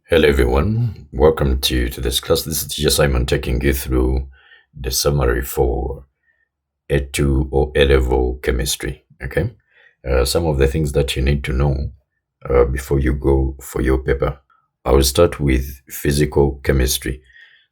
Hello everyone, welcome to this class. This is Teacher Simon taking you through the summary for A2 or A-level chemistry. Okay, some of the things that you need to know before you go for your paper. I will start with physical chemistry.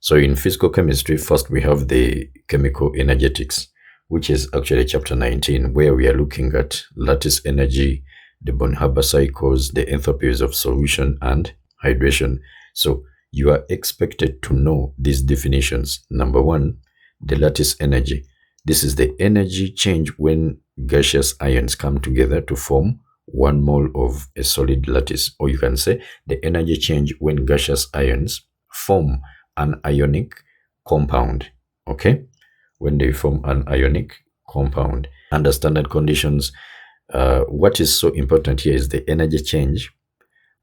So in physical chemistry, first we have the chemical energetics, which is actually chapter 19, where we are looking at lattice energy, the Bonn-Haber cycles, the enthalpies of solution, and hydration. So you are expected to know these definitions. Number one, the lattice energy. This is the energy change when gaseous ions come together to form 1 mole of a solid lattice, or you can say the energy change when gaseous ions form an ionic compound. Okay, when they form an ionic compound under standard conditions, what is so important here is the energy change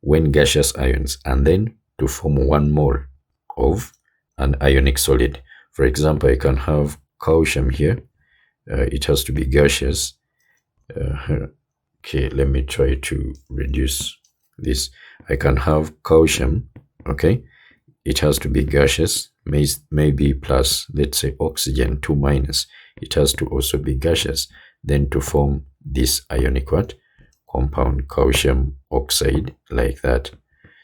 when gaseous ions and then to form 1 mole of an ionic solid. For example, I can have calcium here. It has to be gaseous. Okay, let me try to reduce this. I can have calcium. Okay, it has to be gaseous, maybe plus, let's say, oxygen 2 minus. It has to also be gaseous, then to form this ionic what? Compound, calcium oxide, like that.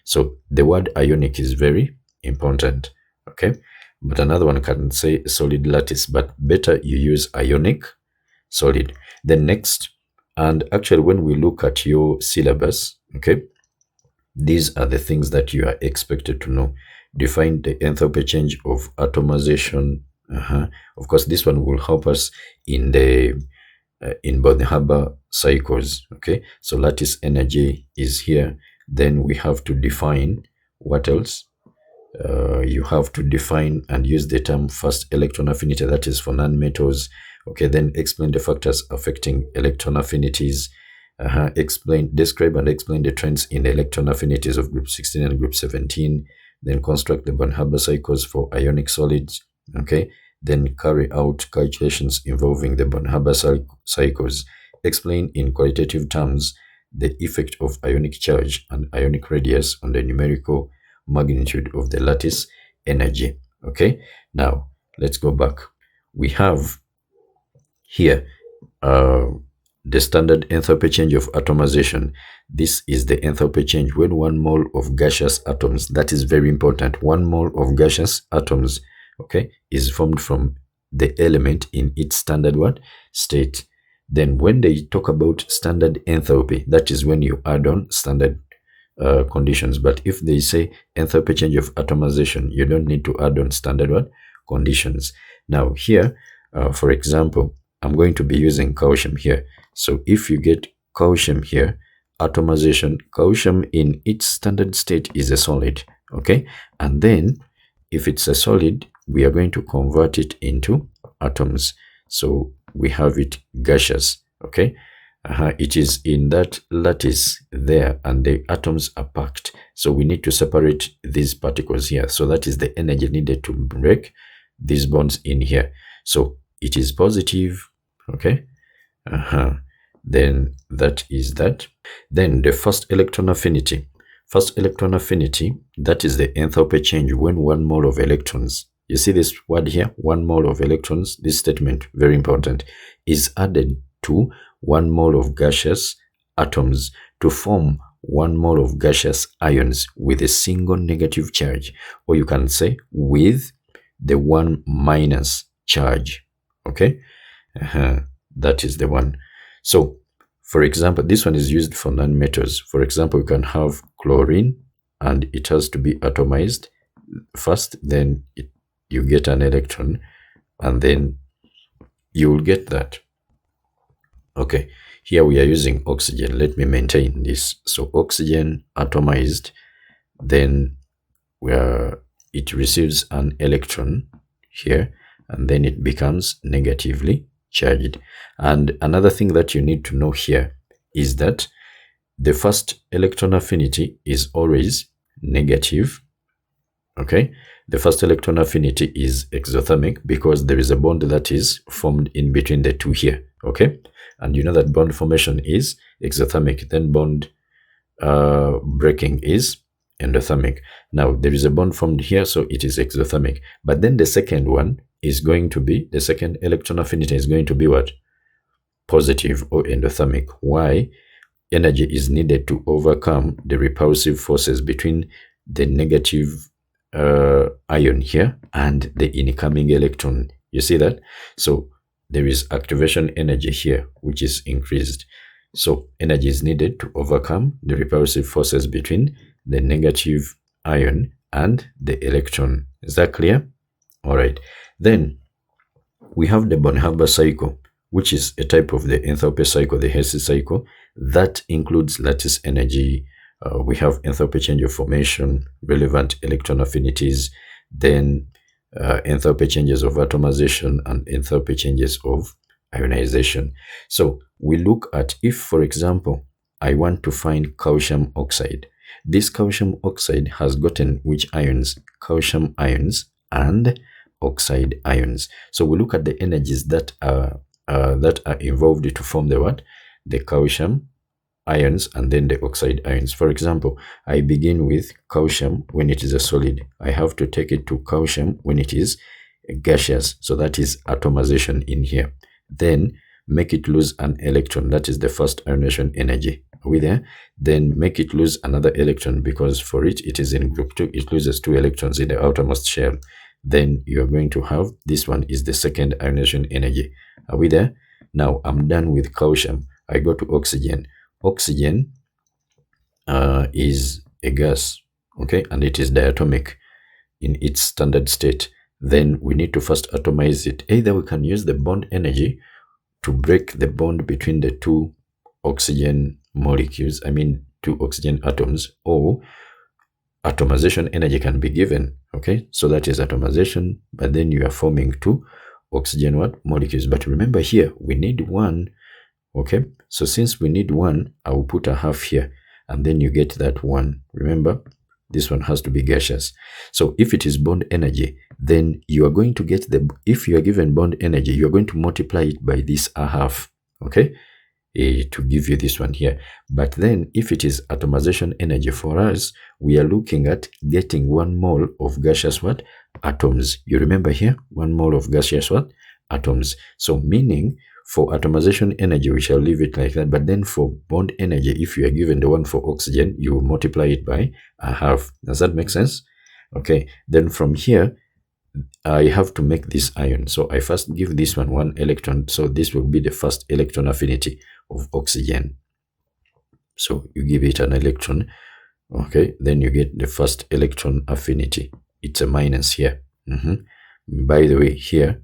So the word ionic is very important, okay? But another one can say solid lattice, but better you use ionic solid. Then next, and actually when we look at your syllabus, okay, these are the things that you are expected to know. Define the enthalpy change of atomization. Of course, this one will help us in the in Bonn-Haber cycles. Okay, so lattice energy is here. Then we have to define what else? You have to define and use the term first electron affinity, that is for nonmetals. Okay, then explain the factors affecting electron affinities. Describe and explain the trends in the electron affinities of group 16 and group 17. Then construct the Bonn-Haber cycles for ionic solids. Okay, then carry out calculations involving the Bonn-Haber cycles. Explain in qualitative terms the effect of ionic charge and ionic radius on the numerical magnitude of the lattice energy. Okay, now let's go back. We have here the standard enthalpy change of atomization. This is the enthalpy change when 1 mole of gaseous atoms, that is very important, 1 mole of gaseous atoms, okay, is formed from the element in its standard what? State. Then when they talk about standard enthalpy, that is when you add on standard conditions. But if they say enthalpy change of atomization, you don't need to add on standard what? Conditions. Now here, for example, I'm going to be using calcium here. So if you get calcium here, atomization, calcium in its standard state is a solid, okay? And then if it's a solid, we are going to convert it into atoms. So we have it gaseous, okay? It is in that lattice there and the atoms are packed. So we need to separate these particles here. So that is the energy needed to break these bonds in here. So it is positive, okay? Then that is that. Then the first electron affinity. First electron affinity, that is the enthalpy change when 1 mole of electrons, you see this word here, 1 mole of electrons, this statement, very important, is added to 1 mole of gaseous atoms to form 1 mole of gaseous ions with a single negative charge, or you can say with the 1 minus charge, okay? That is the one. So, for example, this one is used for nonmetals. For example, you can have chlorine and it has to be atomized first, then you get an electron, and then you will get that. Okay, here we are using oxygen. Let me maintain this. So oxygen atomized, then it receives an electron here, and then it becomes negatively charged. And another thing that you need to know here is that the first electron affinity is always negative, okay? The first electron affinity is exothermic because there is a bond that is formed in between the two here, okay? And you know that bond formation is exothermic, then bond breaking is endothermic. Now there is a bond formed here, so it is exothermic. But then the second one is going to be, the second electron affinity is going to be what? Positive or endothermic. Why? Energy is needed to overcome the repulsive forces between the negative ion here and the incoming electron. You see that? So there is activation energy here, which is increased. So energy is needed to overcome the repulsive forces between the negative ion and the electron. Is that clear? All right. Then we have the Bonn-Haber cycle, which is a type of the enthalpy cycle, the Hesse cycle, that includes lattice energy. We have enthalpy change of formation, relevant electron affinities, then enthalpy changes of atomization and enthalpy changes of ionization. So we look at, if for example, I want to find calcium oxide. This calcium oxide has gotten which ions? Calcium ions and oxide ions. So we look at the energies that are involved to form the what? The calcium ions and then the oxide ions. For example, I begin with calcium when it is a solid. I have to take it to calcium when it is gaseous. So that is atomization in here. Then make it lose an electron. That is the first ionization energy. Are we there? Then make it lose another electron, because for it is in group 2. It loses 2 electrons in the outermost shell. Then you are going to have, this one is the second ionization energy. Are we there? Now I'm done with calcium. I go to oxygen. Oxygen is a gas, okay, and it is diatomic in its standard state. Then we need to first atomize it. Either we can use the bond energy to break the bond between the two oxygen molecules, I mean 2 oxygen atoms, or atomization energy can be given, okay? So that is atomization, but then you are forming 2 oxygen what? Molecules. But remember here, we need 1, okay? So since we need 1, I will put a half here, and then you get that 1. Remember, this one has to be gaseous. So if it is bond energy, then you are going to get if you are given bond energy, you are going to multiply it by this a half, okay? To give you this one here. But then if it is atomization energy, for us, we are looking at getting 1 mole of gaseous what? Atoms. You remember here, 1 mole of gaseous what? Atoms. So meaning, for atomization energy, we shall leave it like that. But then for bond energy, if you are given the one for oxygen, you multiply it by a half. Does that make sense? Okay. Then from here, I have to make this ion. So I first give this one 1 electron. So this will be the first electron affinity of oxygen. So you give it an electron. Okay. Then you get the first electron affinity. It's a minus here. By the way, here,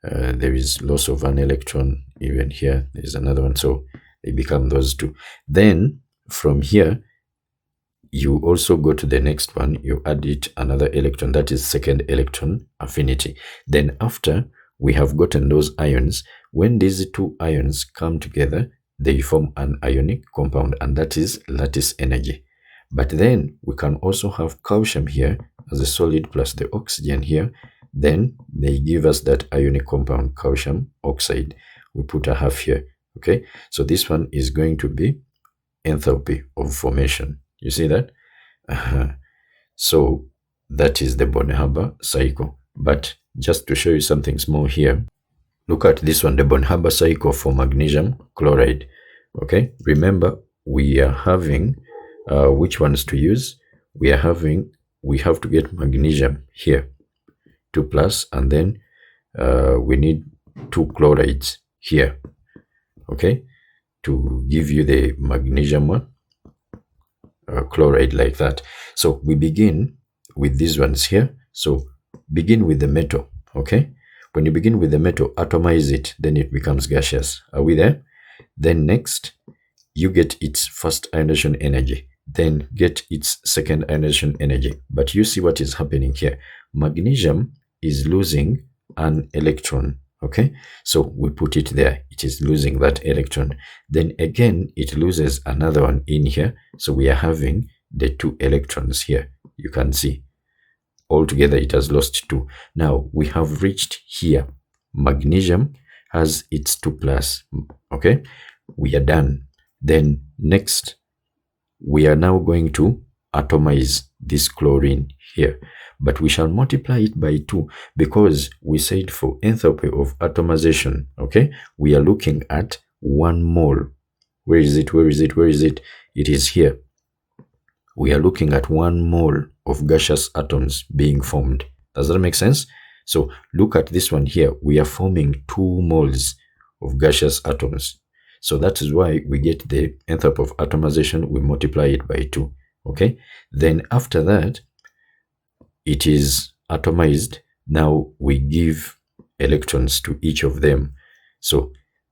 there is loss of an electron. Even here there's another one, so they become those 2. Then from here you also go to the next one, you add it another electron, that is second electron affinity. Then after we have gotten those ions, when these 2 ions come together, they form an ionic compound, and that is lattice energy. But then we can also have calcium here as a solid plus the oxygen here. Then they give us that ionic compound, calcium oxide. We put a half here, okay? So this one is going to be enthalpy of formation. You see that? So that is the Bonn-Haber cycle. But just to show you something small here, look at this one, the Bonn-Haber cycle for magnesium chloride, okay? Remember, we are having, which ones to use? We have to get magnesium here, 2 plus, and then we need 2 chlorides here, okay, to give you the magnesium chloride like that. So we begin with these ones here. So begin with the metal, okay? When you begin with the metal, atomize it, then it becomes gaseous. Are we there? Then next, you get its first ionization energy, then get its second ionization energy. But you see what is happening here. Magnesium is losing an electron, okay? So we put it there. It is losing that electron. Then again, it loses another one in here. So we are having the 2 electrons here. You can see. Altogether, it has lost 2. Now, we have reached here. Magnesium has its 2 plus, okay? We are done. Then next, we are now going to atomize this chlorine here, but we shall multiply it by 2 because we said for enthalpy of atomization, okay, we are looking at 1 mole. Where is it? Where is it? Where is it? It is here. We are looking at 1 mole of gaseous atoms being formed. Does that make sense? So look at this one here. We are forming 2 moles of gaseous atoms. So that is why we get the enthalpy of atomization. We multiply it by 2. Okay. Then after that, it is atomized. Now we give electrons to each of them. So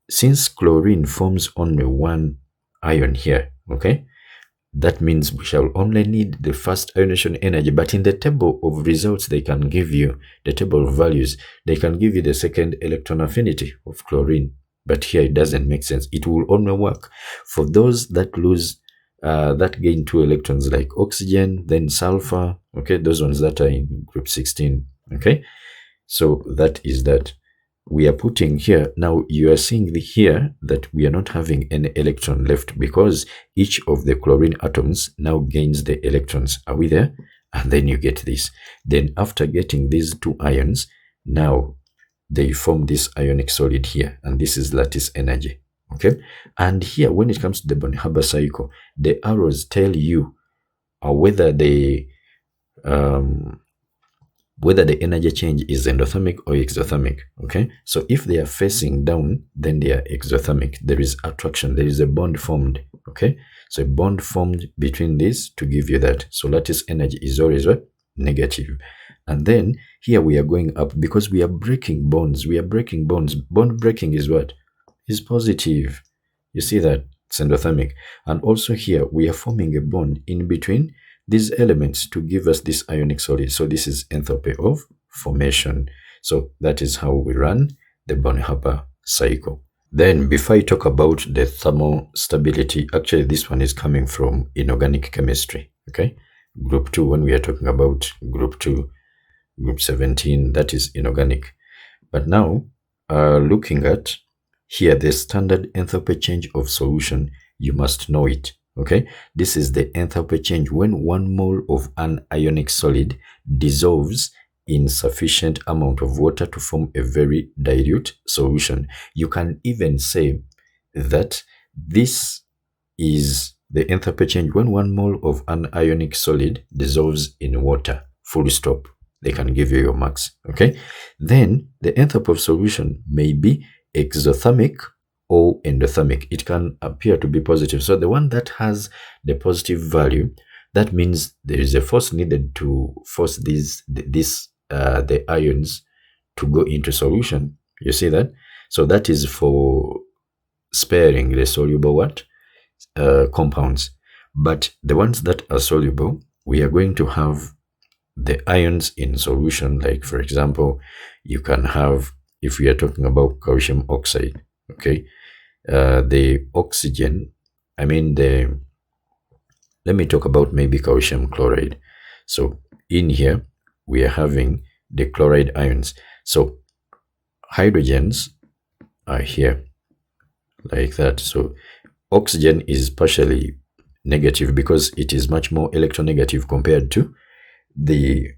since chlorine forms only 1 ion here, okay, that means we shall only need the first ionization energy, but in the table of results they can give you, the table of values, they can give you the second electron affinity of chlorine, but here it doesn't make sense. It will only work for those that lose, that gain 2 electrons, like oxygen, then sulfur, okay, those ones that are in group 16, okay. So that is that. We are putting here, now you are seeing here that we are not having any electron left because each of the chlorine atoms now gains the electrons. Are we there? And then you get this. Then after getting these 2 ions, now they form this ionic solid here, and this is lattice energy. Okay, and here when it comes to the Bonn-Haber cycle, the arrows tell you whether the energy change is endothermic or exothermic. Okay, so if they are facing down, then they are exothermic. There is attraction, there is a bond formed. Okay, so a bond formed between these to give you that. So lattice energy is always what? Negative. And then here we are going up because we are breaking bonds. We are breaking bonds. Bond breaking is what? Is positive. You see that? It's endothermic. And also here we are forming a bond in between these elements to give us this ionic solid. So this is enthalpy of formation. So that is how we run the Bonn-Haber cycle. Then before I talk about the thermal stability, actually this one is coming from inorganic chemistry. Okay, group 2, when we are talking about group 2, group 17, that is inorganic. But now looking at here the standard enthalpy change of solution, you must know it. Okay, this is the enthalpy change when 1 mole of an ionic solid dissolves in sufficient amount of water to form a very dilute solution. You can even say that this is the enthalpy change when 1 mole of an ionic solid dissolves in water. Full stop. They can give you your marks. Okay, then the enthalpy of solution may be exothermic or endothermic. It can appear to be positive. So the one that has the positive value, that means there is a force needed to force the ions to go into solution. You see that? So that is for sparing the soluble what? Compounds. But the ones that are soluble, we are going to have the ions in solution. Like for example, you can have, if we are talking about calcium oxide, okay, the oxygen, let me talk about maybe calcium chloride. So in here we are having the chloride ions. So hydrogens are here like that. So oxygen is partially negative because it is much more electronegative compared to the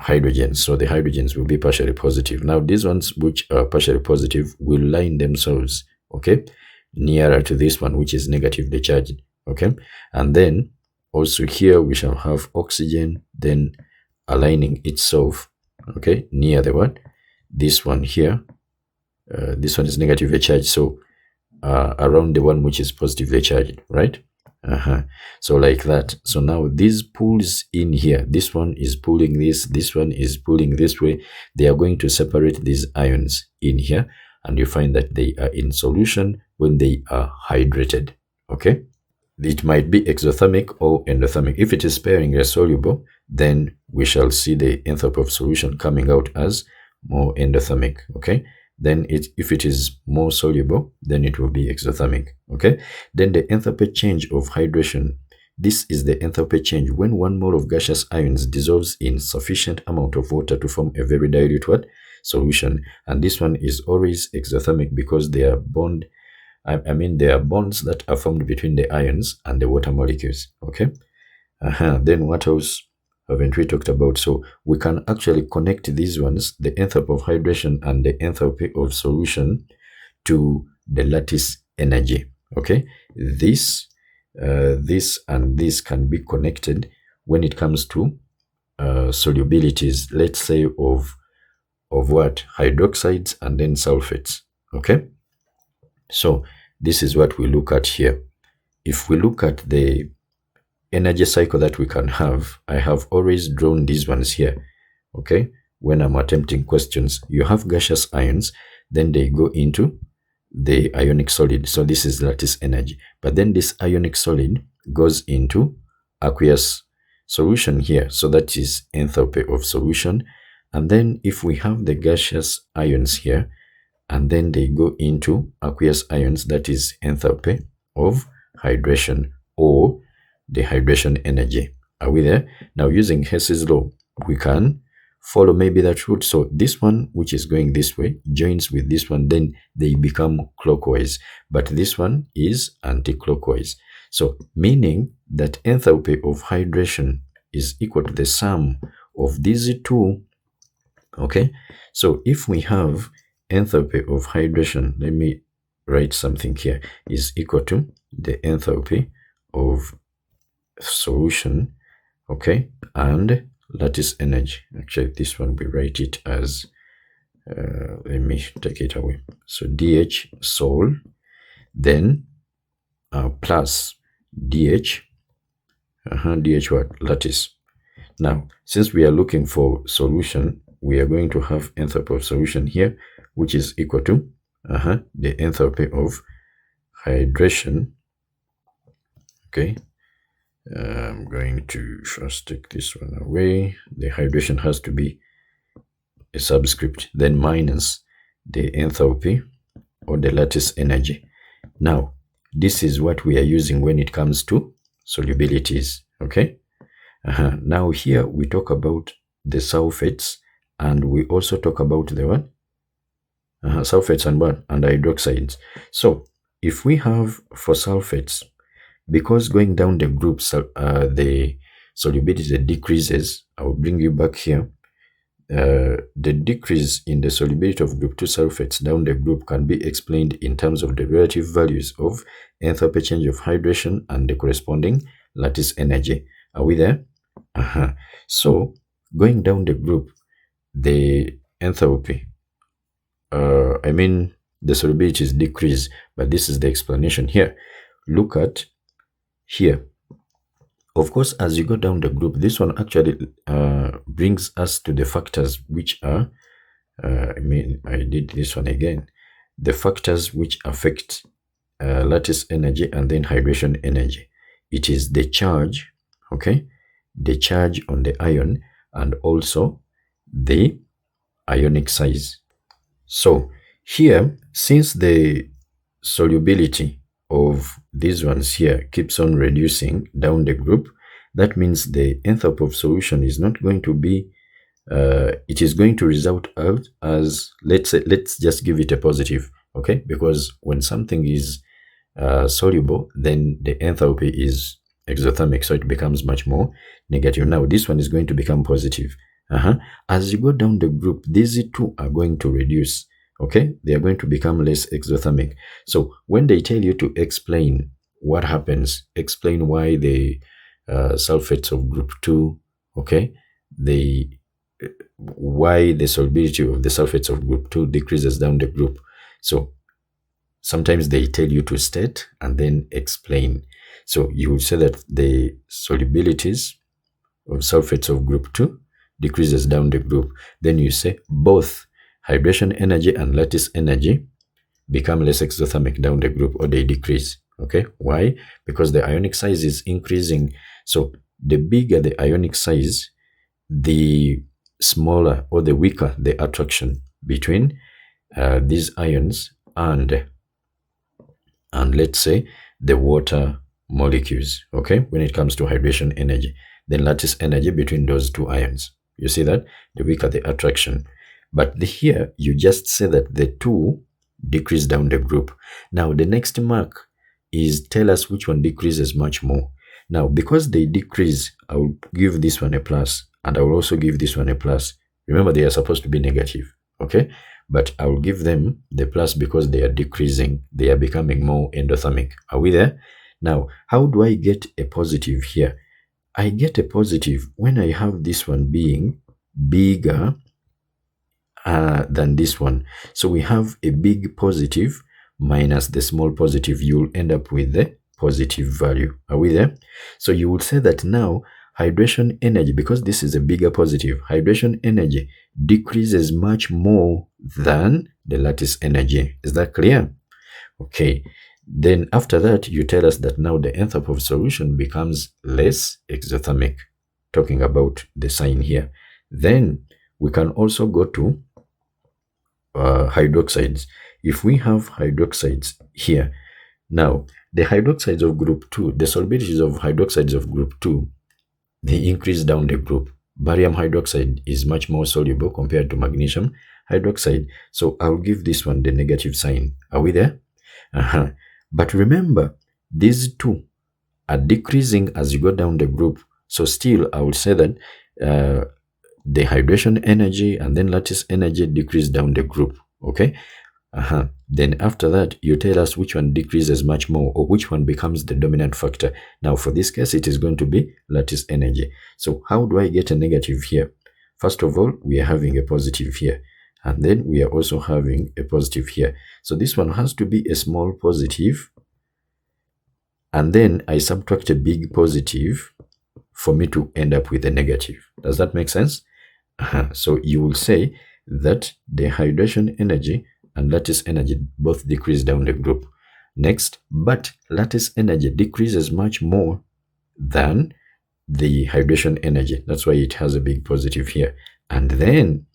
hydrogens. So the hydrogens will be partially positive. Now these ones which are partially positive will line themselves, okay, nearer to this one which is negatively charged. Okay, and then also here we shall have oxygen then aligning itself, okay, near the what? This one here. This one is negatively charged, so around the one which is positively charged, right? So like that. So now these pulls in here, this one is pulling this one is pulling this way. They are going to separate these ions in here, and you find that they are in solution when they are hydrated. Okay, it might be exothermic or endothermic. If it is sparingly soluble, then we shall see the enthalpy of solution coming out as more endothermic. Okay, then if it is more soluble, then it will be exothermic. Okay, then the enthalpy change of hydration, this is the enthalpy change when 1 mole of gaseous ions dissolves in sufficient amount of water to form a very dilute what? Solution. And this one is always exothermic because they are there are bonds that are formed between the ions and the water molecules. Okay, then what else? haven't we talked about? So we can actually connect these ones, the enthalpy of hydration and the enthalpy of solution, to the lattice energy. Okay, this and this can be connected when it comes to solubilities, let's say of what? Hydroxides and then sulfates. Okay, so this is what we look at here. If we look at the energy cycle that we can have, I have always drawn these ones here. Okay, when I'm attempting questions, you have gaseous ions, then they go into the ionic solid. So this is lattice energy. But then this ionic solid goes into aqueous solution here. So that is enthalpy of solution. And then if we have the gaseous ions here, and then they go into aqueous ions, that is enthalpy of hydration, or the hydration energy. Are we there? Now, using Hess's law, we can follow maybe that route. So this one, which is going this way, joins with this one, then they become clockwise. But this one is anti-clockwise. So meaning that enthalpy of hydration is equal to the sum of these two. Okay, so if we have enthalpy of hydration, let me write something here, is equal to the enthalpy of solution, okay, and lattice energy. Actually, this one we write it as let me take it away. So dH sol, then plus dH dH what? Lattice. Now, since we are looking for solution, we are going to have enthalpy of solution here, which is equal to the enthalpy of hydration. Okay, I'm going to first take this one away. The hydration has to be a subscript, then minus the enthalpy or the lattice energy. Now, this is what we are using when it comes to solubilities. Okay, now here we talk about the sulfates, and we also talk about the what? Sulfates and what? And hydroxides. So if we have for sulfates, because going down the groups, the solubility decreases, I will bring you back here. The decrease in the solubility of group 2 sulfates down the group can be explained in terms of the relative values of enthalpy change of hydration and the corresponding lattice energy. Are we there? So going down the group, the enthalpy, the solubilities decrease, but this is the explanation here. Look at here. Of course, as you go down the group, this one actually brings us to the factors which are, I did this one again, the factors which affect lattice energy and then hydration energy. It is the charge, okay, the charge on the ion, and also the ionic size. So here, since the solubility of these ones here keeps on reducing down the group, that means the enthalpy of solution is not going to be, it is going to result out as, let's just give it a positive, okay? Because when something is soluble, then the enthalpy is exothermic, so it becomes much more negative. Now this one is going to become positive. As you go down the group, these two are going to reduce. Okay, they are going to become less exothermic. So when they tell you to explain what happens, explain why the sulfates of group 2, okay, why the solubility of the sulfates of group 2 decreases down the group. So sometimes they tell you to state and then explain. So you will say that the solubilities of sulfates of group 2 decreases down the group. Then you say both hydration energy and lattice energy become less exothermic down the group, or they decrease. Okay, why? Because the ionic size is increasing. So the bigger the ionic size, the smaller or the weaker the attraction between these ions and let's say the water molecules. Okay, when it comes to hydration energy, then lattice energy between those two ions. You see that? The weaker the attraction. But here, you just say that the two decrease down the group. Now, the next mark is tell us which one decreases much more. Now, because they decrease, I will give this one a plus, and I will also give this one a plus. Remember, they are supposed to be negative, okay? But I will give them the plus because they are decreasing. They are becoming more endothermic. Are we there? Now, how do I get a positive here? I get a positive when I have this one being bigger than this one. So we have a big positive minus the small positive. You'll end up with the positive value. Are we there? So you would say that now hydration energy, because this is a bigger positive, hydration energy decreases much more than the lattice energy. Is that clear? Okay. Then after that, you tell us that now the enthalpy of solution becomes less exothermic, talking about the sign here. Then we can also go to hydroxides. If we have hydroxides here, now the hydroxides of group 2, the solubilities of hydroxides of group 2, they increase down the group. Barium hydroxide is much more soluble compared to magnesium hydroxide. So I'll give this one the negative sign. Are we there? But remember, these two are decreasing as you go down the group. So still, I would say that the hydration energy and then lattice energy decrease down the group. Okay. Then after that, you tell us which one decreases much more or which one becomes the dominant factor. Now, for this case, it is going to be lattice energy. So how do I get a negative here? First of all, we are having a positive here. And then we are also having a positive here. So this one has to be a small positive. And then I subtract a big positive for me to end up with a negative. Does that make sense? So you will say that the hydration energy and lattice energy both decrease down the group. Next, but lattice energy decreases much more than the hydration energy. That's why it has a big positive here. And then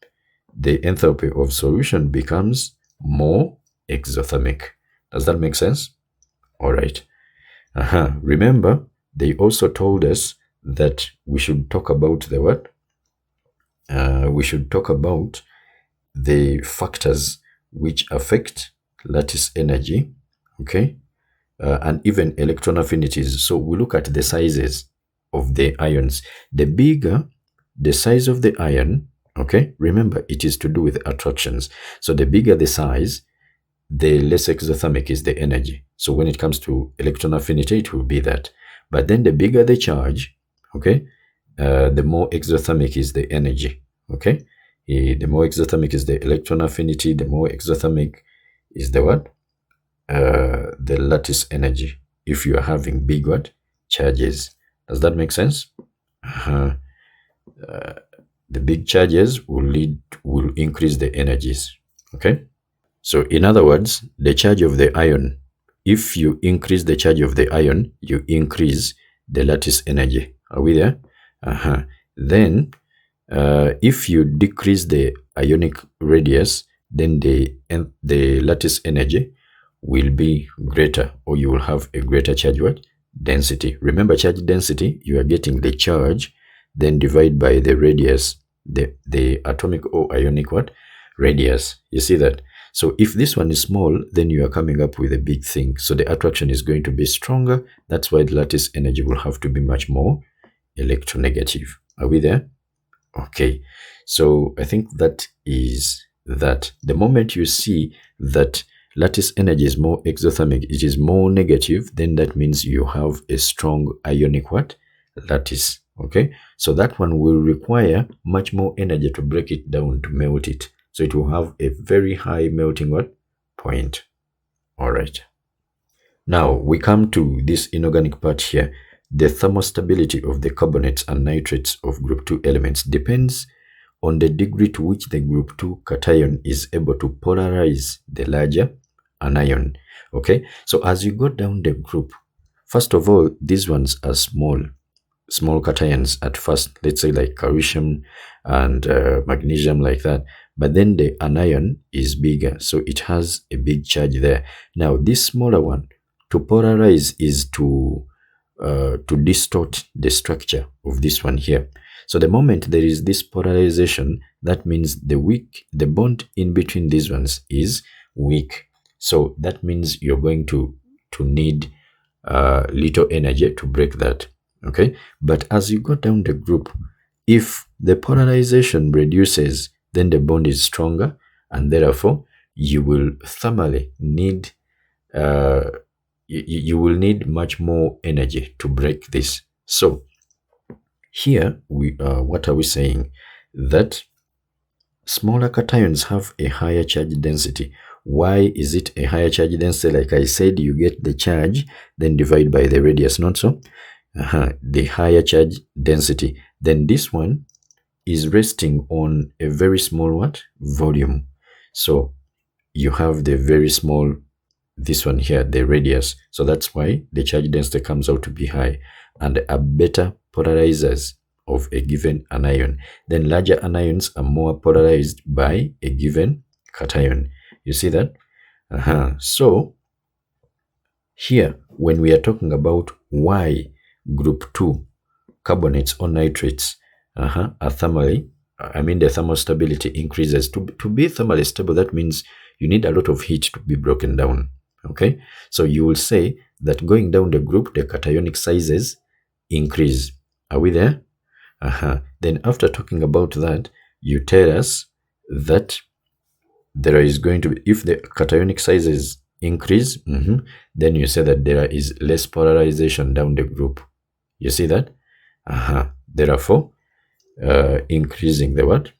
the enthalpy of solution becomes more exothermic. Does that make sense? All right. Remember, they also told us that we should talk about the what? We should talk about the factors which affect lattice energy, okay, and even electron affinities. So we look at the sizes of the ions. The bigger the size of the ion, okay, remember it is to do with attractions. So the bigger the size, the less exothermic is the energy. So when it comes to electron affinity, it will be that. But then the bigger the charge, okay, the more exothermic is the energy, okay. The more exothermic is the electron affinity, the more exothermic is the what? The lattice energy, if you are having big what? Charges. Does that make sense? The big charges will increase the energies, okay? So in other words, the charge of the ion, if you increase the charge of the ion, you increase the lattice energy. Are we there? Then if you decrease the ionic radius, then the lattice energy will be greater, or you will have a greater charge what? Density. Remember, charge density, you are getting the charge, then divide by the radius, the atomic or ionic what? Radius. You see that? So if this one is small, then you are coming up with a big thing. So the attraction is going to be stronger. That's why the lattice energy will have to be much more electronegative. Are we there? Okay. So I think that is that. The moment you see that lattice energy is more exothermic, it is more negative, then that means you have a strong ionic what? Lattice. Okay. So that one will require much more energy to break it down, to melt it. So it will have a very high melting what? Point. All right. Now we come to this inorganic part here. The thermostability of the carbonates and nitrates of group 2 elements depends on the degree to which the group 2 cation is able to polarize the larger anion. Okay. So as you go down the group, first of all, these ones are small cations at first, let's say like calcium and magnesium, like that. But then the anion is bigger, so it has a big charge there. Now this smaller one, to polarize is to distort the structure of this one here. So the moment there is this polarization, that means the bond in between these ones is weak. So that means you're going to need little energy to break that. Okay, but as you go down the group, if the polarization reduces, then the bond is stronger, and therefore you will thermally need you will need much more energy to break this. So here we what are we saying? That smaller cations have a higher charge density. Why is it a higher charge density? Like I said, you get the charge, then divide by the radius, not so? The higher charge density. Then this one is resting on a very small what? Volume. So you have the very small, this one here, the radius. So that's why the charge density comes out to be high and are better polarizers of a given anion. Then larger anions are more polarized by a given cation. You see that? So here, when we are talking about why group 2 carbonates or nitrates are thermally, the thermal stability increases. To be thermally stable, that means you need a lot of heat to be broken down. Okay, so you will say that going down the group, the cationic sizes increase. Are we there? Then after talking about that, you tell us that there is going to be, if the cationic sizes increase, then you say that there is less polarization down the group. You see that? Therefore, increasing the what?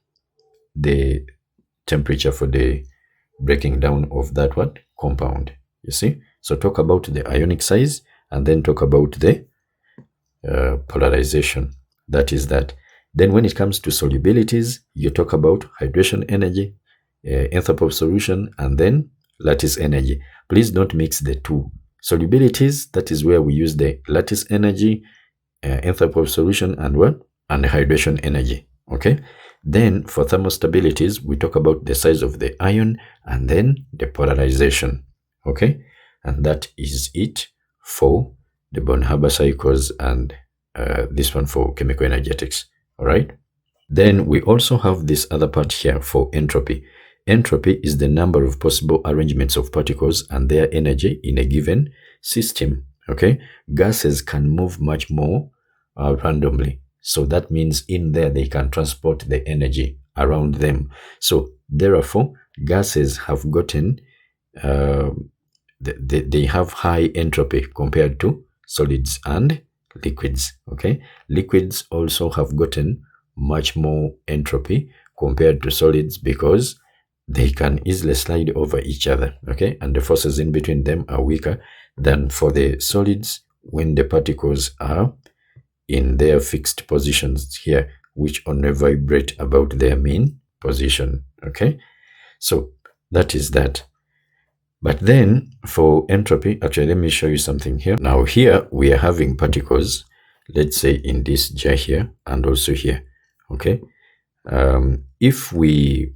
The temperature for the breaking down of that what? Compound. You see? So talk about the ionic size and then talk about the polarization. That is that. Then when it comes to solubilities, you talk about hydration energy, enthalpy of solution, and then lattice energy. Please don't mix the two. Solubilities, that is where we use the lattice energy, enthalpy of solution, and what? And hydration energy. Okay. Then for thermostabilities, we talk about the size of the ion and then the polarization. Okay. And that is it for the Born-Haber cycles and this one for chemical energetics. All right. Then we also have this other part here for entropy. Entropy is the number of possible arrangements of particles and their energy in a given system. Okay. Gases can move much more randomly. So that means in there they can transport the energy around them. So therefore, gases have gotten, they have high entropy compared to solids and liquids. Okay, liquids also have gotten much more entropy compared to solids because they can easily slide over each other. Okay, and the forces in between them are weaker than for the solids when the particles are in their fixed positions here, which only vibrate about their mean position. Okay, so that is that. But then for entropy, actually, let me show you something here. Now here we are having particles, let's say in this jar here and also here. Okay, if we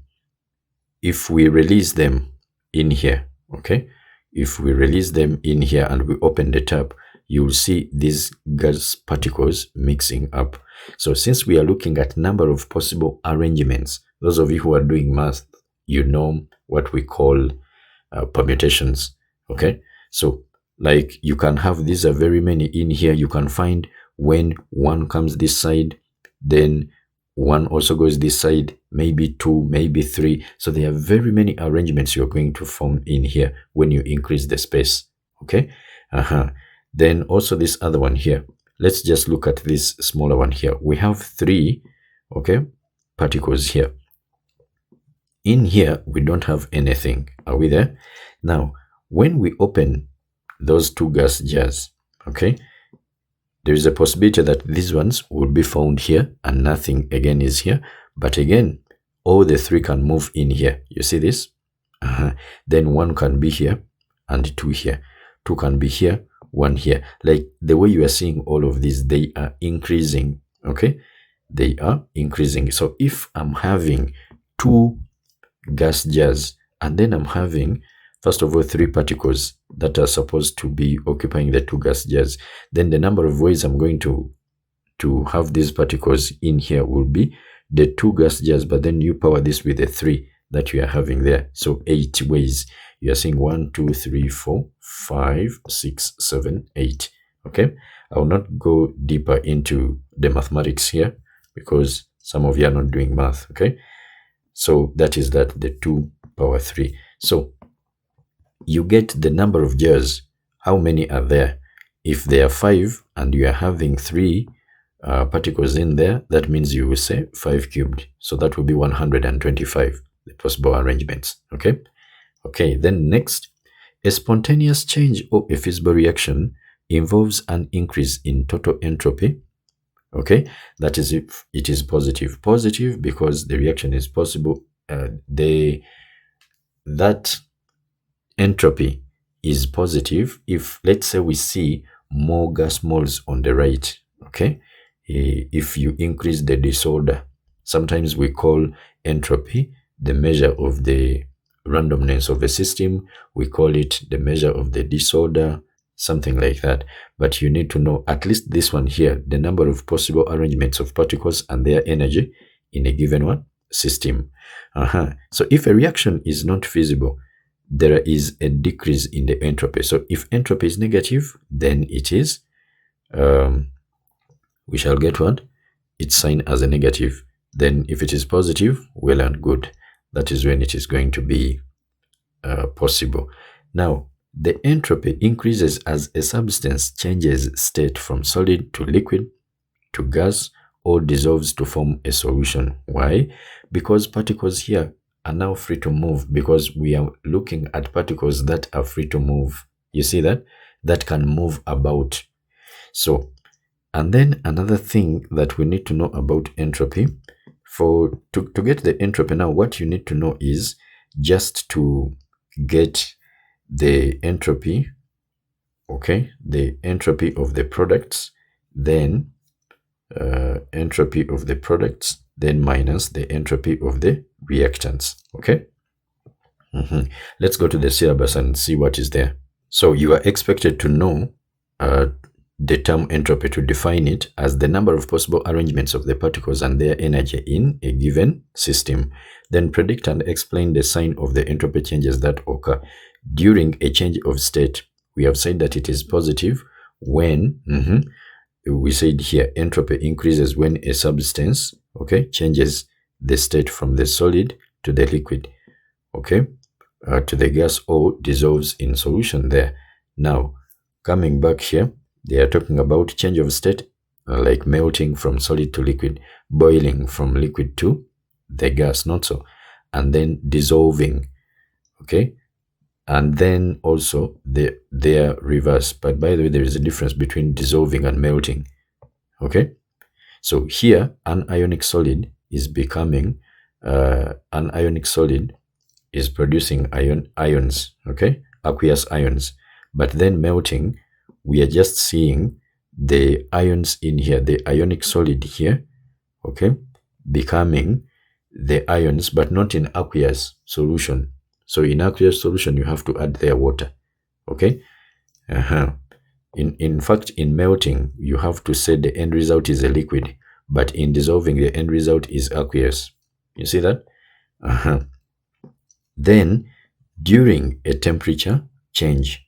release them in here, okay, if we release them in here and we open the tap, you'll see these gas particles mixing up. So since we are looking at number of possible arrangements, those of you who are doing math, you know what we call permutations. Okay, so like you can have, these are very many in here. You can find when one comes this side, then one also goes this side, maybe two, maybe three. So there are very many arrangements you're going to form in here when you increase the space. Okay. Then also this other one here. Let's just look at this smaller one here. We have three, okay, particles here. In here, we don't have anything. Are we there? Now, when we open those two gas jars, okay, there is a possibility that these ones will be found here and nothing again is here. But again, all the three can move in here. You see this? Then one can be here and two here. Two can be here, one here. Like the way you are seeing all of these, they are increasing. Okay? They are increasing. So if I'm having two gas jars and then I'm having, first of all, three particles that are supposed to be occupying the two gas jars, then the number of ways I'm going to have these particles in here will be the two gas jars, but then you power this with the three that you are having there. So 8 ways. You are seeing 1, 2, 3, 4, 5, 6, 7, 8. Okay, I will not go deeper into the mathematics here because some of you are not doing math. Okay, so that is that, the 2 power 3. So you get the number of gears. How many are there? If there are 5 and you are having 3 particles in there, that means you will say 5 cubed. So that will be 125, the possible arrangements. Okay. Okay. Then next, a spontaneous change or a feasible reaction involves an increase in total entropy. Okay. That is if it is positive. Positive because the reaction is possible. That entropy is positive if, let's say, we see more gas moles on the right. Okay, if you increase the disorder, sometimes we call entropy the measure of the randomness of a system. We call it the measure of the disorder, something like that. But you need to know at least this one here, the number of possible arrangements of particles and their energy in a given one system. So if a reaction is not feasible, there is a decrease in the entropy. So if entropy is negative, then it is, we shall get what? It's signed as a negative. Then if it is positive, well and good. That is when it is going to be possible. Now, the entropy increases as a substance changes state from solid to liquid to gas or dissolves to form a solution. Why? Because particles here are now free to move, because we are looking at particles that are free to move. You see that? That can move about. So, and then another thing that we need to know about entropy, to get the entropy now, what you need to know is just to get the entropy, okay, the entropy of the products, then entropy of the products, then minus the entropy of the reactants. Okay. Let's go to the syllabus and see what is there. So you are expected to know the term entropy, to define it as the number of possible arrangements of the particles and their energy in a given system. Then predict and explain the sign of the entropy changes that occur during a change of state. We have said that it is positive when we said here entropy increases when a substance, okay, changes the state from the solid to the liquid, okay, to the gas, or dissolves in solution there. Now, coming back here, they are talking about change of state, like melting from solid to liquid, boiling from liquid to the gas, not so, and then dissolving, okay, and then also they are reverse. But by the way, there is a difference between dissolving and melting. Okay, so here an ionic solid is becoming an ionic solid is producing ions, okay, aqueous ions. But then melting, we are just seeing the ions in here, the ionic solid here, okay, becoming the ions, but not in aqueous solution. So in aqueous solution, you have to add their water, okay. In fact, in melting, you have to say the end result is a liquid, but in dissolving, the end result is aqueous. You see that? Then, during a temperature change,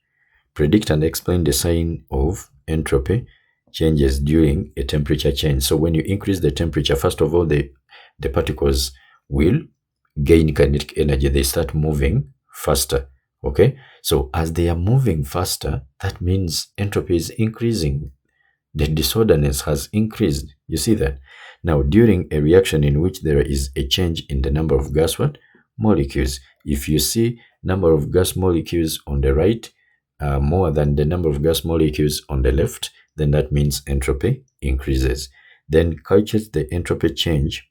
predict and explain the sign of entropy changes during a temperature change. So when you increase the temperature, first of all, the particles will gain kinetic energy. They start moving faster. Okay, so as they are moving faster, that means entropy is increasing. The disorderness has increased. You see that? Now, during a reaction in which there is a change in the number of gas molecules, if you see number of gas molecules on the right more than the number of gas molecules on the left, then that means entropy increases. Then calculate the entropy change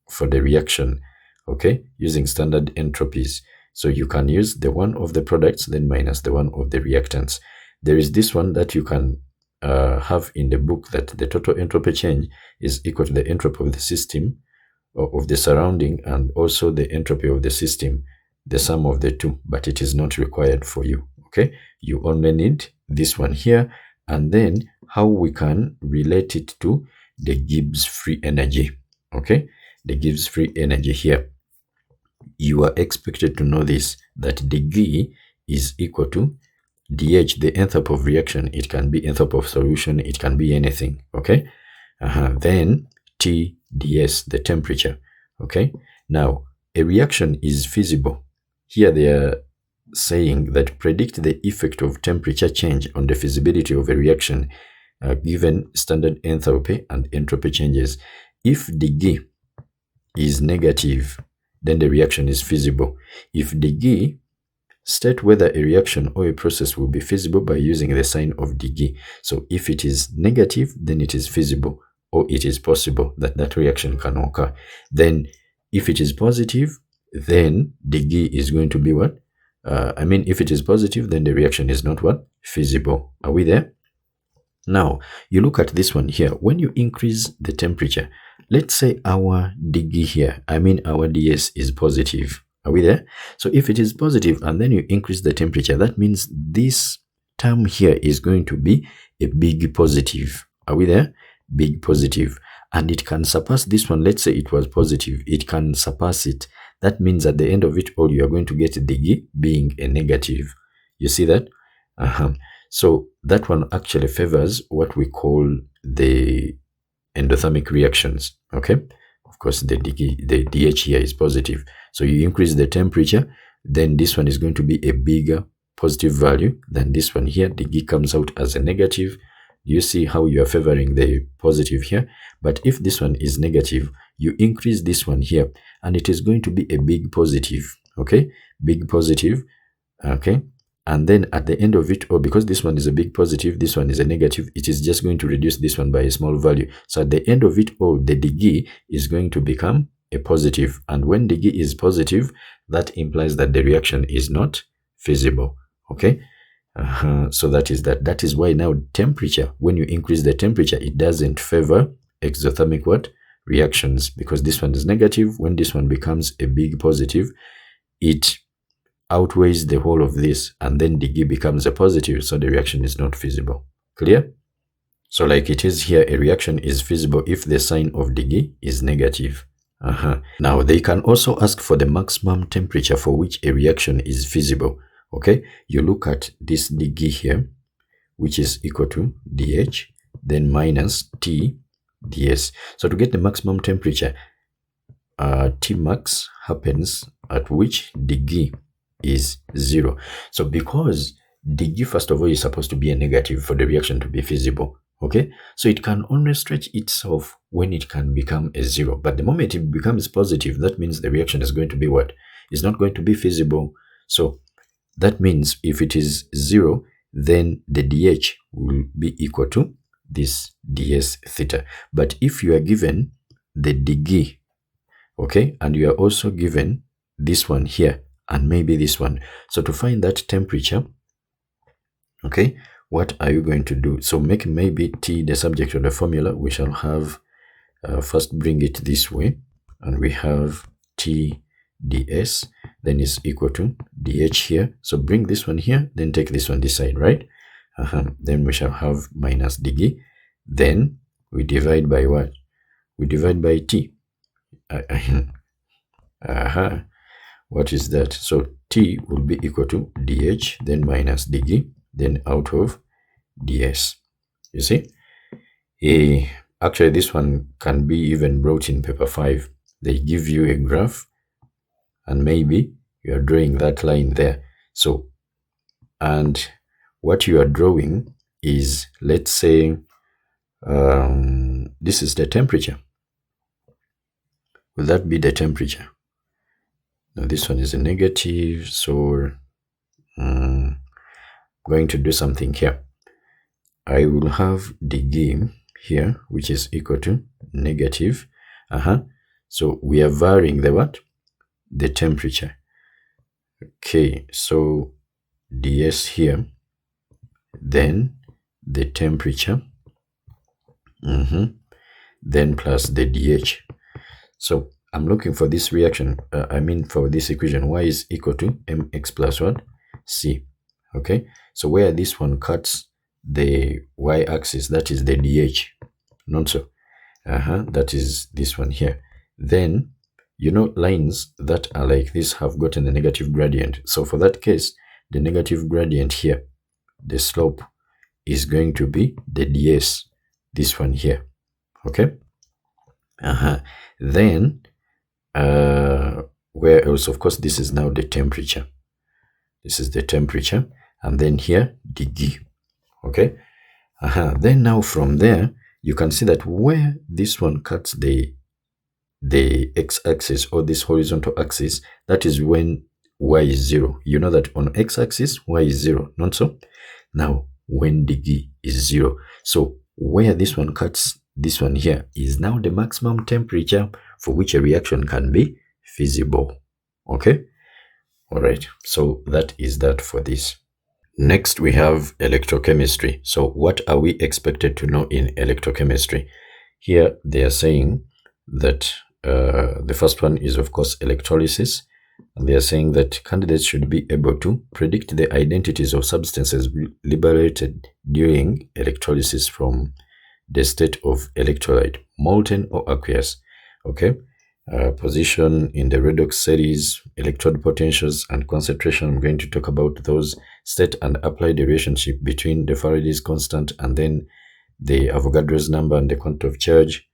for the reaction, okay, using standard entropies. So you can use the one of the products, then minus the one of the reactants. There is this one that you can have in the book, that the total entropy change is equal to the entropy of the system, or of the surrounding, and also the entropy of the system, the sum of the two, but it is not required for you, okay? You only need this one here, and then how we can relate it to the Gibbs free energy, okay? The Gibbs free energy here. You are expected to know this, that the G is equal to dH, the enthalpy of reaction, it can be enthalpy of solution, it can be anything, okay? Then T ds, the temperature, okay? Now, a reaction is feasible. Here they are saying that predict the effect of temperature change on the feasibility of a reaction given standard enthalpy and entropy changes. If dG is negative, then the reaction is feasible. If dG, state whether a reaction or a process will be feasible by using the sign of dG. So if it is negative, then it is feasible, or it is possible that that reaction can occur. Then if it is positive, then dG is going to be what? If it is positive, then the reaction is not what? Feasible. Are we there? Now, you look at this one here. When you increase the temperature, let's say our dG here, our ds is positive. Are we there? So if it is positive and then you increase the temperature, that means this term here is going to be a big positive. Are we there? Big positive. And it can surpass this one. Let's say it was positive. It can surpass it. That means at the end of it all, you are going to get dG being a negative. You see that? So that one actually favors what we call the endothermic reactions. Okay? Of course, the dH here is positive. So you increase the temperature, then this one is going to be a bigger positive value than this one here. dG comes out as a negative. You see how you are favoring the positive here. But if this one is negative, you increase this one here, and it is going to be a big positive. Okay? Big positive. Okay? And then at the end of it, or because this one is a big positive, this one is a negative, it is just going to reduce this one by a small value. So at the end of it all, the dG is going to become a positive. And when dG is positive, that implies that the reaction is not feasible. Okay? So that is that. That is why now temperature, when you increase the temperature, it doesn't favor exothermic what? Reactions, because this one is negative. When this one becomes a big positive, it outweighs the whole of this, and then dG becomes a positive, so the reaction is not feasible. Clear? So like it is here, a reaction is feasible if the sign of dG is negative. Now they can also ask for the maximum temperature for which a reaction is feasible. Okay, you look at this dG here, which is equal to dH, then minus T ds. So to get the maximum temperature, T max happens at which dG is 0. So because dG, first of all, is supposed to be a negative for the reaction to be feasible. Okay, so it can only stretch itself when it can become a 0. But the moment it becomes positive, that means the reaction is going to be what? It's not going to be feasible. So that means if it is 0, then the dH will be equal to this ds theta. But if you are given the dG, okay, and you are also given this one here, and maybe this one. So to find that temperature, okay, what are you going to do? So make maybe T the subject of the formula. We shall have, first bring it this way, and we have T ds, then is equal to dH here. So bring this one here, then take this one this side, right? Then we shall have minus dG. Then we divide by what? We divide by T. What is that? So T will be equal to dH, then minus dG, then out of ds. You see? Actually, this one can be even brought in paper 5. They give you a graph, and maybe you are drawing that line there. So, and what you are drawing is, let's say, this is the temperature. Will that be the temperature? Now this one is a negative, so I'm going to do something here. I will have dG here, which is equal to negative. So we are varying the what? The temperature. Okay, so ds here, then the temperature, then plus the dH. So I'm looking for this reaction, for this equation, y is equal to mx plus what? C. Okay, so where this one cuts the y-axis, that is the dH, not so. That is this one here. Then, you know, lines that are like this have gotten a negative gradient. So for that case, the negative gradient here the slope is going to be the ds, this one here. Okay. Then where else? Of course, this is now the temperature. This is the temperature, and then here degree. Okay. Then now from there you can see that where this one cuts the x-axis or this horizontal axis, that is when y is 0. You know that on x-axis y is 0, not so? Now when degree is 0, so where this one cuts this one here is now the maximum temperature for which a reaction can be feasible. Okay. All right, so that is that for this. Next, we have electrochemistry. So what are we expected to know in electrochemistry? Here, they are saying that the first one is, of course, electrolysis. And they are saying that candidates should be able to predict the identities of substances liberated during electrolysis from the state of electrolyte, molten or aqueous. Okay. Position in the redox series, electrode potentials and concentration. I'm going to talk about those, state and apply the relationship between the Faraday's constant and then the Avogadro's number and the quantity of charge.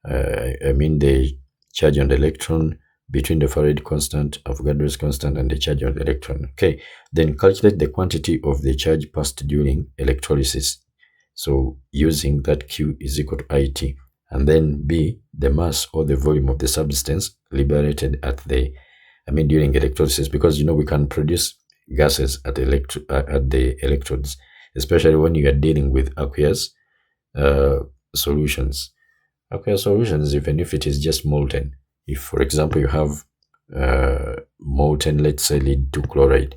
I mean the charge on the electron between the Faraday constant, Avogadro's constant, and the charge on the electron. Okay, then calculate the quantity of the charge passed during electrolysis. So using that Q is equal to IT. And then B, the mass or the volume of the substance liberated at during electrolysis, because you know we can produce gases at the electrodes, especially when you are dealing with aqueous solutions. Aqueous solutions, even if it is just molten. If, for example, you have molten, let's say, lead to chloride,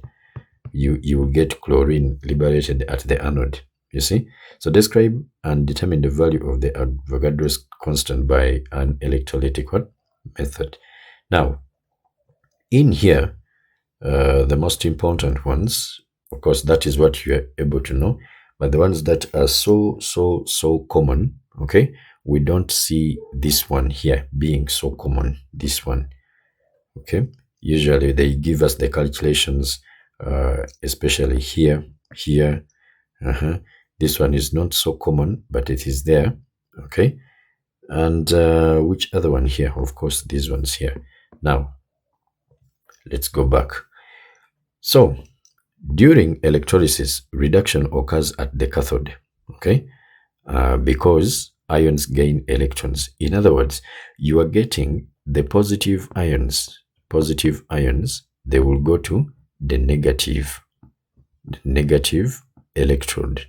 you will get chlorine liberated at the anode. You see? So describe and determine the value of the Avogadro's constant by an electrolytic method. Now, in here, the most important ones, of course, that is what you are able to know, but the ones that are so common, okay, we don't see this one here being so common, this one, okay. Usually they give us the calculations, especially here. This one is not so common, but it is there, okay. And which other one here? Of course, these ones here. Now, let's go back. So, during electrolysis, reduction occurs at the cathode, okay, because ions gain electrons. In other words, you are getting the positive ions. Positive ions, they will go to the negative electrode.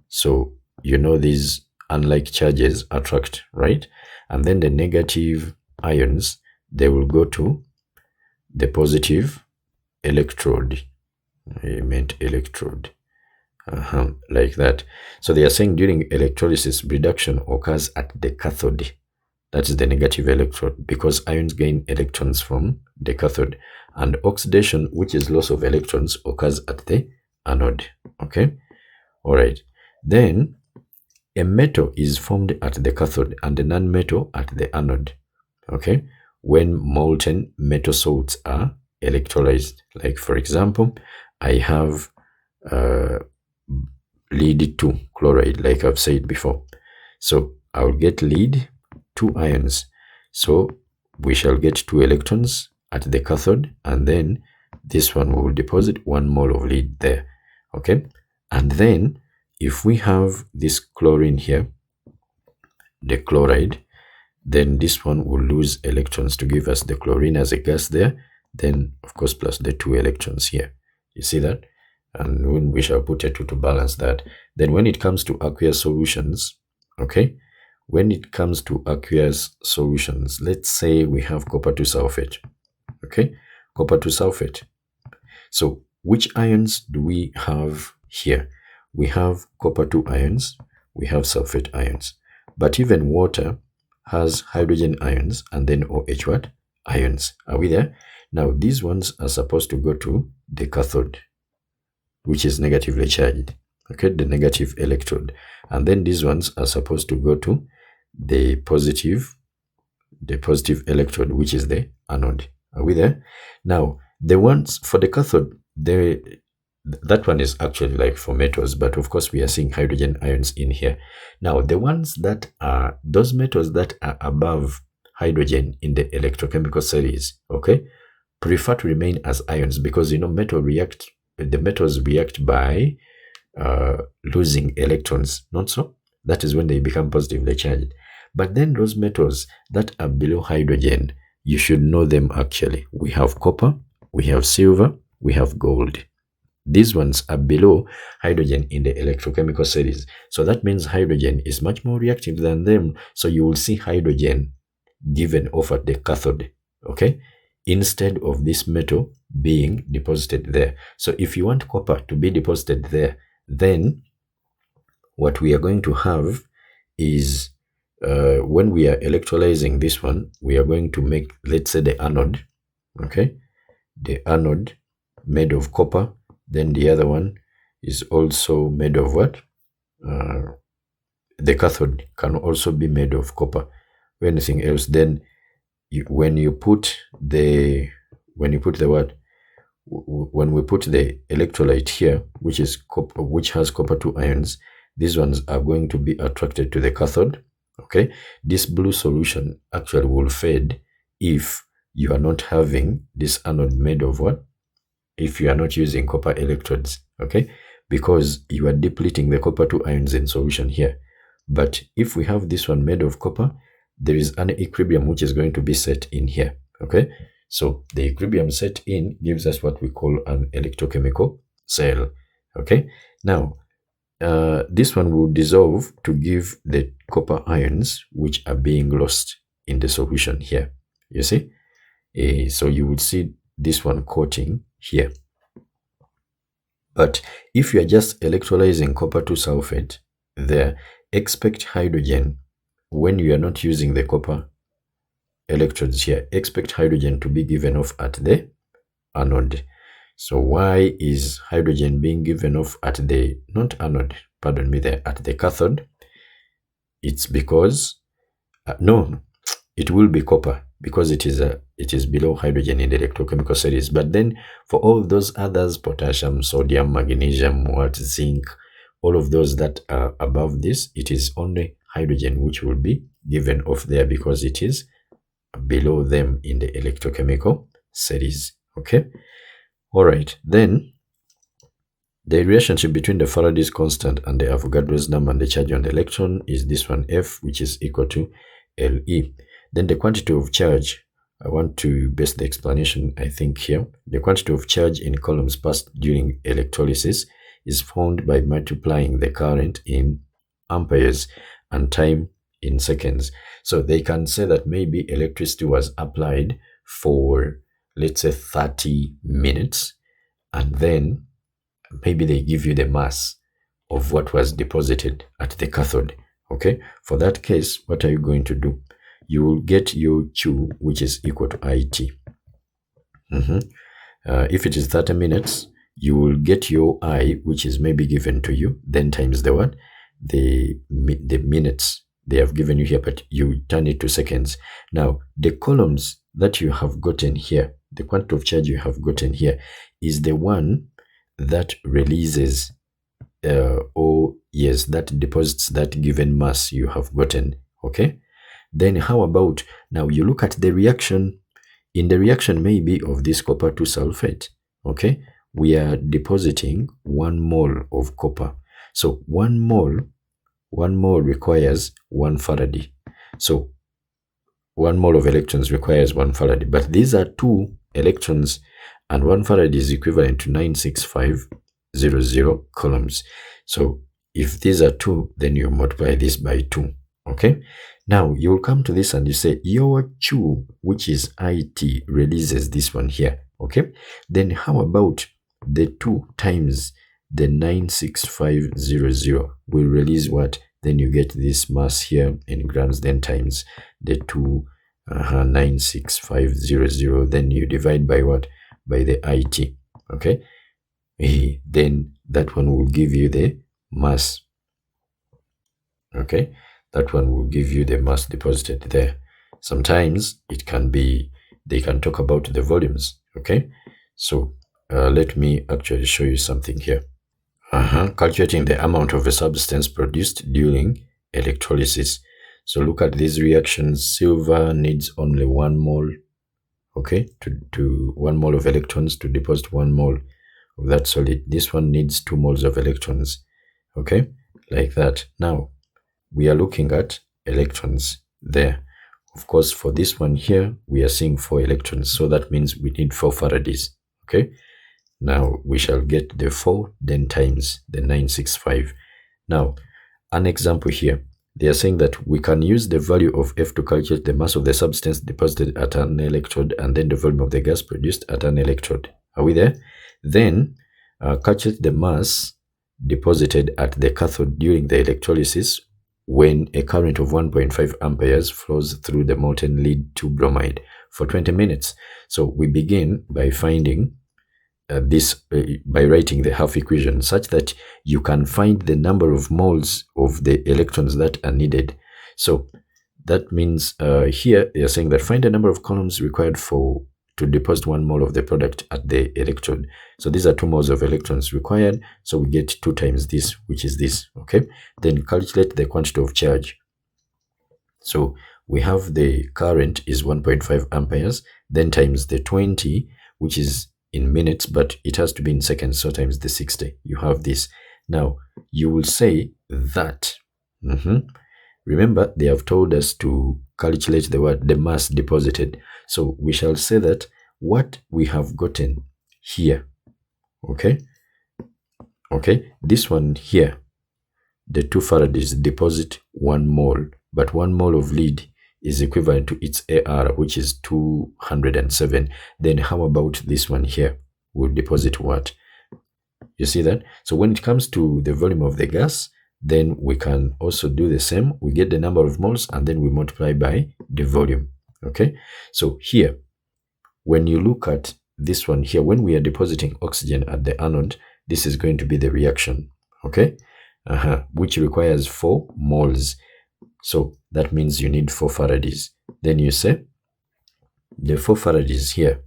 So, you know, these unlike charges attract, right? And then the negative ions, they will go to the positive electrode. I meant electrode. Like that. So they are saying during electrolysis, reduction occurs at the cathode. That is the negative electrode, because ions gain electrons from the cathode. And oxidation, which is loss of electrons, occurs at the anode. Okay? All right. Then a metal is formed at the cathode and a non-metal at the anode. Okay? When molten metal salts are electrolyzed. Like, for example, I have lead 2 chloride, like I've said before. So I'll get lead 2 ions. So we shall get 2 electrons at the cathode, and then this one will deposit 1 mole of lead there. Okay? And then if we have this chlorine here, the chloride, then this one will lose electrons to give us the chlorine as a gas there. Then, of course, plus the 2 electrons here. You see that? And when we shall put a 2 to balance that. Then when it comes to aqueous solutions, okay, when it comes to aqueous solutions, let's say we have copper 2 sulfate, okay, copper 2 sulfate. So which ions do we have here? We have copper 2 ions, we have sulfate ions, but even water has hydrogen ions and then OH what? Ions. Are we there? Now these ones are supposed to go to the cathode, which is negatively charged, okay, the negative electrode. And then these ones are supposed to go to the positive electrode, which is the anode. Are we there? Now, the ones for the cathode, that one is actually like for metals, but of course we are seeing hydrogen ions in here. Now, the ones that are, those metals that are above hydrogen in the electrochemical series, okay, prefer to remain as ions because, the metals react by losing electrons, not so? That is when they become positively charged. But then those metals that are below hydrogen, you should know them actually. We have copper, we have silver, we have gold. These ones are below hydrogen in the electrochemical series. So that means hydrogen is much more reactive than them. So you will see hydrogen given off at the cathode, okay, instead of this metal being deposited there. So if you want copper to be deposited there, then what we are going to have is when we are electrolyzing this one, we are going to make, let's say, the anode, okay, the anode made of copper. Then the other one is also made of what? The cathode can also be made of copper or anything else. Then when we put the what? When we put the electrolyte here, which is copper, which has copper 2 ions, these ones are going to be attracted to the cathode. Okay, this blue solution actually will fade if you are not having this anode made of what? If you are not using copper electrodes, okay, because you are depleting the copper 2 ions in solution here. But if we have this one made of copper, there is an equilibrium which is going to be set in here, okay. So the equilibrium set in gives us what we call an electrochemical cell, okay. Now this one will dissolve to give the copper ions which are being lost in the solution here, you see. So you will see this one coating here. But if you are just electrolyzing copper 2 sulfate there, expect hydrogen, when you are not using the copper electrodes here, expect hydrogen to be given off at the anode. So why is hydrogen being given off at the, not anode, pardon me there, at the cathode? It's because, no, it will be copper because it is below hydrogen in the electrochemical series. But then for all those others, potassium, sodium, magnesium, zinc, all of those that are above this, it is only hydrogen which will be given off there because it is below them in the electrochemical series, okay. All right, then the relationship between the Faraday's constant and the Avogadro's number and the charge on the electron is this one, F, which is equal to Le. Then the quantity of charge, I want to base the explanation, I think, here. The quantity of charge in columns passed during electrolysis is found by multiplying the current in amperes and time in seconds. So they can say that maybe electricity was applied for, let's say, 30 minutes, and then maybe they give you the mass of what was deposited at the cathode, okay. For that case, what are you going to do? You will get your Q, which is equal to IT. If it is 30 minutes, you will get your I, which is maybe given to you, then times the what? The minutes they have given you here, but you turn it to seconds. Now, the columns that you have gotten here, the quantity of charge you have gotten here, is the one that releases, that deposits that given mass you have gotten, okay. Then how about, now you look at the reaction. In the reaction maybe of this copper 2 sulfate, okay, we are depositing 1 mole of copper. So 1 mole requires 1 Faraday. So 1 mole of electrons requires 1 Faraday. But these are 2 electrons, and 1 Faraday is equivalent to 96500 coulombs. So if these are 2, then you multiply this by 2, okay. Now you will come to this and you say your Q, which is IT, releases this one here, okay. Then how about the 2 times the 96500 will release what? Then you get this mass here in grams, then times the 96500, then you divide by what? By the IT, okay. Then that one will give you the mass, okay. That one will give you the mass deposited there. Sometimes it can be, they can talk about the volumes, okay. So let me actually show you something here. Calculating the amount of a substance produced during electrolysis. So look at these reactions. Silver needs only 1 mole, okay, to 1 mole of electrons to deposit 1 mole of that solid. This one needs 2 moles of electrons, okay, like that. Now we are looking at electrons there. Of course, for this one here, we are seeing 4 electrons, so that means we need 4 farads, okay. Now we shall get the 4, then times the 965. Now, an example here. They are saying that we can use the value of F to calculate the mass of the substance deposited at an electrode and then the volume of the gas produced at an electrode. Are we there? Then calculate the mass deposited at the cathode during the electrolysis when a current of 1.5 amperes flows through the molten lead to bromide for 20 minutes. So we begin by finding by writing the half equation such that you can find the number of moles of the electrons that are needed. So that means here they are saying that find the number of columns required to deposit 1 mole of the product at the electrode. So these are 2 moles of electrons required, so we get 2 times this, which is this, okay. Then calculate the quantity of charge. So we have the current is 1.5 amperes, then times the 20, which is in minutes, but it has to be in seconds, so times the 60. You have this. Now you will say that remember they have told us to calculate the mass deposited. So we shall say that what we have gotten here, okay, this one here, the 2 farads deposit 1 mole, but 1 mole of lead is equivalent to its AR, which is 207. Then how about this one here? We'll deposit what? You see that? So when it comes to the volume of the gas, then we can also do the same. We get the number of moles and then we multiply by the volume, okay? So here, when you look at this one here, when we are depositing oxygen at the anode, this is going to be the reaction, okay? Which requires 4 moles. So that means you need 4 farads. Then you say the 4 farads here,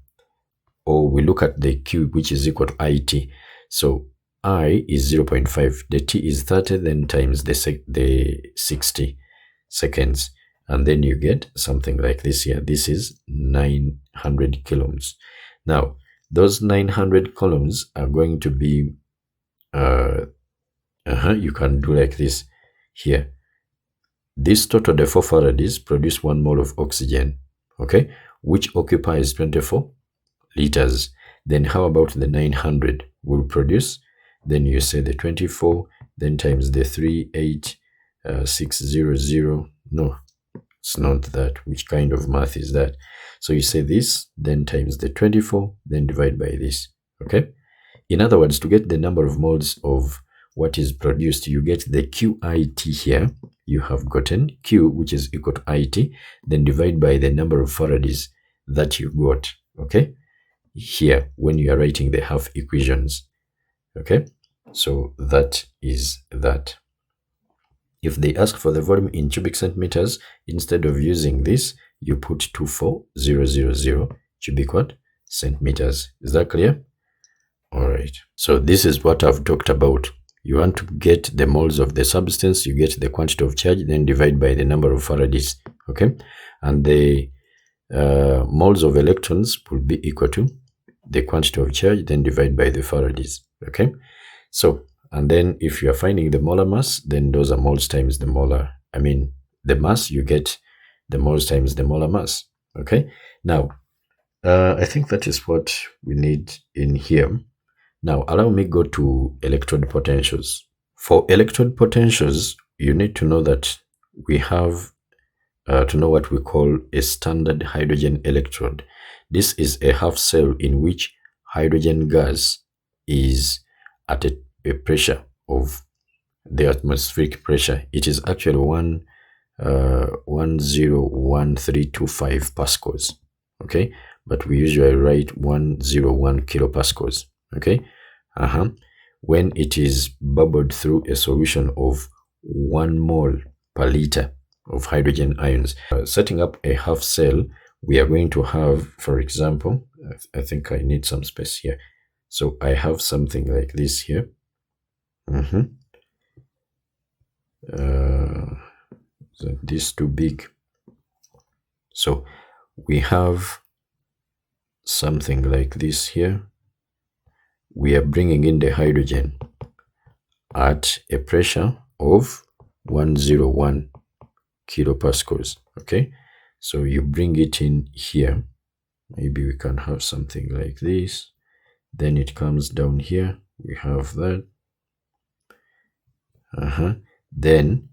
or we look at the Q, which is equal to IT. So I is 0.5, the T is 30, then times the 60 seconds. And then you get something like this here. This is 900 coulombs. Now, those 900 coulombs are going to be, you can do like this here. This total, the 4 farads, produce 1 mole of oxygen, okay, which occupies 24 liters. Then how about the 900 will produce? Then you say the 24, then times the 38600. No, it's not that. Which kind of math is that? So you say this, then times the 24, then divide by this, okay? In other words, to get the number of moles of what is produced, you get the QIT here. You have gotten Q, which is equal to IT, then divide by the number of farads that you got, okay? Here, when you are writing the half equations, okay? So that is that. If they ask for the volume in cubic centimeters, instead of using this, you put 24000 cubic what? Centimeters. Is that clear? All right. So this is what I've talked about. You want to get the moles of the substance, you get the quantity of charge, then divide by the number of farads, okay? And the moles of electrons will be equal to the quantity of charge, then divide by the farads, okay? So, and then if you are finding the molar mass, then those are moles times the molar, the mass, you get the moles times the molar mass, okay? Now, I think that is what we need in here. Now, allow me go to electrode potentials. For electrode potentials, you need to know that we have to know what we call a standard hydrogen electrode. This is a half cell in which hydrogen gas is at a pressure of the atmospheric pressure. It is actually 101325 pascals, okay? But we usually write 101 kilopascals, okay? When it is bubbled through a solution of 1 mole per liter of hydrogen ions. Setting up a half cell, we are going to have, for example, I think I need some space here. So I have something like this here. So this too big. So we have something like this here. We are bringing in the hydrogen at a pressure of 101 kilopascals. Okay, so you bring it in here. Maybe we can have something like this. Then it comes down here. We have that. Then,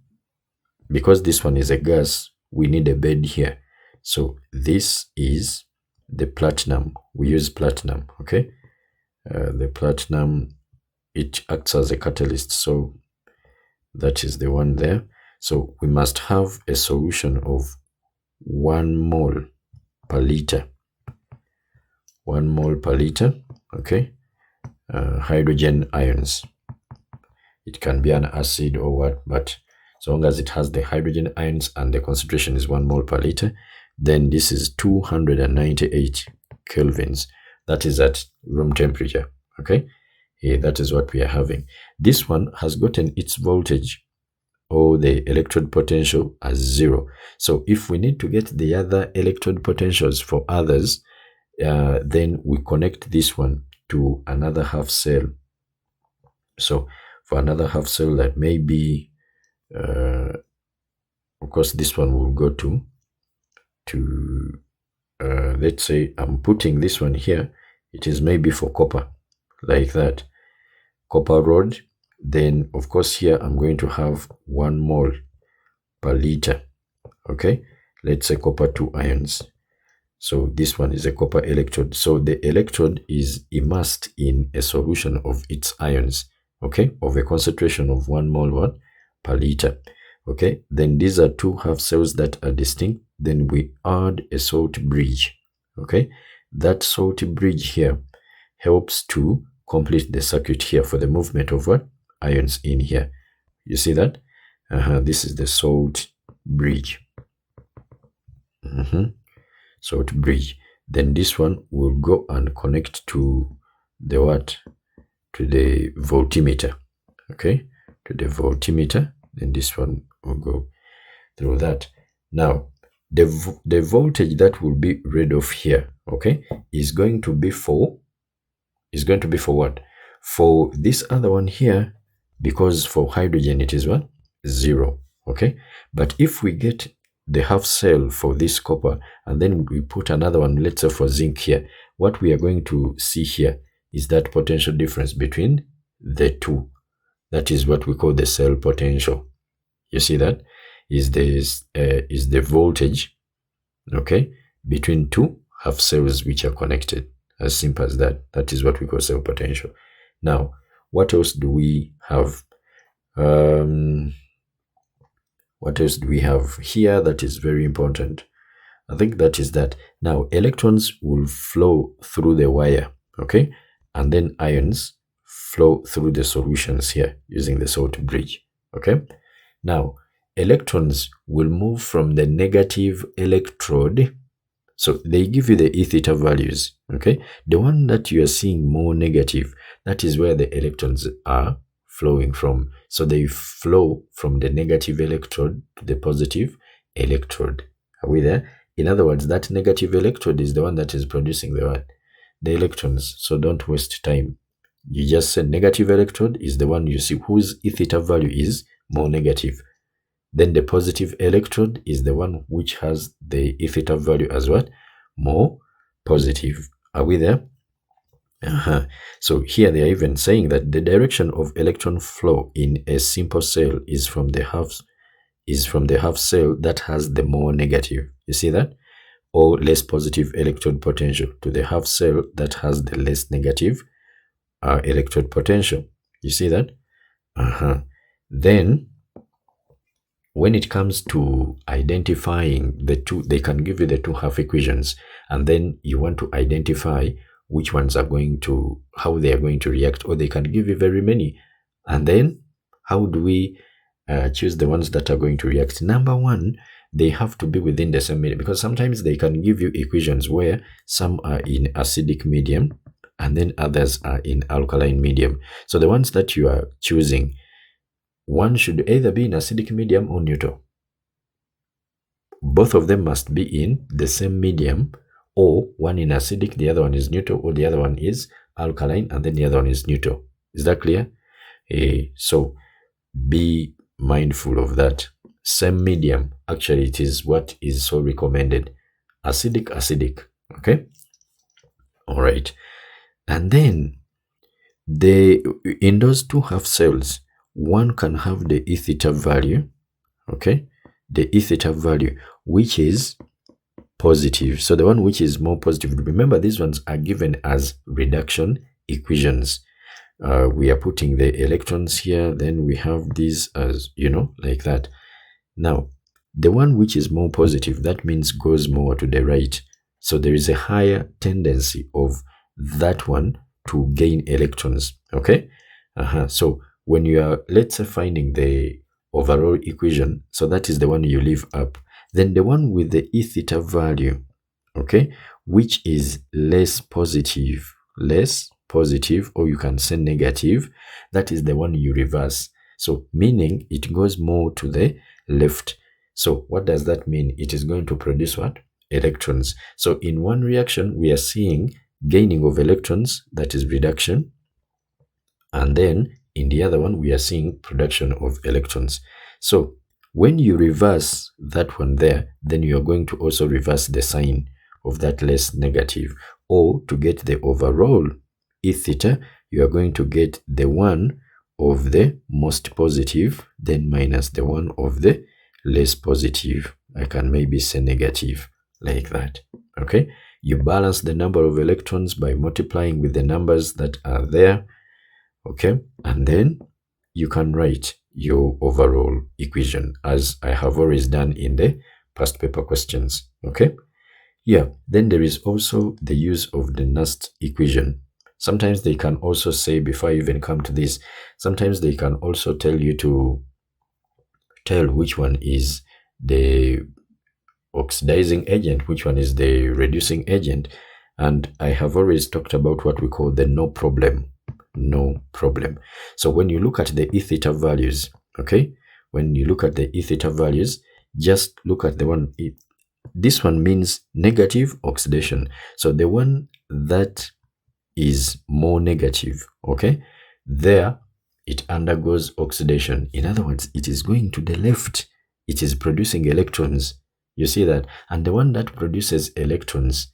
because this one is a gas, we need a bed here. So this is the platinum. We use platinum, okay? The platinum, it acts as a catalyst. So that is the one there. So we must have a solution of 1 mole per liter. 1 mole per liter, okay? Hydrogen ions. It can be an acid or what, but so long as it has the hydrogen ions and the concentration is 1 mole per liter, then this is 298 kelvins. That is at room temperature, okay? That is what we are having. This one has gotten its voltage or the electrode potential as 0. So if we need to get the other electrode potentials for others, then we connect this one to another half cell. So for another half cell, that may be, of course, this one will go to let's say I'm putting this one here. It is maybe for copper, like that, copper rod. Then of course here I'm going to have 1 mole per liter. Okay, let's say copper 2 ions. So this one is a copper electrode. So the electrode is immersed in a solution of its ions, okay, of a concentration of 1 mole per liter. Okay, then these are 2 half cells that are distinct. Then we add a salt bridge. Okay, that salt bridge here helps to complete the circuit here for the movement of what? Ions in here. You see that? This is the salt bridge. Salt bridge. Then this one will go and connect to the what? To the voltmeter. Okay, to the voltmeter. Then this one will go through that. Now, the voltage that will be read off here, okay, is going to be for what? For this other one here, because for hydrogen it is what? 0. Okay, but if we get the half cell for this copper and then we put another one, let's say for zinc here, what we are going to see here is that potential difference between the two. That is what we call the cell potential. You see that is the voltage, okay, between 2 half cells which are connected. As simple as that. That is what we call cell potential. Now, what else do we have? What else do we have here that is very important? I think that is that. Now, electrons will flow through the wire, okay? And then ions flow through the solutions here using the salt bridge, okay? Now, electrons will move from the negative electrode. So they give you the E theta values, okay? The one that you are seeing more negative, that is where the electrons are flowing from. So they flow from the negative electrode to the positive electrode. Are we there? In other words, that negative electrode is the one that is producing the what? The electrons. So don't waste time. You just said negative electrode is the one you see whose E theta value is more negative. Then the positive electrode is the one which has the E theta value as what? More positive. Are we there? So here they are even saying that the direction of electron flow in a simple cell is from the half cell that has the more negative. You see that? Or less positive electrode potential to the half cell that has the less negative electrode potential. You see that? Then when it comes to identifying the two, they can give you the 2 half equations, and then you want to identify which ones are going to, how they are going to react, or they can give you very many. And then how do we choose the ones that are going to react? Number one, they have to be within the same medium, because sometimes they can give you equations where some are in acidic medium and then others are in alkaline medium. So the ones that you are choosing, one should either be in acidic medium or neutral. Both of them must be in the same medium, or one in acidic, the other one is neutral, or the other one is alkaline, and then the other one is neutral. Is that clear? So be mindful of that. Same medium, actually, it is what is so recommended. Acidic. Okay? All right. And then in those two half cells, one can have the E theta value, okay? The E theta value, which is positive. So the one which is more positive, remember these ones are given as reduction equations. We are putting the electrons here, then we have these as, like that. Now, the one which is more positive, that means goes more to the right. So there is a higher tendency of that one to gain electrons, okay? So when you are, let's say, finding the overall equation, so that is the one you leave up. Then the one with the E theta value, okay, which is less positive, or you can say negative, that is the one you reverse. So meaning it goes more to the left. So what does that mean? It is going to produce what? Electrons. So in one reaction, we are seeing gaining of electrons, that is reduction. And then in the other one, we are seeing production of electrons. So when you reverse that one there, then you are going to also reverse the sign of that less negative. Or to get the overall E theta, you are going to get the one of the most positive, then minus the one of the less positive. I can maybe say negative, like that. Okay? You balance the number of electrons by multiplying with the numbers that are there. Okay? And then you can write your overall equation, as I have always done in the past paper questions. Okay? Yeah, then there is also the use of the Nast equation. Sometimes they can also say, before I even come to this, sometimes they can also tell you to tell which one is the oxidizing agent, which one is the reducing agent. And I have always talked about what we call the no problem. So when you look at the E theta values, okay, when you look at the E theta values, just look at the one, this one means negative oxidation. So the one that is more negative, okay, there it undergoes oxidation. In other words, it is going to the left. It is producing electrons. You see that? And the one that produces electrons,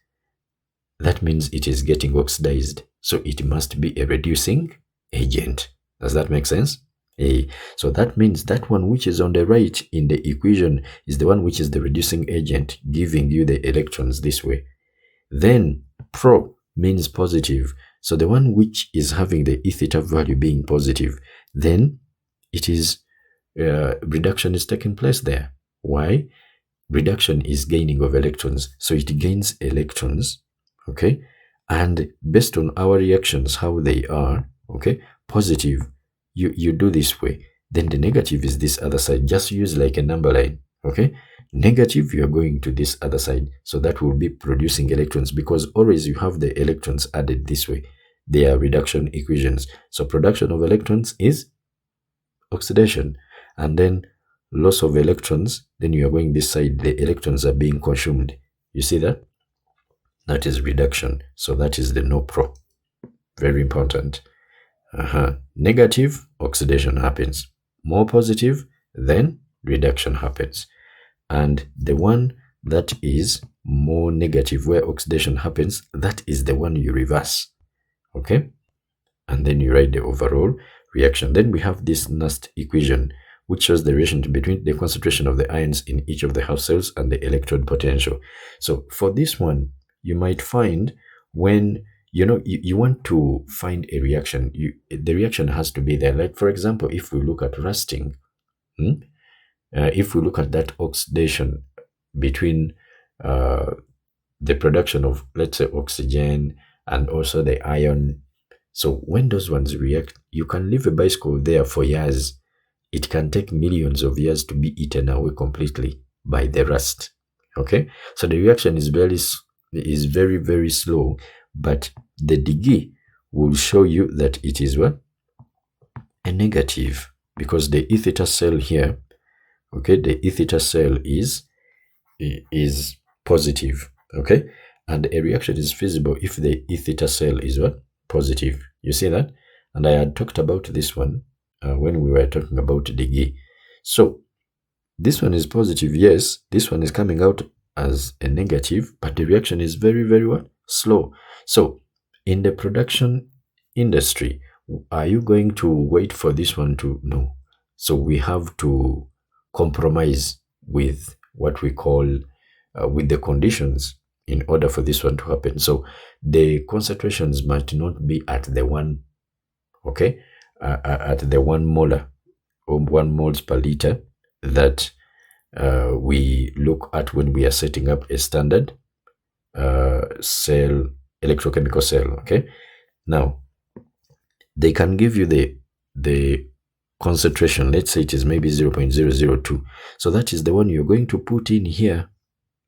that means it is getting oxidized. So it must be a reducing agent. Does that make sense? So that means that one which is on the right in the equation is the one which is the reducing agent, giving you the electrons this way. Then pro means positive. So the one which is having the E theta value being positive, then it is reduction is taking place there. Why? Reduction is gaining of electrons. So it gains electrons, okay? And based on our reactions, how they are, okay, positive, you do this way. Then the negative is this other side. Just use like a number line, okay? Negative, you are going to this other side. So that will be producing electrons, because always you have the electrons added this way. They are reduction equations. So production of electrons is oxidation. And then loss of electrons, then you are going this side. The electrons are being consumed. You see that? That is reduction. So that is the no pro. Very important. Negative, oxidation happens. More positive, then reduction happens. And the one that is more negative, where oxidation happens, that is the one you reverse. Okay? And then you write the overall reaction. Then we have this Nast equation, which shows the relation between the concentration of the ions in each of the half cells and the electrode potential. So for this one, you might find when you want to find a reaction, the reaction has to be there. Like, for example, if we look at rusting, if we look at that oxidation between the production of, let's say, oxygen and also the ion. So when those ones react, you can leave a bicycle there for years. It can take millions of years to be eaten away completely by the rust. Okay, so the reaction is very, very slow, but the degree will show you that it is what? A negative, because the E theta cell here, okay, the E theta cell is positive, okay, and a reaction is feasible if the E theta cell is what? Positive. You see that? And I had talked about this one when we were talking about degree. So this one is positive, yes, this one is coming out as a negative, but the reaction is very, very what? Slow. So in the production industry, are you going to wait for this one to? No. So we have to compromise with what we call with the conditions in order for this one to happen. So the concentrations might not be at the one, okay, at the 1 molar or 1 moles per liter that we look at when we are setting up a standard cell, electrochemical cell, okay. Now they can give you the concentration. Let's say it is maybe 0.002. So that is the one you're going to put in here,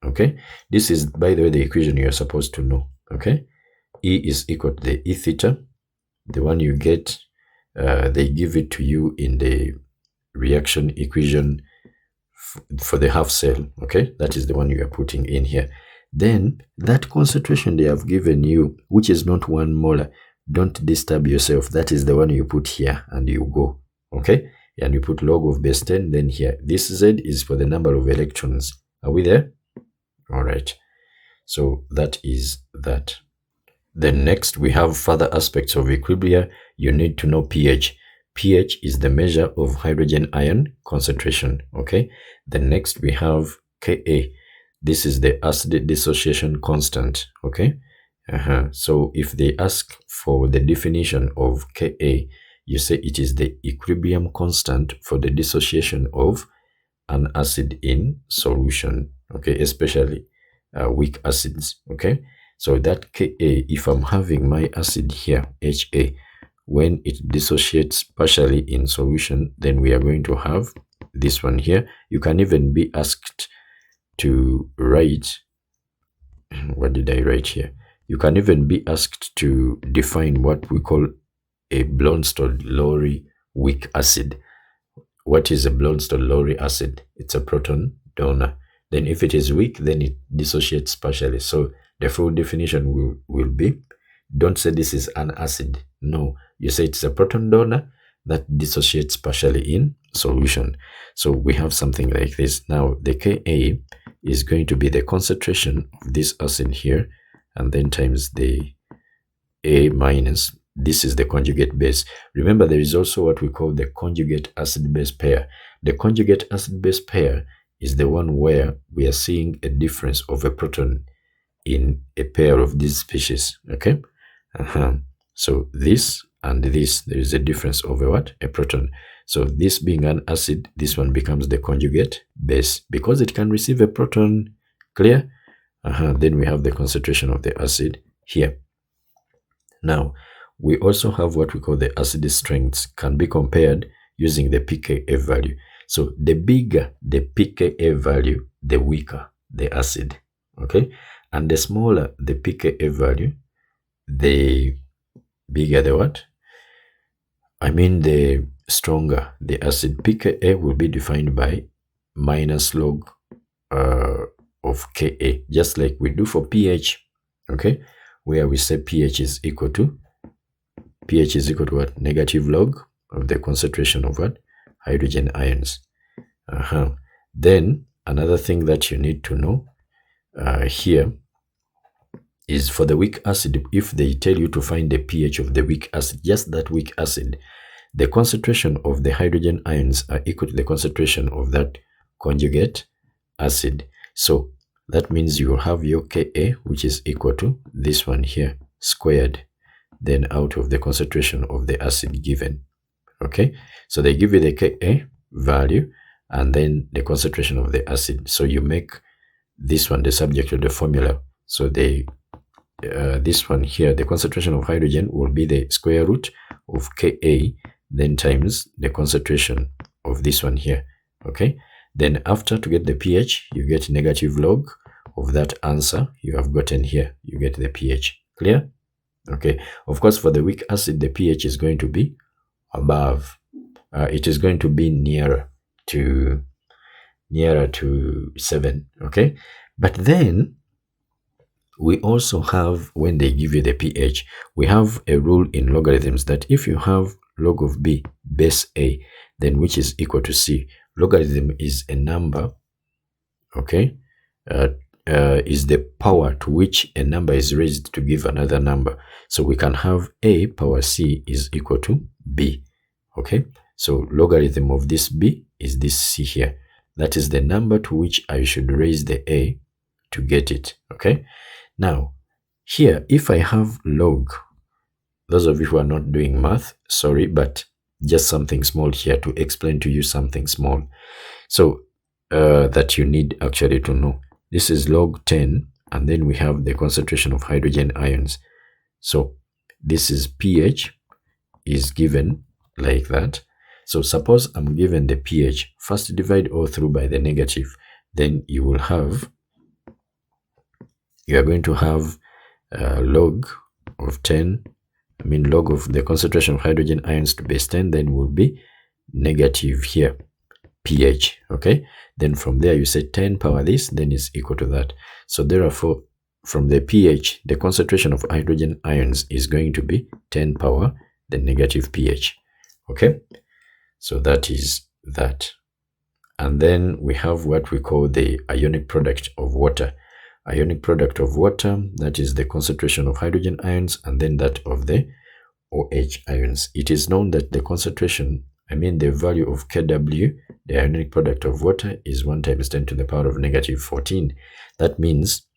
okay. This is, by the way, the equation you're supposed to know, okay. E is equal to the E theta, the one you get, they give it to you in the reaction equation for the half cell, okay. That is the one you are putting in here. Then that concentration they have given you, which is not 1 molar, don't disturb yourself, that is the one you put here and you go, okay. And you put log of base 10, then here this Z is for the number of electrons. Are we there? All right, so that is that. Then next we have further aspects of equilibria. You need to know pH. pH is the measure of hydrogen ion concentration, okay. Then next we have Ka. This is the acid dissociation constant, okay. So if they ask for the definition of Ka, you say it is the equilibrium constant for the dissociation of an acid in solution, okay, especially weak acids, okay. So that Ka, if I'm having my acid here, Ha, when it dissociates partially in solution, then we are going to have this one here. You can even be asked to write, what did I write here? You can even be asked to define what we call a Bronsted-Lowry weak acid. What is a Bronsted-Lowry acid? It's a proton donor. Then if it is weak, then it dissociates partially. So the full definition will be, don't say this is an acid. No, you say it's a proton donor that dissociates partially in solution. So we have something like this. Now the Ka is going to be the concentration of this acid here, and then times the A minus, this is the conjugate base. Remember, there is also what we call the conjugate acid-base pair. The conjugate acid-base pair is the one where we are seeing a difference of a proton in a pair of these species, okay. So this and this, there is a difference of a what? A proton. So this being an acid, this one becomes the conjugate base because it can receive a proton. Clear? Then we have the concentration of the acid here. Now we also have what we call the acid strengths, can be compared using the pKa value. So the bigger the pKa value, the weaker the acid, okay. And the smaller the pKa value, the bigger the what? I mean the stronger the acid. pKa will be defined by minus log of Ka, just like we do for pH, okay, where we say pH is equal to what? Negative log of the concentration of what? Hydrogen ions. Then another thing that you need to know here is for the weak acid, if they tell you to find the pH of the weak acid, just that weak acid, the concentration of the hydrogen ions are equal to the concentration of that conjugate acid. So that means you will have your Ka, which is equal to this one here squared, then out of the concentration of the acid given, okay. So they give you the Ka value and then the concentration of the acid. So you make this one the subject of the formula. So they this one here, the concentration of hydrogen will be the square root of Ka, then times the concentration of this one here, okay. Then after, to get the pH, you get negative log of that answer you have gotten here, you get the pH, Clear? Okay. Of course, for the weak acid, the pH is going to be above. It is going to be nearer to 7. Okay. But then we also have, when they give you the pH, we have a rule in logarithms that if you have log of b base a, then which is equal to c. Logarithm is a number, okay, is the power to which a number is raised to give another number. So we can have a power c is equal to b, okay. So logarithm of this b is this c here. That is the number to which I should raise the a to get it, okay. Now, here, if I have log, those of you who are not doing math, sorry, but just something small here to explain to you something small. So, that you need actually to know. This is log 10, and then we have the concentration of hydrogen ions. So, this is pH is given like that. So, suppose I'm given the pH, first divide all through by the negative, then you will have, you are going to have log of 10, log of the concentration of hydrogen ions to base 10, then will be negative here, pH, okay? Then from there you say 10 power this, then it's equal to that. So therefore, from the pH, the concentration of hydrogen ions is going to be 10 power the negative pH, okay? So that is that. And then we have what we call the ionic product of water. Ionic product of water, that is the concentration of hydrogen ions and then that of the OH ions. It is known that the concentration, the value of Kw, the ionic product of water, is 1 times 10 to the power of negative 14. That means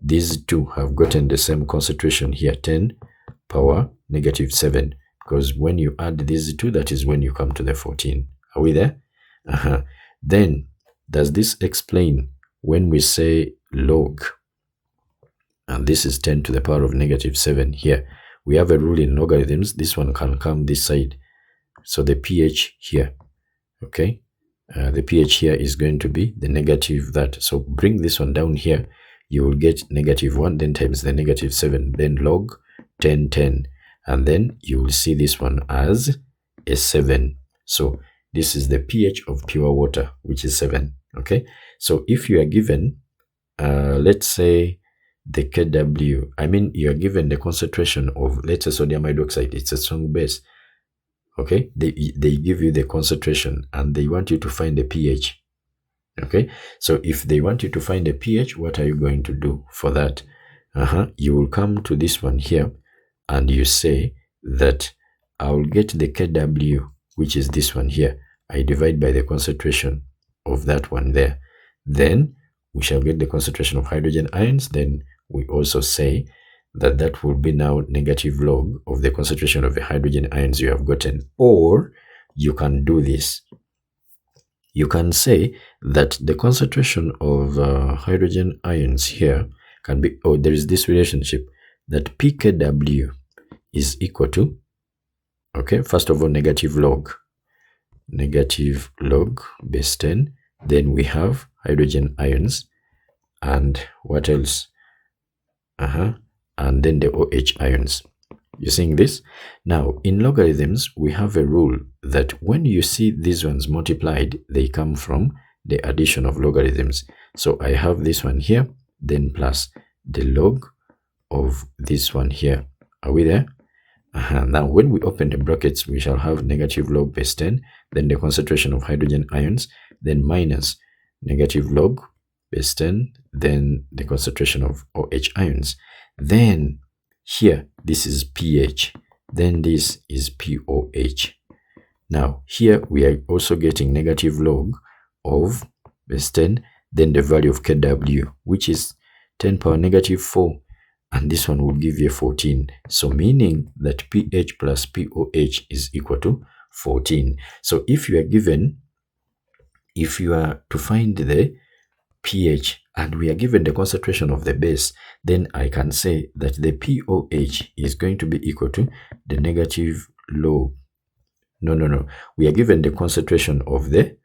these two have gotten the same concentration here, 10 power negative 7, because when you add these two, that is when you come to the 14. Are we there? Then, does this explain when we say log, and this is 10 to the power of negative 7 here? We have a rule in logarithms. This one can come this side. So the pH here, okay? The pH here is going to be the negative that. So bring this one down here. You will get negative 1, then times the negative 7, then log 10, 10. And then you will see this one as a 7. So this is the pH of pure water, which is 7, okay? So if you are given, let's say, the Kw, you are given the concentration of, let's say, sodium hydroxide, it's a strong base, okay? They give you the concentration and they want you to find the pH, okay? So if they want you to find the pH, what are you going to do for that? You will come to this one here and you say that I will get the Kw, which is this one here. I divide by the concentration of that one there. Then we shall get the concentration of hydrogen ions. Then we also say that that will be now negative log of the concentration of the hydrogen ions you have gotten. Or you can do this. You can say that the concentration of hydrogen ions here can be, there is this relationship that pKw is equal to, okay, first of all, negative log base 10. Then we have hydrogen ions and what else? And then the OH ions. You seeing this? Now, in logarithms, we have a rule that when you see these ones multiplied, they come from the addition of logarithms. So I have this one here, then plus the log of this one here. Are we there? Now, when we open the brackets, we shall have negative log base 10, then the concentration of hydrogen ions, then minus negative log base 10, then the concentration of OH ions. Then here, this is pH, then this is POH. Now, here we are also getting negative log of base 10, then the value of Kw, which is 10 power negative 4. And this one will give you 14. So meaning that pH plus POH is equal to 14. So if you are given, if you are to find the pH and we are given the concentration of the base, then I can say that the POH is going to be equal to the negative log. No. We are given the concentration of the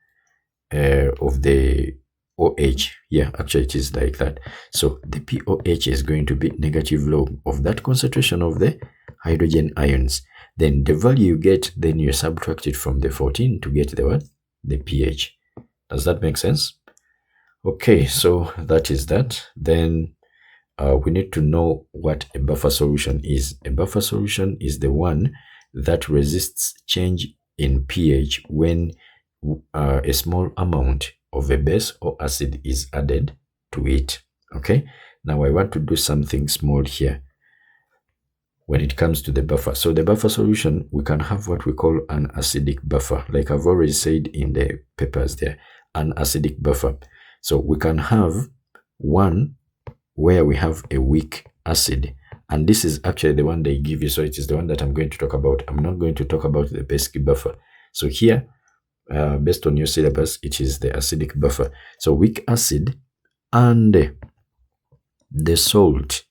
OH. Yeah, actually it is like that. So the POH is going to be negative log of that concentration of the hydrogen ions. Then the value you get, then you subtract it from the 14 to get the what? The pH. Does that make sense? Okay, so that is that. Then we need to know what a buffer solution is. A buffer solution is the one that resists change in pH when a small amount of a base or acid is added to it. Okay, now I want to do something small here when it comes to the buffer. So the buffer solution, we can have what we call an acidic buffer, like I've already said in the papers there, an acidic buffer. So we can have one where we have a weak acid, and this is actually the one they give you, so it is the one that I'm going to talk about. I'm not going to talk about the basic buffer. So here, based on your syllabus, it is the acidic buffer. So weak acid and the salt,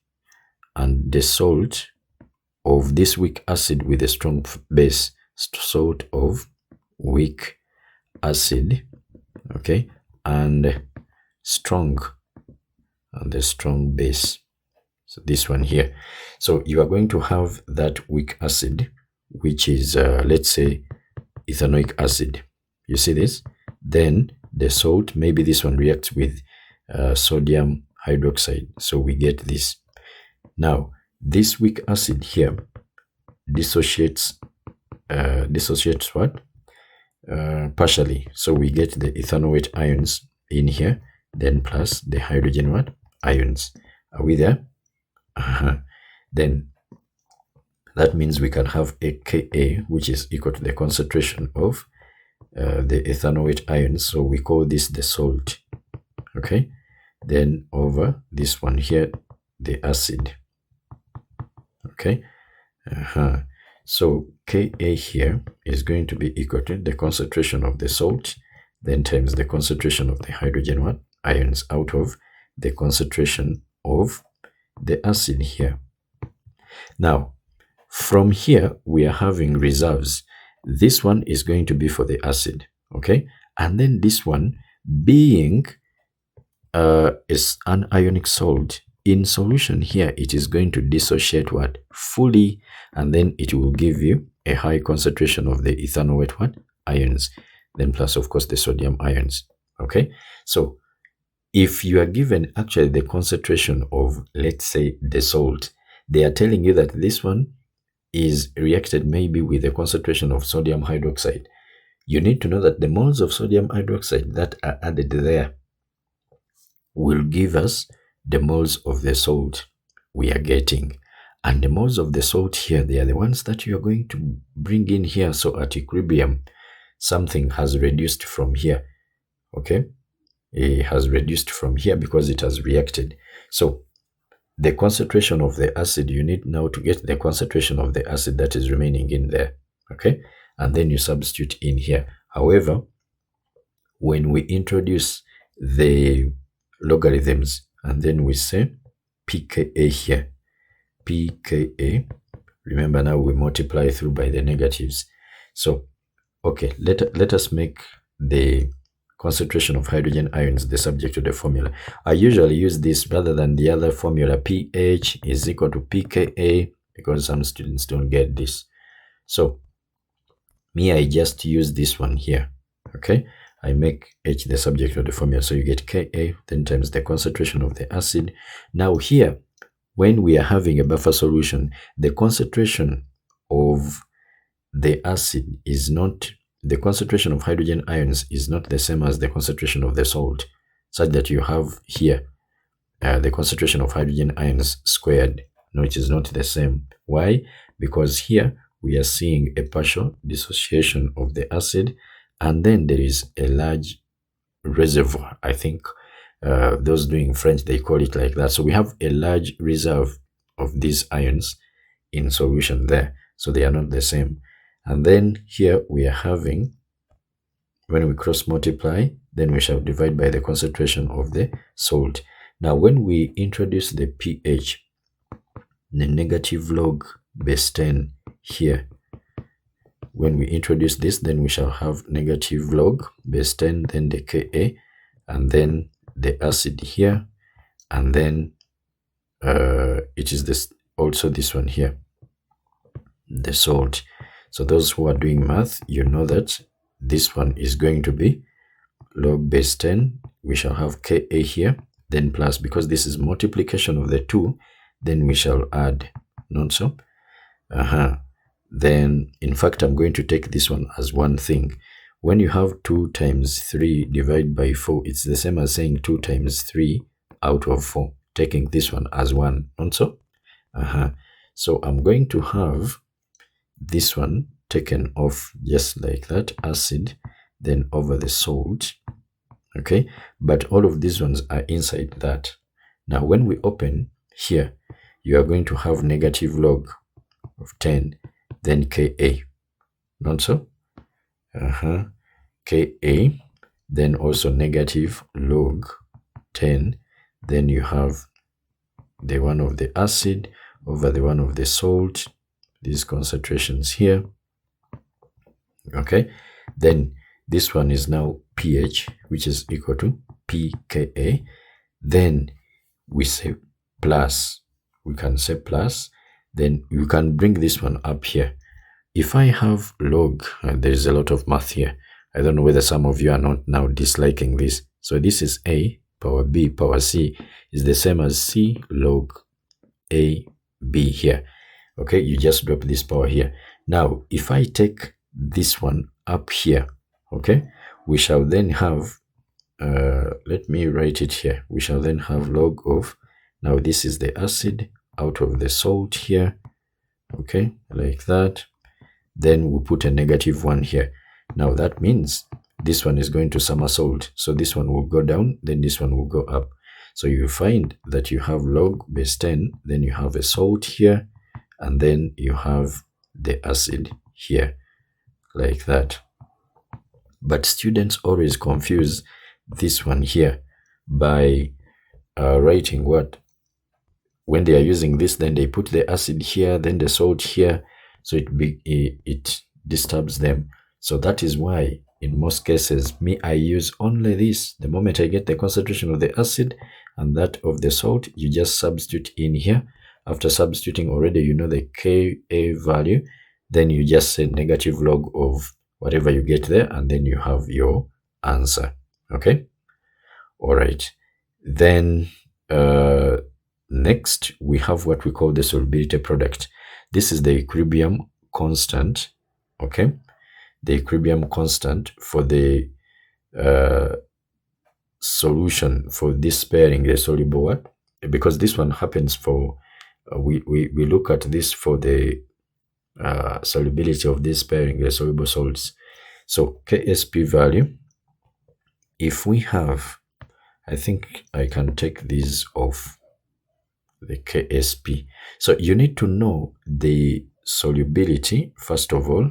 of this weak acid with a strong base, salt of weak acid, okay, and strong, and the strong base. So this one here. So you are going to have that weak acid, which is, let's say, ethanoic acid. You see this? Then the salt, maybe this one reacts with sodium hydroxide. So we get this. Now, this weak acid here dissociates what? Partially. So we get the ethanoate ions in here, then plus the hydrogen what? Ions. Are we there? Then that means we can have a Ka, which is equal to the concentration of the ethanoate ions. So we call this the salt. Okay. Then over this one here, the acid. Okay. So Ka here is going to be equal to the concentration of the salt, then times the concentration of the hydrogen what? Ions out of the concentration of the acid here. Now, from here, we are having reserves. This one is going to be for the acid, okay? And then this one being is an ionic salt. In solution here, it is going to dissociate what? Fully, and then it will give you a high concentration of the ethanoate what? Ions, then plus, of course, the sodium ions, okay? So if you are given actually the concentration of, let's say, the salt, they are telling you that this one is reacted maybe with a concentration of sodium hydroxide. You need to know that the moles of sodium hydroxide that are added there will give us the moles of the salt we are getting. And the moles of the salt here, they are the ones that you are going to bring in here. So at equilibrium, something has reduced from here, okay? It has reduced from here because it has reacted. So the concentration of the acid, you need now to get the concentration of the acid that is remaining in there, okay? And then you substitute in here. However, when we introduce the logarithms and then we say pKa here, pKa, remember now we multiply through by the negatives. So, okay, let us make the concentration of hydrogen ions the subject of the formula. I usually use this rather than the other formula, pH is equal to pKa, because some students don't get this. So me, I just use this one here, okay? I make H the subject of the formula, so you get Ka then times the concentration of the acid. Now here, when we are having a buffer solution, the concentration of the acid is not, the concentration of hydrogen ions is not the same as the concentration of the salt, such that you have here the concentration of hydrogen ions squared. No, it is not the same. Why? Because here we are seeing a partial dissociation of the acid, and then there is a large reservoir. I think those doing French, they call it like that. So we have a large reserve of these ions in solution there. So they are not the same. And then here we are having, when we cross multiply, then we shall divide by the concentration of the salt. Now, when we introduce the pH, the negative log base 10 here, when we introduce this, then we shall have negative log base 10, then the Ka, and then the acid here, and then it is this also this one here, the salt. So those who are doing math, you know that this one is going to be log base 10. We shall have Ka here, then plus, because this is multiplication of the two, then we shall add, not so? Then, in fact, I'm going to take this one as one thing. When you have 2 times 3 divided by 4, it's the same as saying 2 times 3 out of 4, taking this one as 1, not so? So I'm going to have this one taken off just like that, acid, then over the salt, okay? But all of these ones are inside that. Now, when we open here, you are going to have negative log of 10, then Ka, not so? Ka, then also negative log 10, then you have the one of the acid over the one of the salt, these concentrations here, okay? Then this one is now pH, which is equal to pKa. Then we say plus, we can say plus, then you can bring this one up here. If I have log, there is a lot of math here. I don't know whether some of you are not now disliking this. So this is A power B power C is the same as C log A B here. Okay, you just drop this power here. Now, if I take this one up here, okay, we shall then have, let me write it here. We shall then have log of, now this is the acid out of the salt here, okay, like that. Then we put a negative 1 here. Now that means this one is going to somersault. So this one will go down, then this one will go up. So you find that you have log base 10, then you have a salt here, and then you have the acid here, like that. But students always confuse this one here by writing what? When they are using this, then they put the acid here, then the salt here, so it disturbs them. So that is why in most cases, I use only this. The moment I get the concentration of the acid and that of the salt, you just substitute in here. After substituting already, you know the Ka value, then you just say negative log of whatever you get there, and then you have your answer, okay? All right. Then next, we have what we call the solubility product. This is the equilibrium constant, okay? The equilibrium constant for the solution for this pairing, the soluble what? Because this one happens for, we look at this for the solubility of this pairing, the soluble salts. So KSP value, if we have, I think I can take these off, the KSP. So you need to know the solubility first of all,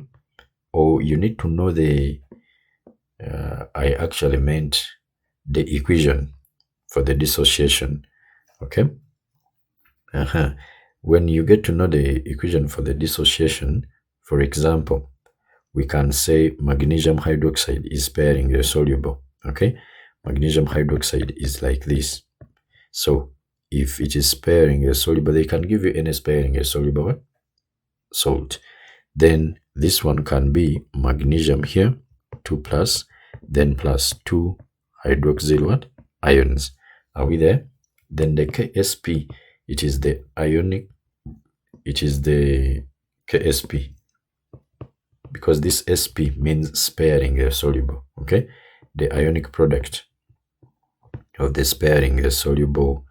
or you need to know the, I actually meant the equation for the dissociation, okay? When you get to know the equation for the dissociation, for example, we can say magnesium hydroxide is pairing the soluble, okay? Magnesium hydroxide is like this. So if it is pairing a soluble, they can give you any pairing a soluble salt. Then this one can be magnesium here, 2 plus, then plus 2 hydroxyl what? Ions. Are we there? Then the KSP, it is the ionic, it is the KSP, because this SP means sparing a soluble, okay? The ionic product of the sparing a soluble,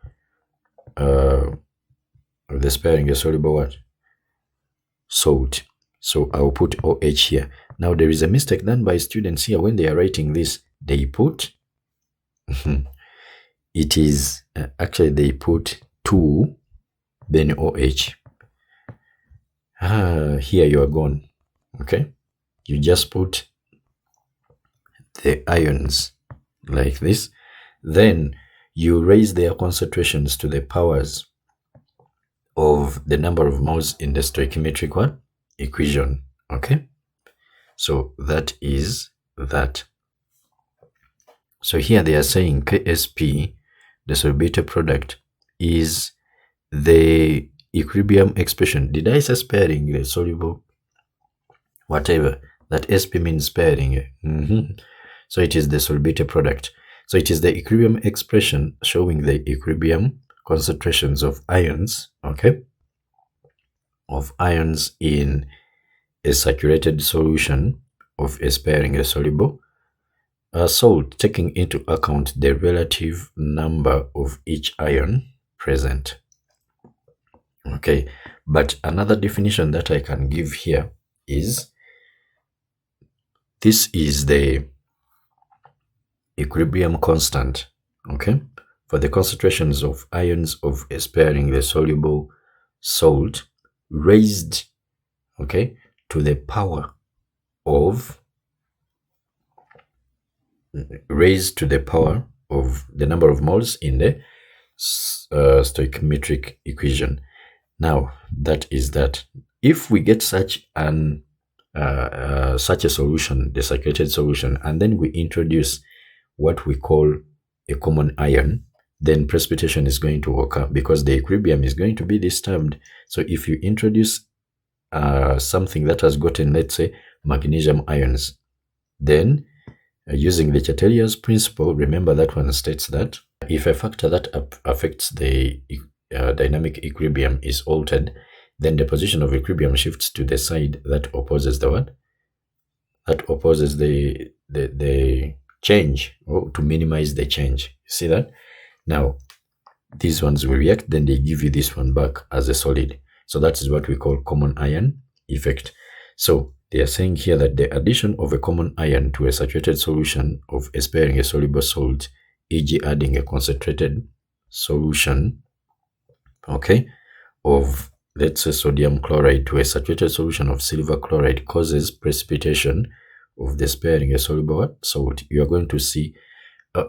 what? Salt. So I'll put OH here. Now there is a mistake done by students here when they are writing this. They put, it is, actually they put 2, then OH. Here you are gone, okay? You just put the ions like this. Then you raise their concentrations to the powers of the number of moles in the stoichiometric what? Equation, okay? So that is that. So here they are saying KSP, the solvator product, is the equilibrium expression. Did I say sparing the soluble? Whatever. That SP means sparing. So it is the solvator product. So it is the equilibrium expression showing the equilibrium concentrations of ions, okay, of ions in a saturated solution of a sparing a soluble salt, taking into account the relative number of each ion present. Okay, but another definition that I can give here is this is the equilibrium constant, okay, for the concentrations of ions of a sparing the soluble salt raised, okay, to the power of the number of moles in the stoichiometric equation. Now that is that if we get such a solution, the saturated solution, and then we introduce what we call a common ion, then precipitation is going to occur because the equilibrium is going to be disturbed. So if you introduce something that has gotten, let's say, magnesium ions, then using the Chatelia's principle, remember that one states that if a factor that affects the dynamic equilibrium is altered, then the position of equilibrium shifts to the side that opposes the what? That opposes the change, or to minimize the change. See that? Now, these ones will react, then they give you this one back as a solid. So that is what we call common ion effect. So they are saying here that the addition of a common ion to a saturated solution of a sparing a soluble salt, e.g. adding a concentrated solution, okay, of, let's say, sodium chloride to a saturated solution of silver chloride causes precipitation of the sparing a soluble salt. You are going to see,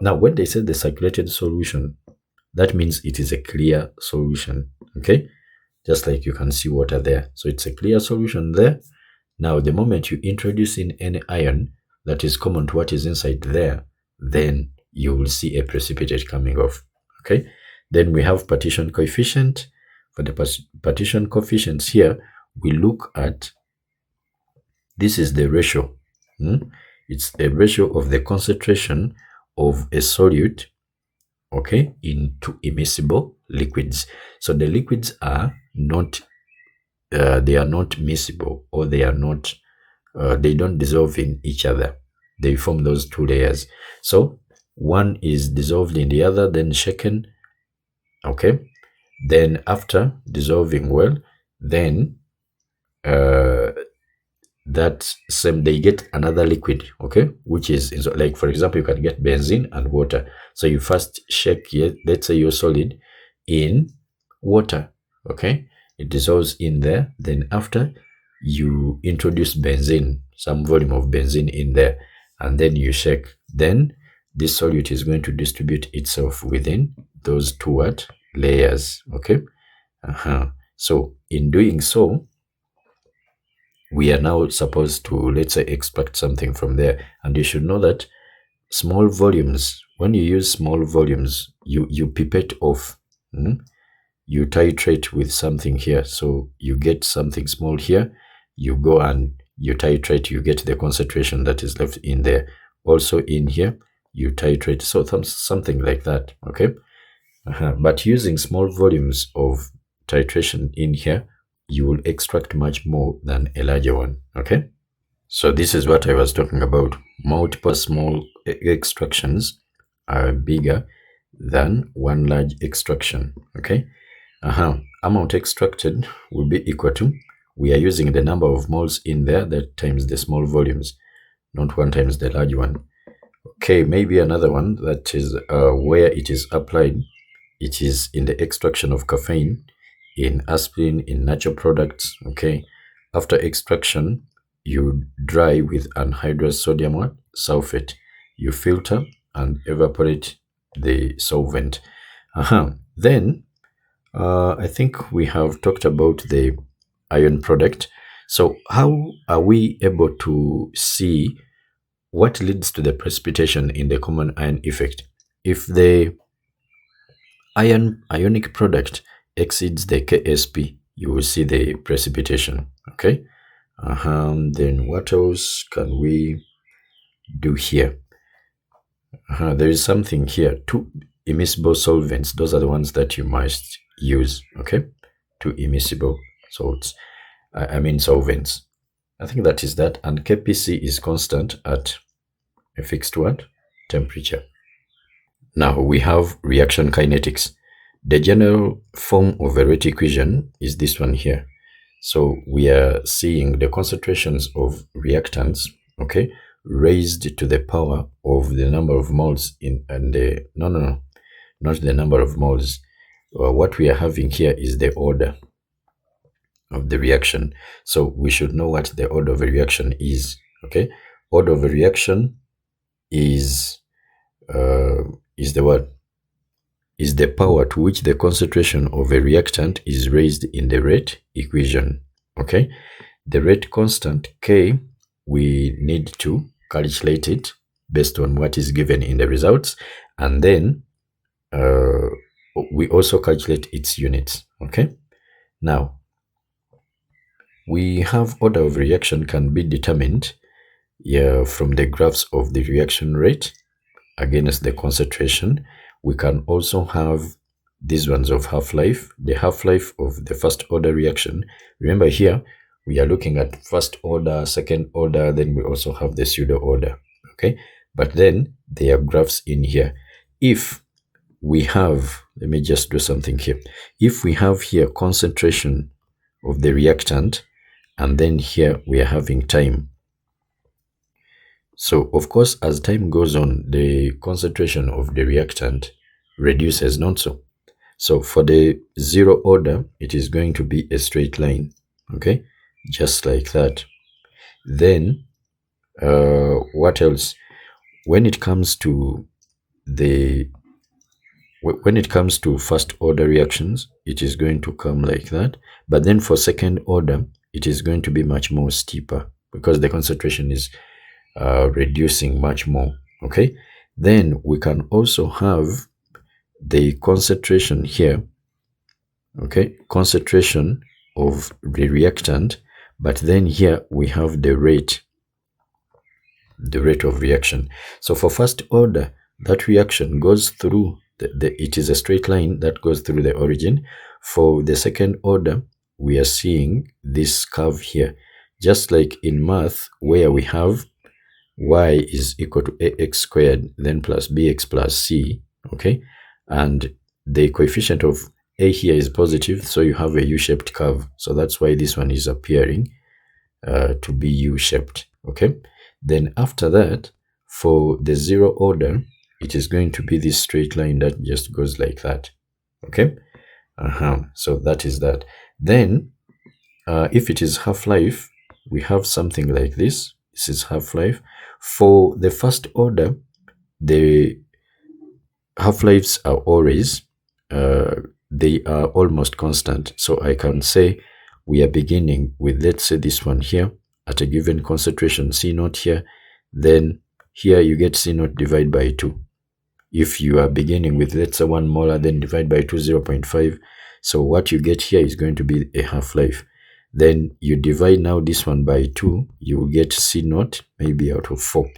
now when they say the saturated solution, that means it is a clear solution, okay, just like you can see water there. So it's a clear solution there. Now the moment you introduce in any ion that is common to what is inside there, then you will see a precipitate coming off, okay. Then we have partition coefficient. For the partition coefficients here, we look at, this is the ratio. It's a ratio of the concentration of a solute, okay, into immiscible liquids. So the liquids are not, they are not miscible, or they are not, they don't dissolve in each other. They form those two layers. So one is dissolved in the other, then shaken, okay. Then after dissolving well, then that same, they get another liquid, okay, which is, like for example, you can get benzene and water. So you first shake, let's say, your solid in water, okay, it dissolves in there. Then after you introduce benzene, some volume of benzene in there, and then you shake, then this solute is going to distribute itself within those two layers, okay. So in doing so, we are now supposed to, let's say, extract something from there. And you should know that small volumes, when you use small volumes, you pipette off, you titrate with something here. So you get something small here, you go and you titrate, you get the concentration that is left in there. Also in here, you titrate, so something like that, okay. But using small volumes of titration in here, you will extract much more than a larger one, okay. So this is what I was talking about. Multiple small extractions are bigger than one large extraction, okay. Amount extracted will be equal to, we are using the number of moles in there that times the small volumes, not one times the large one. Okay, maybe another one that is where it is applied, it is in the extraction of caffeine, in aspirin, in natural products, okay. After extraction, you dry with anhydrous sodium sulfate, you filter and evaporate the solvent. Then I think we have talked about the ion product. So how are we able to see what leads to the precipitation in the common ion effect? If the ionic product exceeds the KSP, you will see the precipitation. Okay. Then what else can we do here? There is something here. Two immiscible solvents. Those are the ones that you must use. Okay. Two immiscible salts. I mean solvents. I think that is that. And KPC is constant at a fixed what? Temperature. Now we have reaction kinetics. The general form of a rate equation is this one here. So we are seeing the concentrations of reactants, okay, raised to the power of the number of moles in, and the, no, not the number of moles. What we are having here is the order of the reaction. So we should know what the order of a reaction is, okay? Order of a reaction is the what? Is the power to which the concentration of a reactant is raised in the rate equation. Okay, the rate constant K, we need to calculate it based on what is given in the results, and then we also calculate its units. Okay, now we have order of reaction can be determined from the graphs of the reaction rate against the concentration. We can also have these ones of half-life, the half-life of the first order reaction. Remember here, we are looking at first order, second order, then we also have the pseudo order, okay? But then there are graphs in here. If we have, let me just do something here. If we have here concentration of the reactant, and then here we are having time. So, of course, as time goes on, the concentration of the reactant reduces, not so. So, for the zero order, it is going to be a straight line, okay? Just like that. Then, what else? When it comes to first order reactions, it is going to come like that. But then for second order, it is going to be much more steeper because the concentration is reducing much more. Okay, then we can also have the concentration here, okay, concentration of the reactant, but then here we have the rate of reaction. So for first order, that reaction goes through it is a straight line that goes through the origin. For the second order, we are seeing this curve here, just like in math where we have y is equal to ax squared then plus bx plus c, okay, and the coefficient of a here is positive, so you have a u-shaped curve. So that's why this one is appearing to be u-shaped, okay. Then after that, for the zero order, it is going to be this straight line that just goes like that, okay. So that is that. Then if it is half-life, we have something like this. This is half-life. For the first order, the half-lives are always, they are almost constant. So I can say we are beginning with, let's say, this one here at a given concentration C0 here. Then here you get C0 divided by 2. If you are beginning with, let's say, 1 molar, then divide by 2, 0.5. So what you get here is going to be a half-life. Then you divide now this one by 2, you will get C0 maybe out of 4.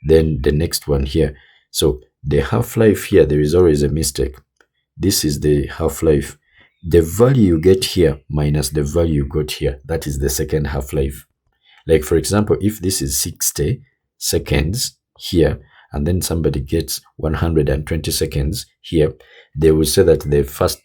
Then the next one here. So the half-life here, there is always a mistake. This is the half-life. The value you get here minus the value you got here, that is the second half-life. Like for example, if this is 60 seconds here, and then somebody gets 120 seconds here, they will say that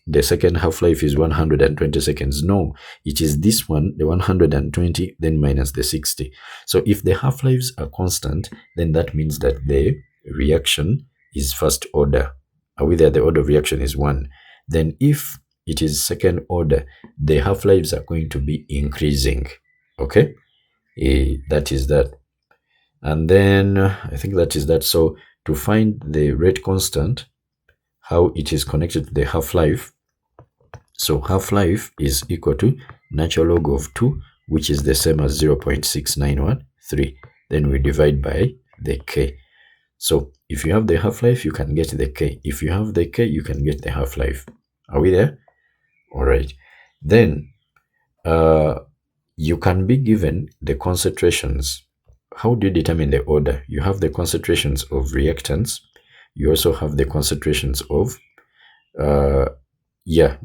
the second half-life is 120 seconds. No, it is this one, the 120, then minus the 60. So if the half-lives are constant, then that means that the reaction is first order, or whether the order of reaction is 1. Then if it is second order, the half-lives are going to be increasing, okay. That is that. And then I think that is that. So to find the rate constant, how it is connected to the half-life. So half-life is equal to natural log of 2, which is the same as 0.6913. Then we divide by the K. So if you have the half-life, you can get the K. If you have the K, you can get the half-life. Are we there? All right. Then you can be given the concentrations. How do you determine the order? You have the concentrations of reactants. You also have the concentrations of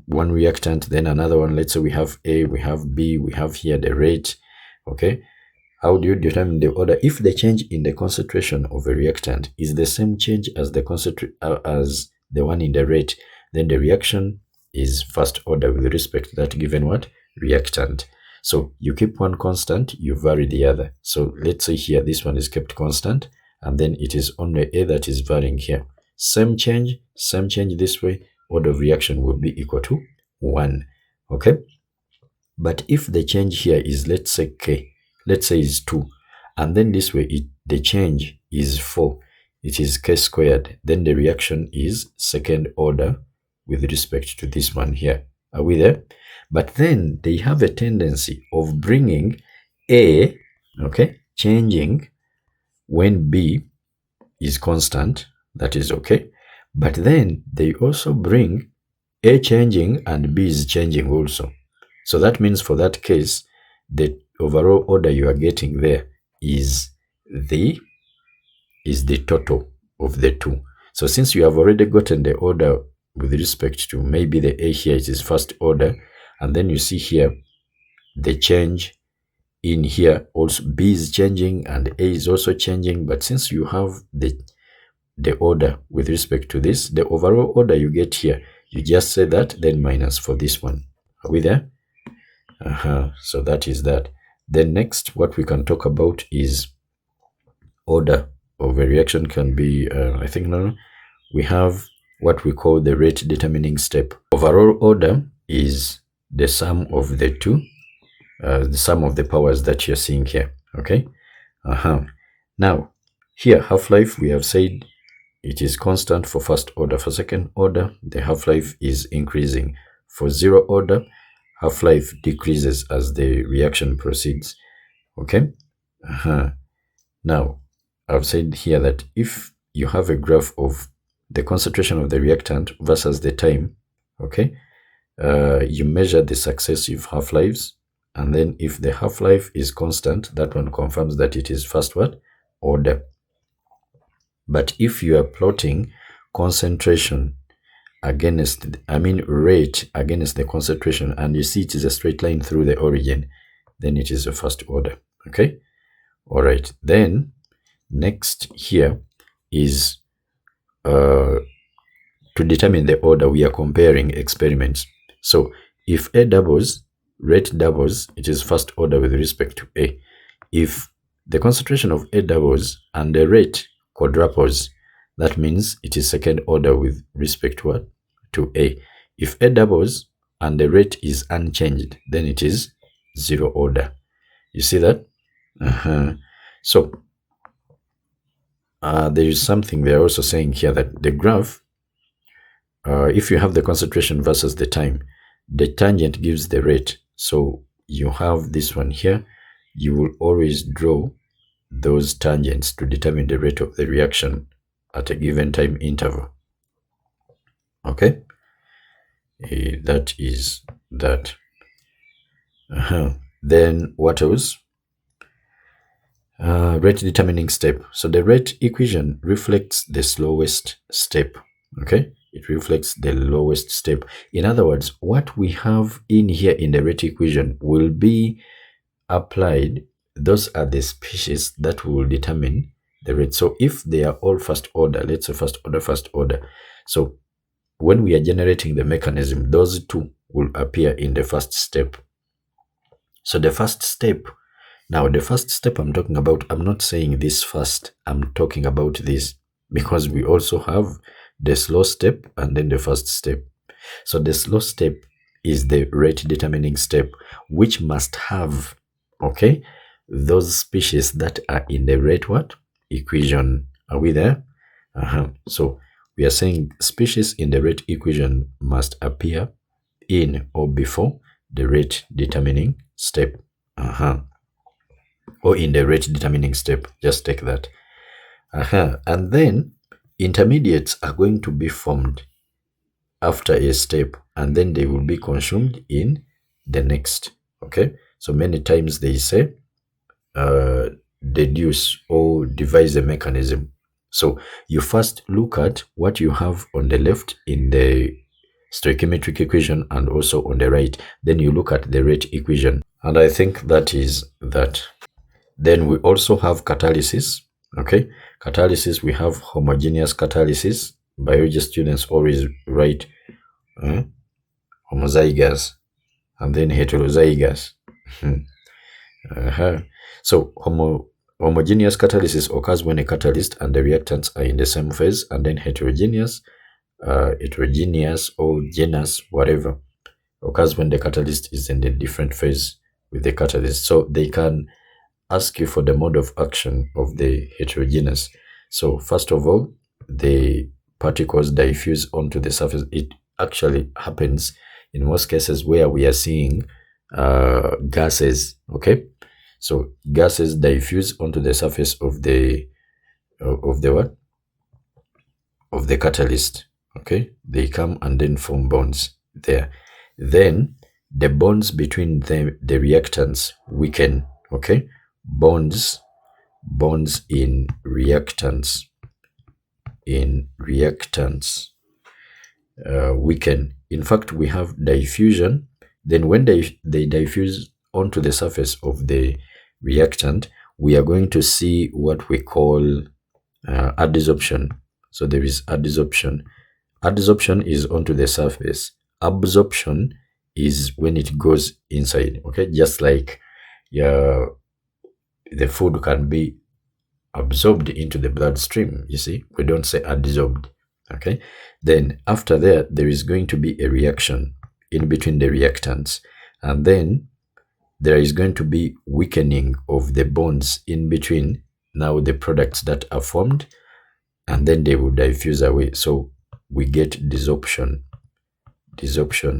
one reactant, then another one. Let's say we have A, we have B, we have here the rate. Okay. How do you determine the order? If the change in the concentration of a reactant is the same change as the as the one in the rate, then the reaction is first order with respect to that given what? Reactant. So you keep one constant, you vary the other. So let's say here this one is kept constant, and then it is only A that is varying here. Same change this way, order of reaction will be equal to 1. Okay? But if the change here is, let's say K, let's say is 2, and then this way the change is 4, it is K squared, then the reaction is second order with respect to this one here. Are we there? But then they have a tendency of bringing A, okay, changing when B is constant, that is okay. But then they also bring A changing and B is changing also. So that means for that case, the overall order you are getting there is the total of the two. So since you have already gotten the order with respect to maybe the A here, it is first order, and then you see here the change in here also, B is changing and A is also changing. But since you have the order with respect to this, the overall order you get here, you just say that, then minus for this one. Are we there? So that is that. Then next, what we can talk about is order of a reaction can be, we have what we call the rate determining step. Overall order is the sum of the two, the sum of the powers that you're seeing here. Okay. Now, here half-life, we have said it is constant for first order. For second order, the half-life is increasing. For zero order, half-life decreases as the reaction proceeds. Okay. Now, I've said here that if you have a graph of the concentration of the reactant versus the time, okay, you measure the successive half-lives, and then if the half-life is constant, that one confirms that it is first what? Order. But if you are plotting concentration against, rate against the concentration, and you see it is a straight line through the origin, then it is a first order. Okay. All right. Then next here is to determine the order, we are comparing experiments. So if A doubles, rate doubles, it is first order with respect to A. If the concentration of A doubles and the rate quadruples, that means it is second order with respect to what? To A. If A doubles and the rate is unchanged, then it is zero order. You see that? So there is something they're also saying here, that the graph, if you have the concentration versus the time, the tangent gives the rate. So you have this one here, you will always draw those tangents to determine the rate of the reaction at a given time interval. Okay. That is that. Then what else? Rate determining step. So the rate equation reflects the slowest step. Okay, it reflects the lowest step. In other words, what we have in here in the rate equation will be applied. Those are the species that will determine the rate. So if they are all first order, let's say first order. So when we are generating the mechanism, those two will appear in the first step. So the first step, now the first step I'm talking about, I'm not saying this first, I'm talking about this, because we also have the slow step and then the first step. So the slow step is the rate determining step, which must have, okay, those species that are in the rate what? Equation. Are we there? So we are saying species in the rate equation must appear in or before the rate determining step. Or in the rate determining step. Just take that. And then intermediates are going to be formed after a step, and then they will be consumed in the next. Okay, so many times they say uh, deduce or devise a mechanism. So you first look at what you have on the left in the stoichiometric equation and also on the right. Then you look at the rate equation. And I think that is that. Then we also have catalysis. Okay, catalysis, we have homogeneous catalysis. Biology students always write homozygous and then heterozygous. So homogeneous catalysis occurs when a catalyst and the reactants are in the same phase, and then heterogeneous or genus, whatever, occurs when the catalyst is in a different phase with the catalyst. So they can ask you for the mode of action of the heterogeneous. So first of all, the particles diffuse onto the surface. It actually happens in most cases where we are seeing gases. Okay, so gases diffuse onto the surface of the what, of the catalyst. Okay, they come and then form bonds there. Then the bonds between the reactants weaken. Okay, bonds in reactants weaken. In fact, we have diffusion. Then when they diffuse onto the surface of the reactant, we are going to see what we call adsorption. So there is adsorption. Adsorption is onto the surface. Absorption is when it goes inside. Okay, just like the food can be absorbed into the bloodstream. You see, we don't say adsorbed. Okay, then after that, there is going to be a reaction in between the reactants, and then there is going to be weakening of the bonds in between now the products that are formed, and then they will diffuse away. So we get desorption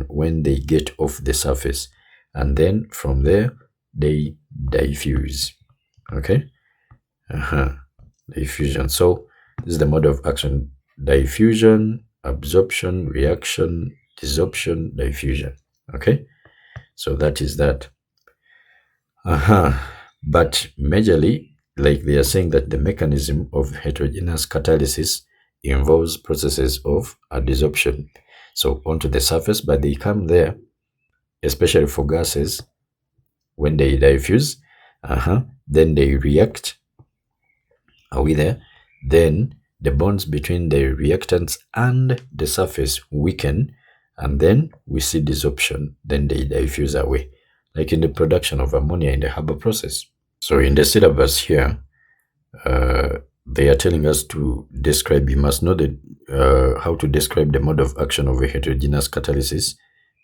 when they get off the surface, and then from there they diffuse. Okay, diffusion. So this is the mode of action: diffusion, absorption, reaction, desorption, diffusion. Okay, so that is that. But majorly, like they are saying that the mechanism of heterogeneous catalysis involves processes of adsorption. So onto the surface, but they come there, especially for gases, when they diffuse, then they react. Are we there? Then the bonds between the reactants and the surface weaken, and then we see desorption. Then they diffuse away, like in the production of ammonia in the Haber process. So in the syllabus here, they are telling us to describe, you must know how to describe the mode of action of a heterogeneous catalysis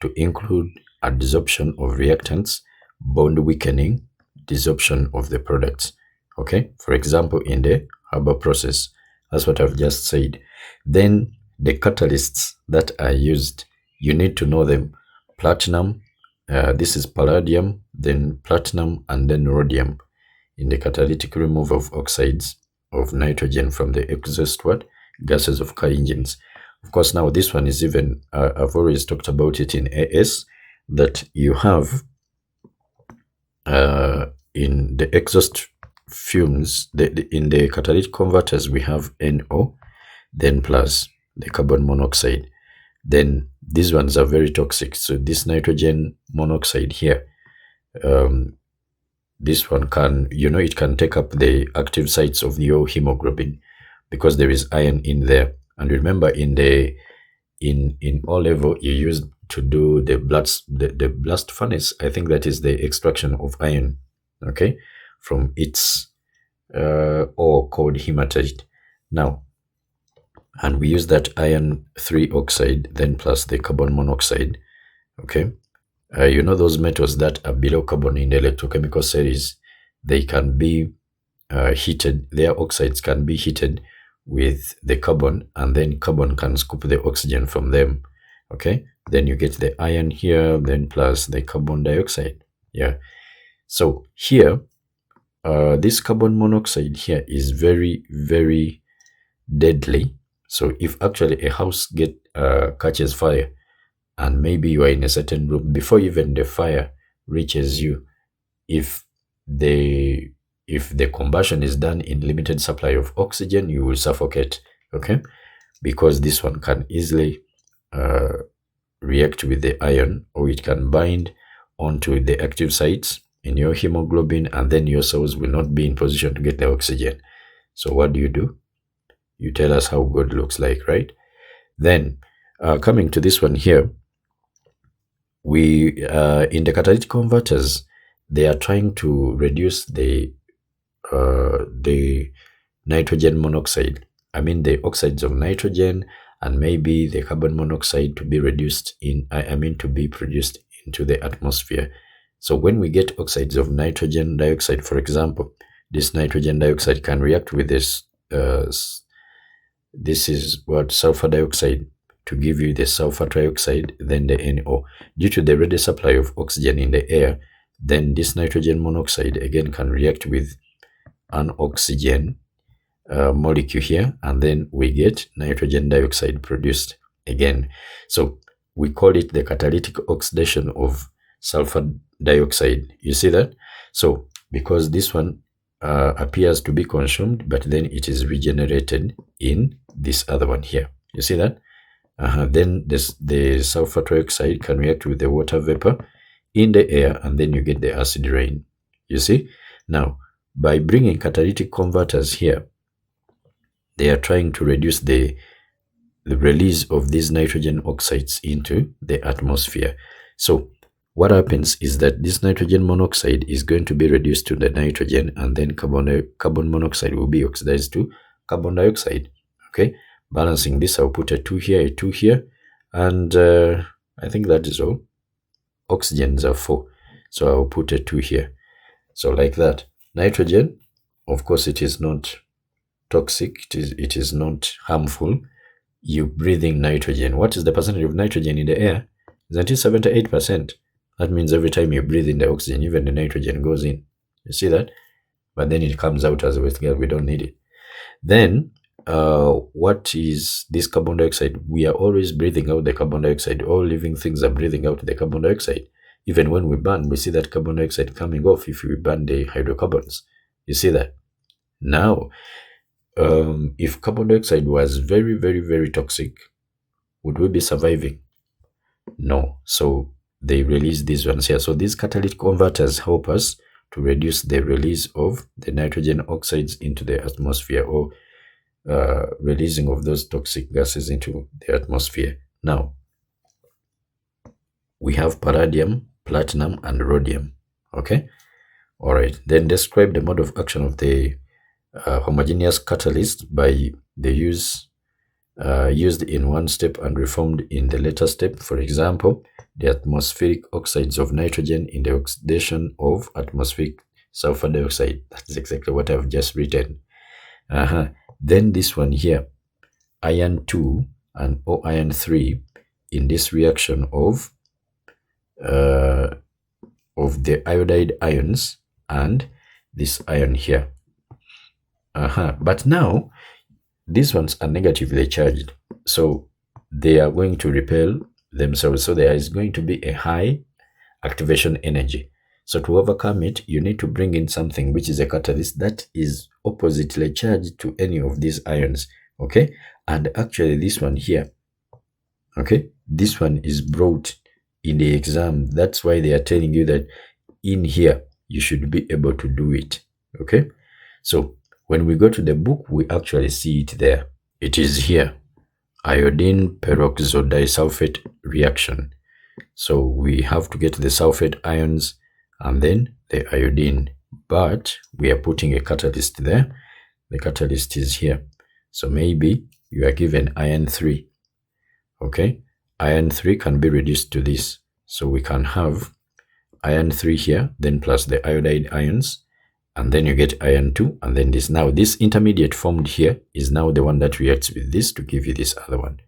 to include adsorption of reactants, bond weakening, desorption of the products. Okay, for example, in the Haber process, that's what I've just said. Then the catalysts that are used, you need to know them. Platinum, this is palladium, then platinum, and then rhodium in the catalytic removal of oxides of nitrogen from the exhaust gases of car engines. Of course, now this one is even, I've always talked about it in AS, that you have in the exhaust fumes, in the catalytic converters, we have NO, then plus the carbon monoxide. Then these ones are very toxic. So this nitrogen monoxide here, this one can, it can take up the active sites of your hemoglobin because there is iron in there. And remember, in O level, you used to do the blast furnace. I think that is the extraction of iron, okay, from its ore called hematite. Now, and we use that iron 3 oxide, then plus the carbon monoxide, okay. Those metals that are below carbon in the electrochemical series, they can be heated. Their oxides can be heated with the carbon, and then carbon can scoop the oxygen from them. Okay, then you get the iron here, then plus the carbon dioxide. Yeah. So here this carbon monoxide here is very, very deadly. So if actually a house catches fire, and maybe you are in a certain room, before even the fire reaches you, if the combustion is done in limited supply of oxygen, you will suffocate. Okay, because this one can easily react with the iron, or it can bind onto the active sites in your hemoglobin, and then your cells will not be in position to get the oxygen. So what do? You tell us how God looks like, right? Then coming to this one here, we in the catalytic converters, they are trying to reduce the nitrogen monoxide, I mean the oxides of nitrogen, and maybe the carbon monoxide to be reduced to be produced into the atmosphere. So when we get oxides of nitrogen dioxide, for example, this nitrogen dioxide can react with this this is what sulfur dioxide, to give you the sulfur trioxide, then the NO. Due to the ready supply of oxygen in the air, then this nitrogen monoxide again can react with an oxygen molecule here, and then we get nitrogen dioxide produced again. So we call it the catalytic oxidation of sulfur dioxide. You see that? So because this one appears to be consumed, but then it is regenerated in this other one here. You see that? Then the sulfur trioxide can react with the water vapor in the air, and then you get the acid rain. You see? Now, by bringing catalytic converters here, they are trying to reduce the release of these nitrogen oxides into the atmosphere. So what happens is that this nitrogen monoxide is going to be reduced to the nitrogen, and then carbon monoxide will be oxidized to carbon dioxide. Okay, balancing this, I'll put a 2 here, a 2 here, and I think that is all. Oxygens are 4, so I'll put a 2 here. So like that. Nitrogen, of course, it is not toxic, it is not harmful. You breathing nitrogen. What is the percentage of nitrogen in the air? Isn't it 78%? That means every time you breathe in the oxygen, even the nitrogen goes in. You see that? But then it comes out as a waste gas. We don't need it. Then, what is this carbon dioxide? We are always breathing out the carbon dioxide. All living things are breathing out the carbon dioxide. Even when we burn, we see that carbon dioxide coming off if we burn the hydrocarbons. You see that? Now, if carbon dioxide was very, very, very toxic, would we be surviving? No. So they release these ones here. So these catalytic converters help us to reduce the release of the nitrogen oxides into the atmosphere, or releasing of those toxic gases into the atmosphere. Now, we have palladium, platinum, and rhodium. Okay? All right. Then describe the mode of action of the homogeneous catalyst by the use used in one step and reformed in the later step. For example, the atmospheric oxides of nitrogen in the oxidation of atmospheric sulfur dioxide. That's exactly what I've just written. Then this one here, iron 2 and O iron 3 in this reaction of the iodide ions and this ion here. But now these ones are negatively charged, so they are going to repel themselves. So there is going to be a high activation energy. So to overcome it, you need to bring in something which is a catalyst that is oppositely charged to any of these ions. Okay, and actually this one here, okay, this one is brought in the exam. That's why they are telling you that in here you should be able to do it. Okay, so when we go to the book, we actually see it there. It is here, iodine peroxodisulfate reaction. So we have to get the sulfate ions and then the iodine, but we are putting a catalyst there. The catalyst is here. So maybe you are given iron 3. Okay, iron 3 can be reduced to this. So we can have iron 3 here, then plus the iodide ions, and then you get iron 2, and then this. Now this intermediate formed here is now the one that reacts with this to give you this other one.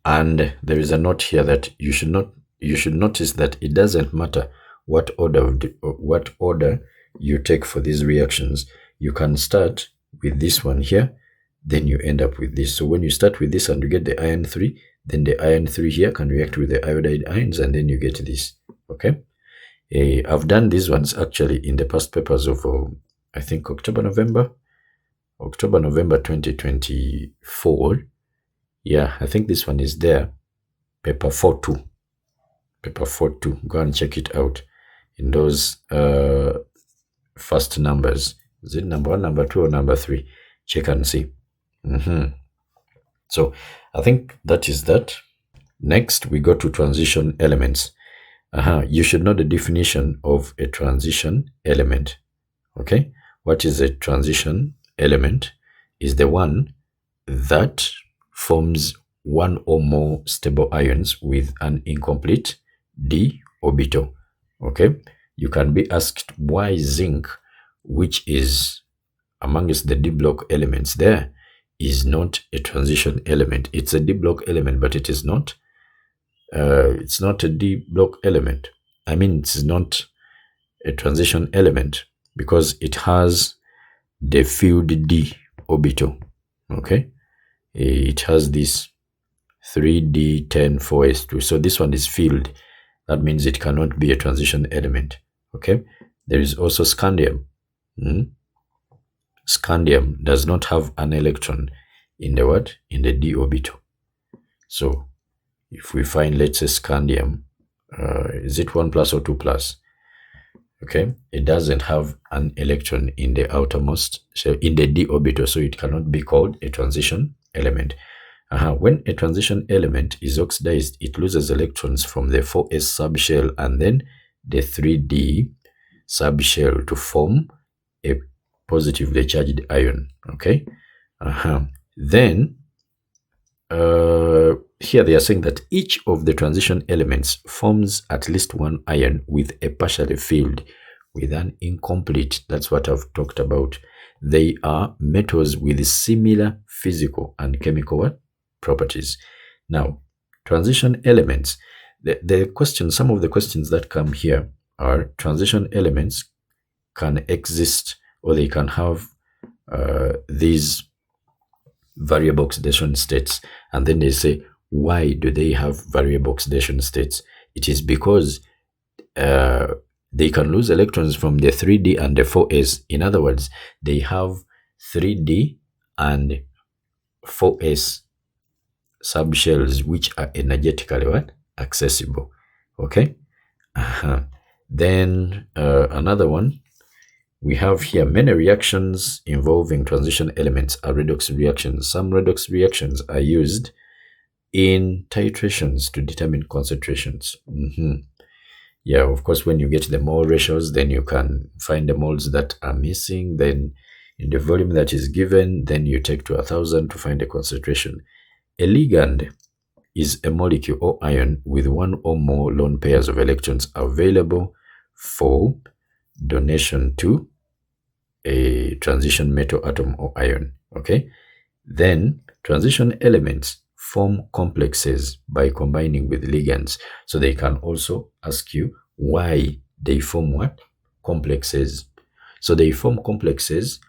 And there is a note here that you should notice that it doesn't matter what order you take for these reactions, you can start with this one here, then you end up with this. So when you start with this and you get the iron 3, then the iron 3 here can react with the iodide ions, and then you get this. Okay. I've done these ones actually in the past papers of, I think, October, November 2024. Yeah, I think this one is there. Paper 4.2. Paper 4.2. Go and check it out in those first numbers. Is it number 1, number 2, or number 3? Check and see. So I think that is that. Next, we go to transition elements. You should know the definition of a transition element. Okay, what is a transition element? Is the one that forms one or more stable ions with an incomplete d orbital. Okay, you can be asked why zinc, which is amongst the d block elements there, is not a transition element. It's a d block element, but it is not. It's not a d block element. I mean, it's not a transition element because it has the filled d orbital. Okay, it has this 3d10 4s2. So this one is filled. That means it cannot be a transition element. Okay, there is also scandium. Scandium does not have an electron in the what? In the d orbital. So if we find, let's say, scandium, is it 1 plus or 2 plus? Okay, it doesn't have an electron in the outermost, so in the d orbital, so it cannot be called a transition element. When a transition element is oxidized, it loses electrons from the 4s subshell and then the 3d subshell to form a positively charged ion. Okay, then here they are saying that each of the transition elements forms at least one ion with a partially filled with an incomplete. That's what I've talked about. They are metals with similar physical and chemical properties. Now, transition elements, the question, some of the questions that come here are: transition elements can exist, or they can have these variable oxidation states. And then they say, why do they have variable oxidation states? It is because they can lose electrons from the 3d and the 4s. In other words, they have 3d and 4s subshells which are energetically what? Accessible. Okay. Then another one, we have here many reactions involving transition elements are redox reactions. Some redox reactions are used in titrations to determine concentrations. Yeah, of course, when you get the mole ratios, then you can find the moles that are missing. Then in the volume that is given, then you take to 1,000 to find the concentration. A ligand is a molecule or ion with one or more lone pairs of electrons available for donation to a transition metal atom or ion. Okay, then transition elements form complexes by combining with ligands. So they can also ask you why they form what? Complexes. So they form complexes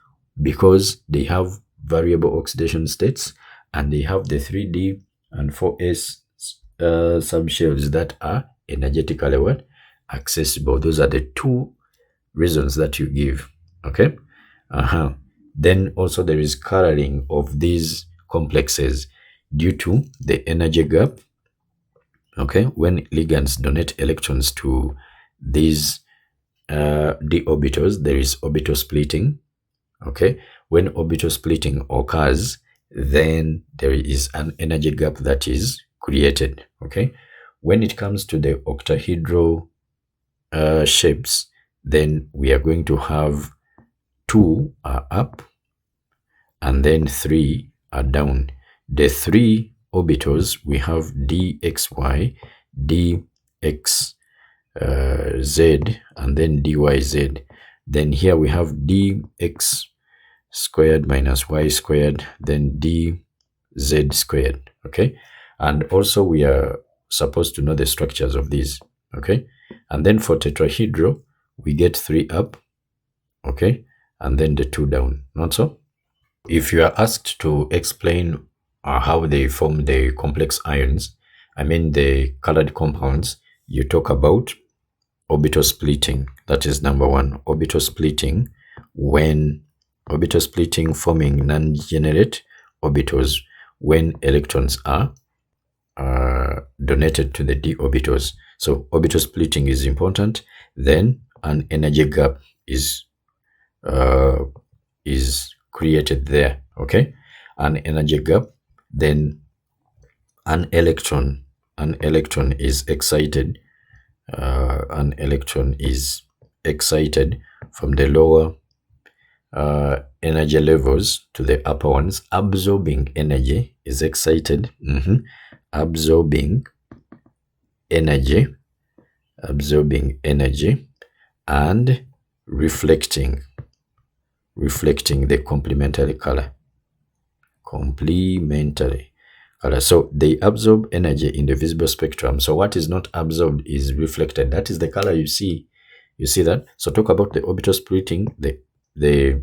because they have variable oxidation states and they have the 3d and 4s subshells that are energetically what? Accessible. Those are the two reasons that you give. Okay. Then also there is coloring of these complexes due to the energy gap. Okay, when ligands donate electrons to these d orbitals, there is orbital splitting. Okay, when orbital splitting occurs, then there is an energy gap that is created. Okay, when it comes to the octahedral shapes, then we are going to have 2 are up and then 3 are down. The 3 orbitals, we have dxy, dxz, and then dyz. Then here we have dx squared minus y squared, then dz squared. Okay, and also we are supposed to know the structures of these. Okay, and then for tetrahedral, we get 3 up okay, and then the 2 down, not so? If you are asked to explain how they form the complex ions, I mean the colored compounds, you talk about orbital splitting. That is number 1. Orbital splitting, when orbital splitting forming non-degenerate orbitals when electrons are donated to the d orbitals. So orbital splitting is important. Then an energy gap is created there. Okay, an energy gap. Then an electron is excited. An electron is excited from the lower energy levels to the upper ones. Absorbing energy is excited. Absorbing energy and reflecting the complementary color. So they absorb energy in the visible spectrum. So what is not absorbed is reflected. That is the color you see. You see that? So talk about the orbital splitting, the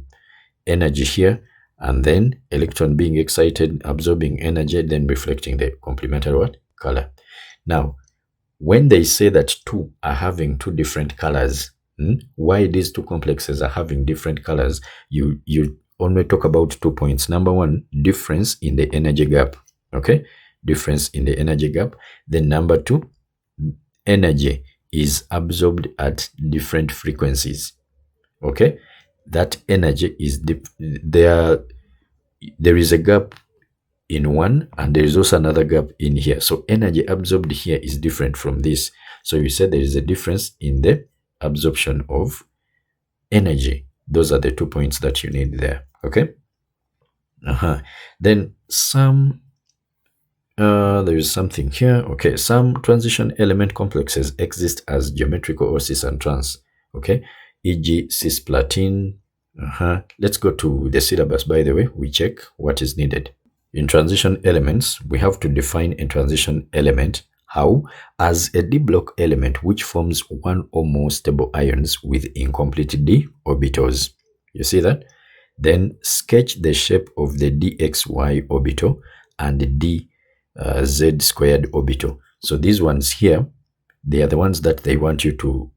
energy here, and then electron being excited, absorbing energy, then reflecting the complementary what? Color. Now, when they say that two are having two different colors, why these two complexes are having different colors, you only talk about 2 points. Number 1, difference in the energy gap. Okay, difference in the energy gap. Then number 2, energy is absorbed at different frequencies. Okay, that energy is there is a gap in one, and there is also another gap in here. So energy absorbed here is different from this. So you said there is a difference in the absorption of energy. Those are the 2 points that you need there. Okay. Then there is something here. Okay, some transition element complexes exist as geometrical or cis and trans. Okay, e.g. cisplatin. Let's go to the syllabus. By the way, we check what is needed. In transition elements, we have to define a transition element. How? As a d block element which forms one or more stable ions with incomplete d orbitals. You see that? Then sketch the shape of the dxy orbital and the z squared orbital. So these ones here, they are the ones that they want you to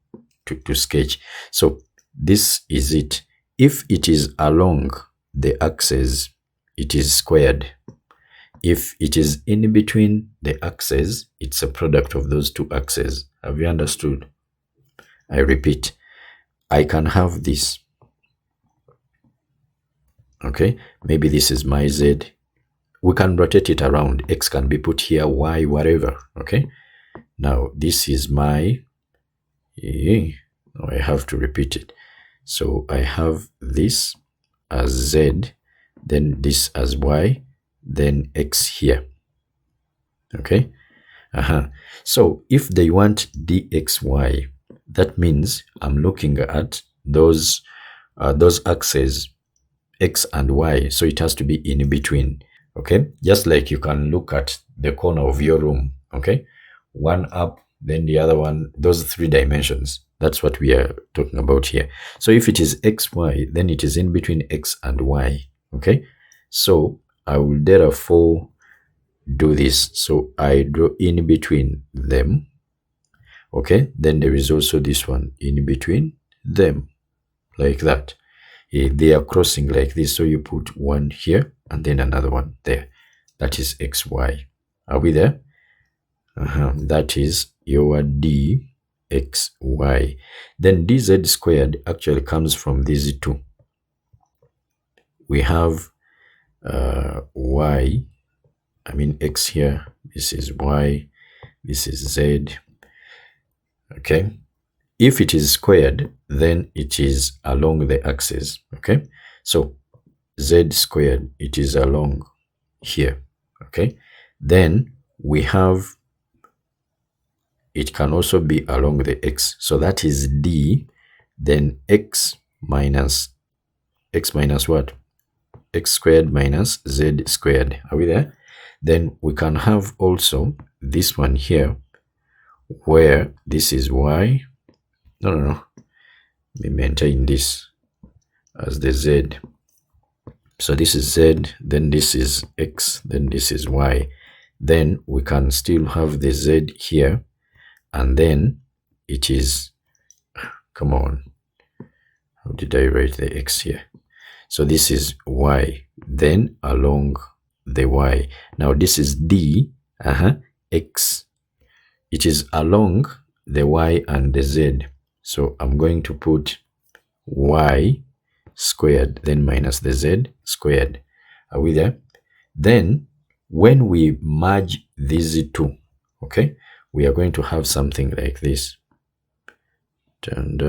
sketch. So this is it. If it is along the axis, it is squared. If it is in between the axes, it's a product of those two axes. Have you understood? I repeat, I can have this. Okay, maybe this is my z. We can rotate it around. X can be put here, y, whatever. Okay, now this is my, I have to repeat it. So I have this as z, then this as y, then x here. Okay. So if they want dxy, that means I'm looking at those axes, x and y. So it has to be in between. Okay, just like you can look at the corner of your room. Okay, one up, then the other one. Those 3 dimensions. That's what we are talking about here. So if it is xy, then it is in between x and y. Okay, so I will therefore do this. So I draw in between them. Okay, then there is also this one in between them, like that. They are crossing like this. So you put one here and then another one there. That is xy. Are we there? That is your dxy. Then dz squared actually comes from these two. We have y, I mean x here, this is y, this is z. Okay, if it is squared, then it is along the axis. Okay, so z squared, it is along here. Okay, then we have, it can also be along the x, so that is d, then x minus what? X squared minus z squared. Are we there? Then we can have also this one here, where this is y. No. Let me maintain this. as the Z. So this is Z, then this is X, then this is Y. Then we can still have the Z here, and then it is, come on, how did I write the X here? So this is Y, then along the Y. Now this is D, X. It is along the Y and the Z. So I'm going to put Y squared, then minus the Z squared. Are we there? Then when we merge these two, okay, we are going to have something like this. And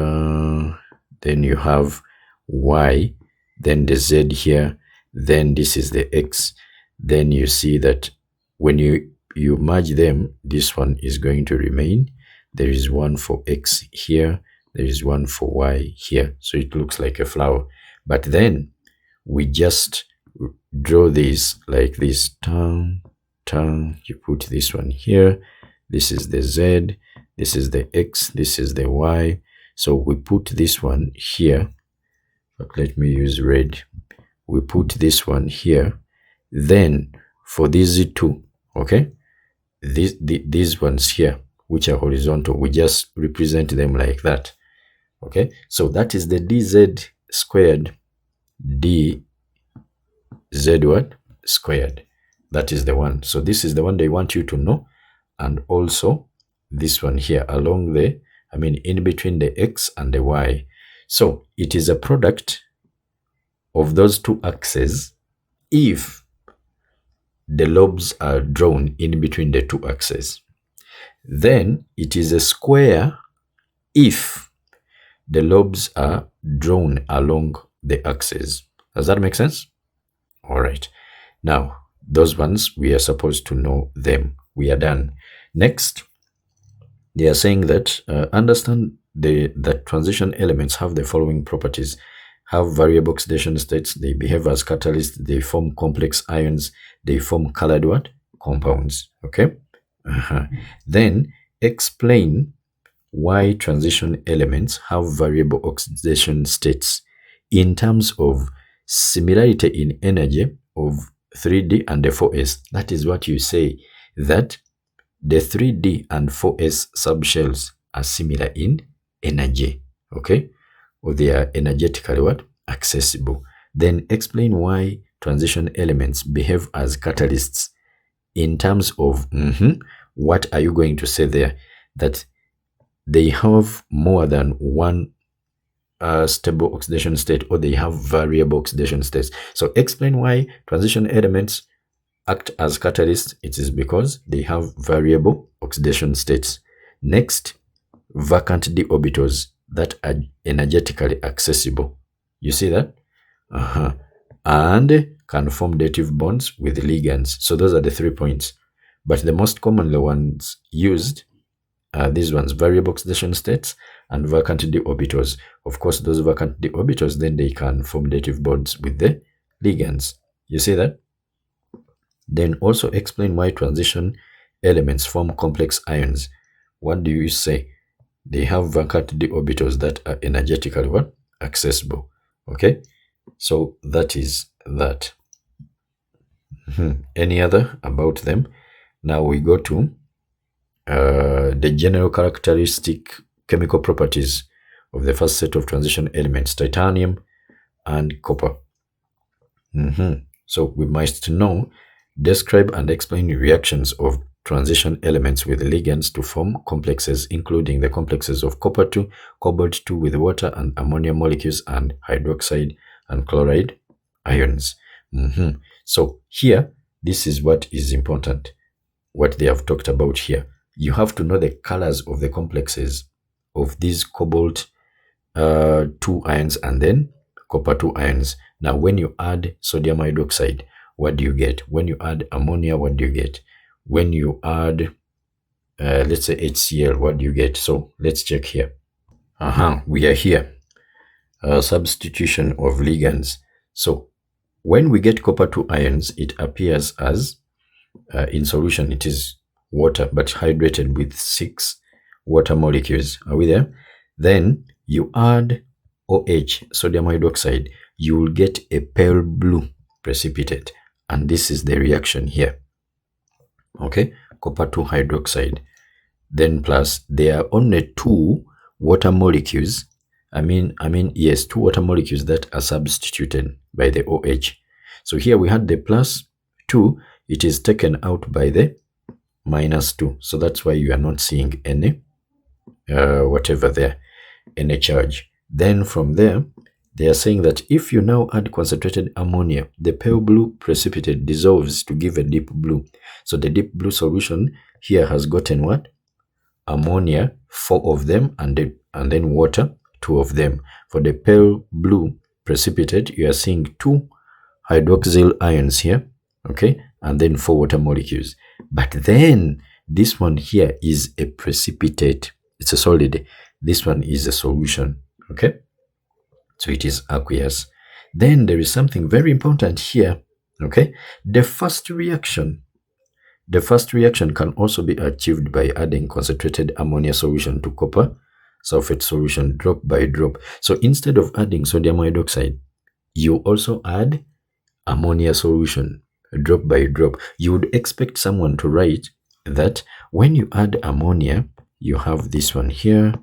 then you have Y, then the Z here, then this is the X. Then you see that when you merge them, this one is going to remain. There is one for X here, there is one for Y here, so it looks like a flower. But then we just draw this like this. You put this one here, this is the Z, this is the X, this is the Y. So we put this one here, but let me use red. We put this one here. Then for these two, okay, these ones here, which are horizontal, we just represent them like that. Okay, so that is the dz squared, dz what squared. That is the one. So this is the one they want you to know. And also this one here along the, in between the X and the Y. So it is a product of those two axes if the lobes are drawn in between the two axes. Then it is a square if the lobes are drawn along the axis. Does that make sense? All right. Now, those ones, we are supposed to know them. We are done. Next, they are saying that understand that transition elements have the following properties. Have variable oxidation states, they behave as catalysts, they form complex ions, they form colored what? Compounds. Okay? Then explain why transition elements have variable oxidation states in terms of similarity in energy of 3D and the 4S. That is what you say, that the 3D and 4S subshells are similar in energy, okay? Or they are energetically what? Accessible. Then explain why transition elements behave as catalysts in terms of, what are you going to say there? That they have more than one stable oxidation state, or they have variable oxidation states. So explain why transition elements act as catalysts. It is because they have variable oxidation states. Next, vacant d orbitals that are energetically accessible. You see that? And can form dative bonds with ligands. So those are the 3 points. But the most commonly ones used are these ones: variable oxidation states and vacant d orbitals. Of course, those vacant d orbitals, then they can form dative bonds with the ligands. You see that? Then also explain why transition elements form complex ions. What do you say? They have vacant d orbitals that are energetically what? Accessible. Okay, so that is that. Any other about them? Now we go to the general characteristic chemical properties of the first set of transition elements, titanium and copper. So we must know, describe and explain reactions of transition elements with ligands to form complexes, including the complexes of copper 2, cobalt 2 with water and ammonia molecules, and hydroxide and chloride ions. So here, this is what is important, what they have talked about here. You have to know the colors of the complexes of these cobalt 2 ions and then copper 2 ions. Now, when you add sodium hydroxide, what do you get? When you add ammonia, what do you get? When you add, let's say HCl, what do you get? So let's check here. We are here. Substitution of ligands. So when we get copper 2 ions, it appears as, in solution, it is water, but hydrated with 6 water molecules. Are we there? Then you add OH, sodium hydroxide, you will get a pale blue precipitate. And this is the reaction here. Okay, copper 2 hydroxide. Then plus there are only 2 water molecules. Yes, 2 water molecules that are substituted by the OH. So here we had the plus 2, it is taken out by the minus 2. So that's why you are not seeing any whatever there, any charge. Then from there, they are saying that if you now add concentrated ammonia, the pale blue precipitate dissolves to give a deep blue. So the deep blue solution here has gotten what? Ammonia, 4 of them, and then water, 2 of them. For the pale blue precipitate, you are seeing 2 hydroxyl ions here, okay, and then 4 water molecules. But then this one here is a precipitate. It's a solid. This one is a solution, okay? So it is aqueous. Then there is something very important here, okay? The first reaction can also be achieved by adding concentrated ammonia solution to copper sulfate solution drop by drop. So instead of adding sodium hydroxide, you also add ammonia solution drop by drop. You would expect someone to write that when you add ammonia, you have this one here,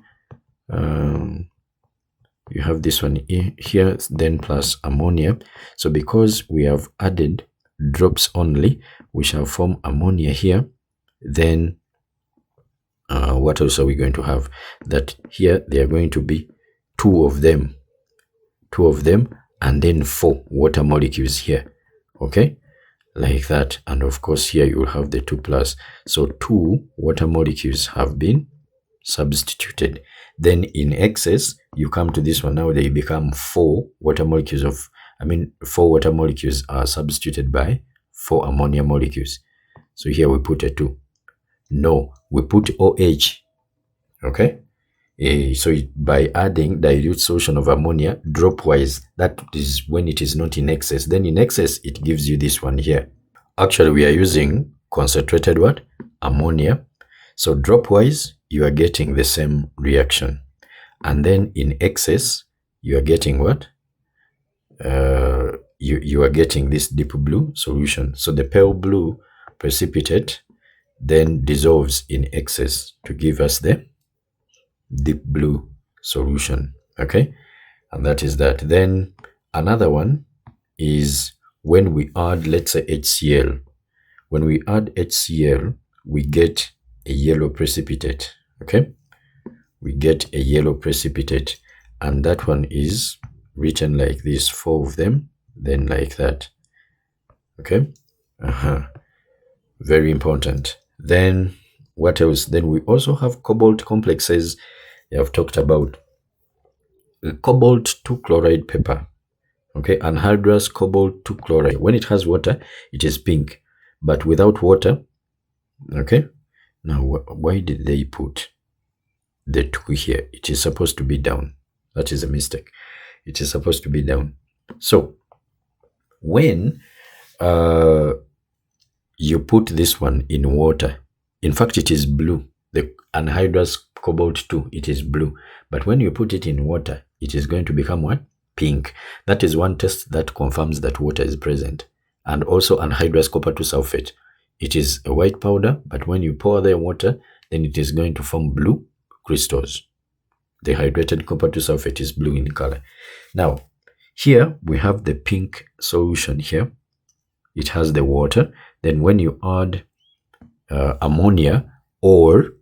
you have this one here, then plus ammonia. So because we have added drops only, we shall form ammonia here. Then what else are we going to have? That here they are going to be 2 of them, and then 4 water molecules here, okay, like that. And of course here you will have the 2 plus. So 2 water molecules have been substituted. Then in excess, you come to this one. Now they become 4 water molecules 4 water molecules are substituted by 4 ammonia molecules. So here we put a 2. No, we put OH, okay? So by adding dilute solution of ammonia drop-wise, that is when it is not in excess. Then in excess, it gives you this one here. Actually, we are using concentrated what? Ammonia. So drop-wise, you are getting the same reaction. And then in excess, you are getting what? You are getting this deep blue solution. So the pale blue precipitate then dissolves in excess to give us the deep blue solution, okay? And that is that. Then another one is when we add, let's say, HCl. When we add HCl, we get a yellow precipitate, okay? We get a yellow precipitate, and that one is written like this, 4 of them, then like that, okay? Very important. Then what else? Then we also have cobalt complexes. They have talked about cobalt 2 chloride paper, okay, anhydrous cobalt 2 chloride. When it has water, it is pink, but without water, okay. Now why did they put the 2 here? It is supposed to be down. That is a mistake. It is supposed to be down. So when you put this one in water, in fact it is blue. The anhydrous cobalt 2, it is blue, but when you put it in water, it is going to become what? Pink. That is one test that confirms that water is present. And also anhydrous copper 2 sulfate, it is a white powder, but when you pour the water, then it is going to form blue crystals. The hydrated copper 2 sulfate is blue in color. Now here we have the pink solution here. It has the water. Then when you add ammonia or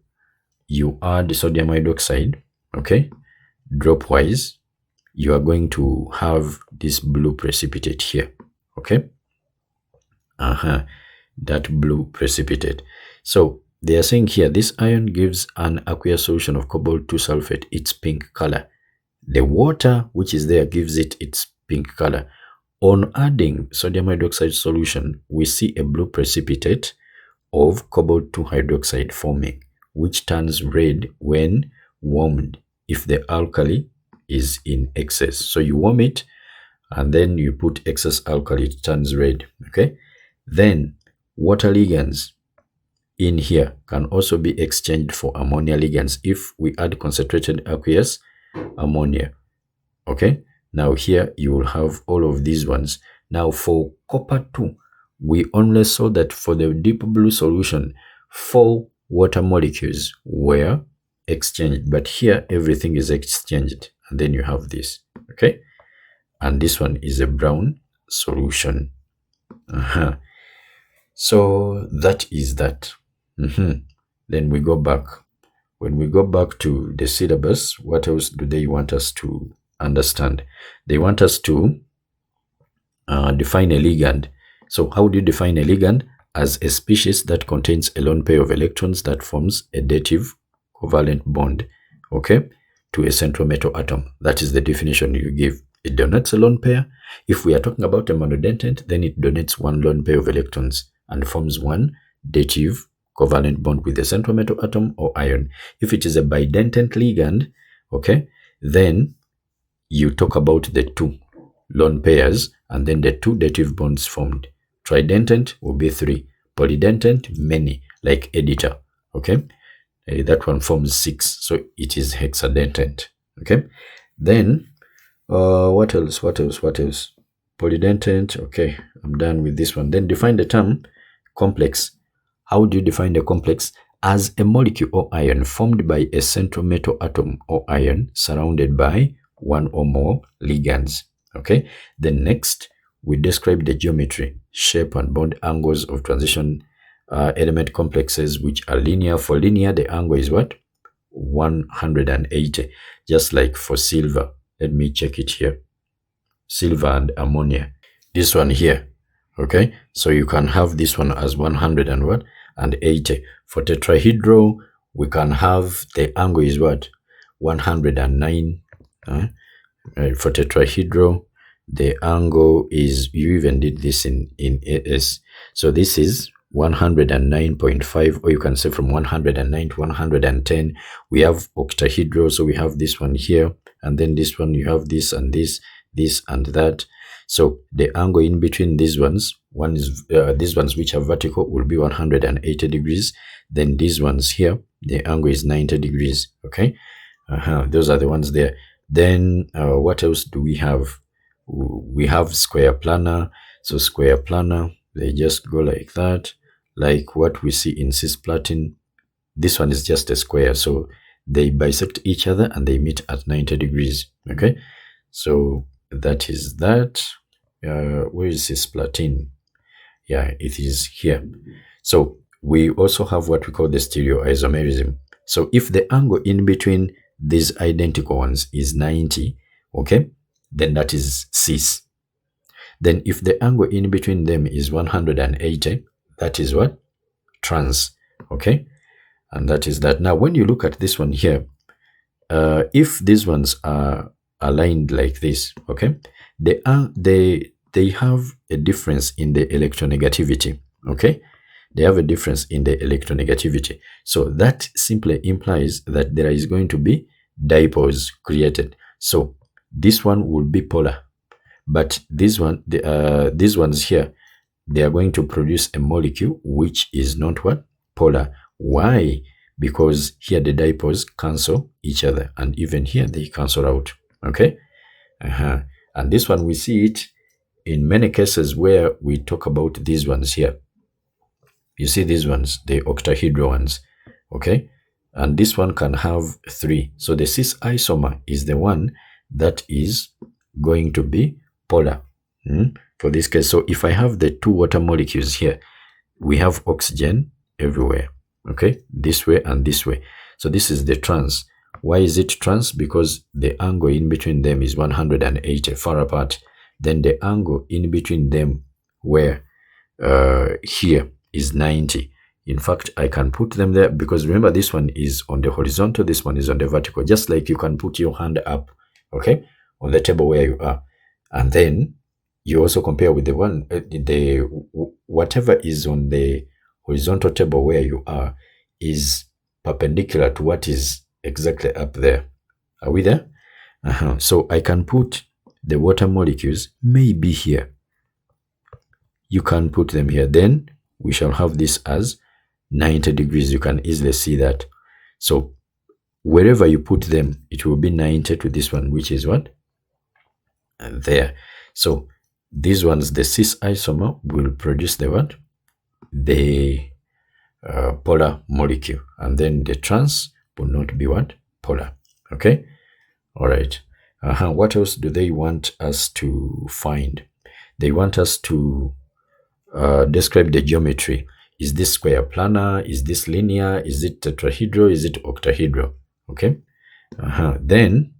you add sodium hydroxide, okay, drop wise, you are going to have this blue precipitate here, okay? That blue precipitate. So they are saying here, this ion gives an aqueous solution of cobalt 2 sulfate its pink color. The water which is there gives it its pink color. On adding sodium hydroxide solution, we see a blue precipitate of cobalt 2 hydroxide forming, which turns red when warmed if the alkali is in excess. So you warm it and then you put excess alkali, it turns red, okay? Then water ligands in here can also be exchanged for ammonia ligands if we add concentrated aqueous ammonia. Okay, now here you will have all of these ones. Now for copper 2, we only saw that for the deep blue solution, 4 water molecules were exchanged, but here everything is exchanged, and then you have this. Okay, and this one is a brown solution. So that is that. Then we go back. When we go back to the syllabus, what else do they want us to understand? They want us to define a ligand. So how do you define a ligand? As a species that contains a lone pair of electrons that forms a dative covalent bond, okay, to a central metal atom. That is the definition you give. It donates a lone pair. If we are talking about a monodentate, then it donates one lone pair of electrons and forms one dative covalent bond with the central metal atom or ion. If it is a bidentate ligand, okay, then you talk about the 2 lone pairs and then the 2 dative bonds formed. Tridentate will be 3. Polydentate, many, like editor, okay? That one forms 6, so it is hexadentate, okay? Then, what else? Polydentate, okay, I'm done with this one. Then define the term complex. How do you define the complex? As a molecule or ion formed by a central metal atom or ion surrounded by one or more ligands. Okay. Then next, we describe the geometry, shape, and bond angles of transition element complexes, which are linear. For linear, the angle is what? 180. Just like for silver. Let me check it here. Silver and ammonia. This one here. Okay. So you can have this one as 100 and what? And 80. For tetrahedral, we can have the angle is what? 109. For tetrahedral, the angle is, you even did this in AS. So this is 109.5, or you can say from 109 to 110. We have octahedral, so we have this one here, and then this one, you have this and this and that. So the angle in between these ones, these ones which are vertical will be 180 degrees. Then these ones here, the angle is 90 degrees. Okay, those are the ones there. Then what else do we have? We have square planar. So square planar, they just go like that, like what we see in cisplatin. This one is just a square, so they bisect each other and they meet at 90 degrees. Okay, so that is that. Where is cisplatin? Yeah, it is here. So we also have what we call the stereoisomerism. So if the angle in between these identical ones is 90, okay, then that is cis. Then if the angle in between them is 180, that is what? Trans. Okay, and that is that. Now when you look at this one here, if these ones are aligned like this, okay, they have a difference in the electronegativity. Okay, they have a difference in the electronegativity. So that simply implies that there is going to be dipoles created. So this one will be polar, but this one, these ones here, they are going to produce a molecule which is not what? Polar. Why? Because here the dipoles cancel each other, and even here they cancel out. Okay, and this one we see it in many cases where we talk about these ones here. You see these ones, the octahedral ones, okay? And this one can have 3. So the cis isomer is the one that is going to be polar for this case. So if I have the 2 water molecules here, we have oxygen everywhere, okay? This way and this way. So this is the trans. Why is it trans? Because the angle in between them is 180 far apart. Then the angle in between them where here is 90. In fact, I can put them there because remember this one is on the horizontal, this one is on the vertical, just like you can put your hand up, okay, on the table where you are. And then you also compare with the one, whatever is on the horizontal table where you are is perpendicular to what is exactly up there. Are we there? So I can put the water molecules maybe here. You can put them here. Then we shall have this as 90 degrees. You can easily see that. So wherever you put them, it will be 90 to this one, which is what? there. So these ones, the cis isomer will produce the what? The polar molecule, and then the trans will not be what? Polar. Okay. All right. What else do they want us to find? They want us to describe the geometry. Is this square planar? Is this linear? Is it tetrahedral? Is it octahedral? Okay. Then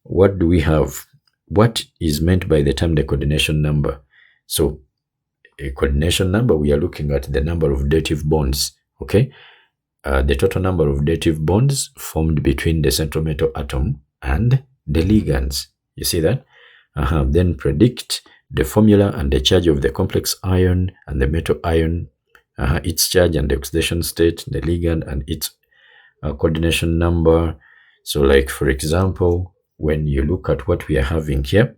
what do we have? What is meant by the term the coordination number? So a coordination number, we are looking at the number of dative bonds. Okay. The total number of dative bonds formed between the central metal atom and the ligands. You see that? Then predict the formula and the charge of the complex ion and the metal ion, its charge and the oxidation state, the ligand and its coordination number. So like, for example, when you look at what we are having here,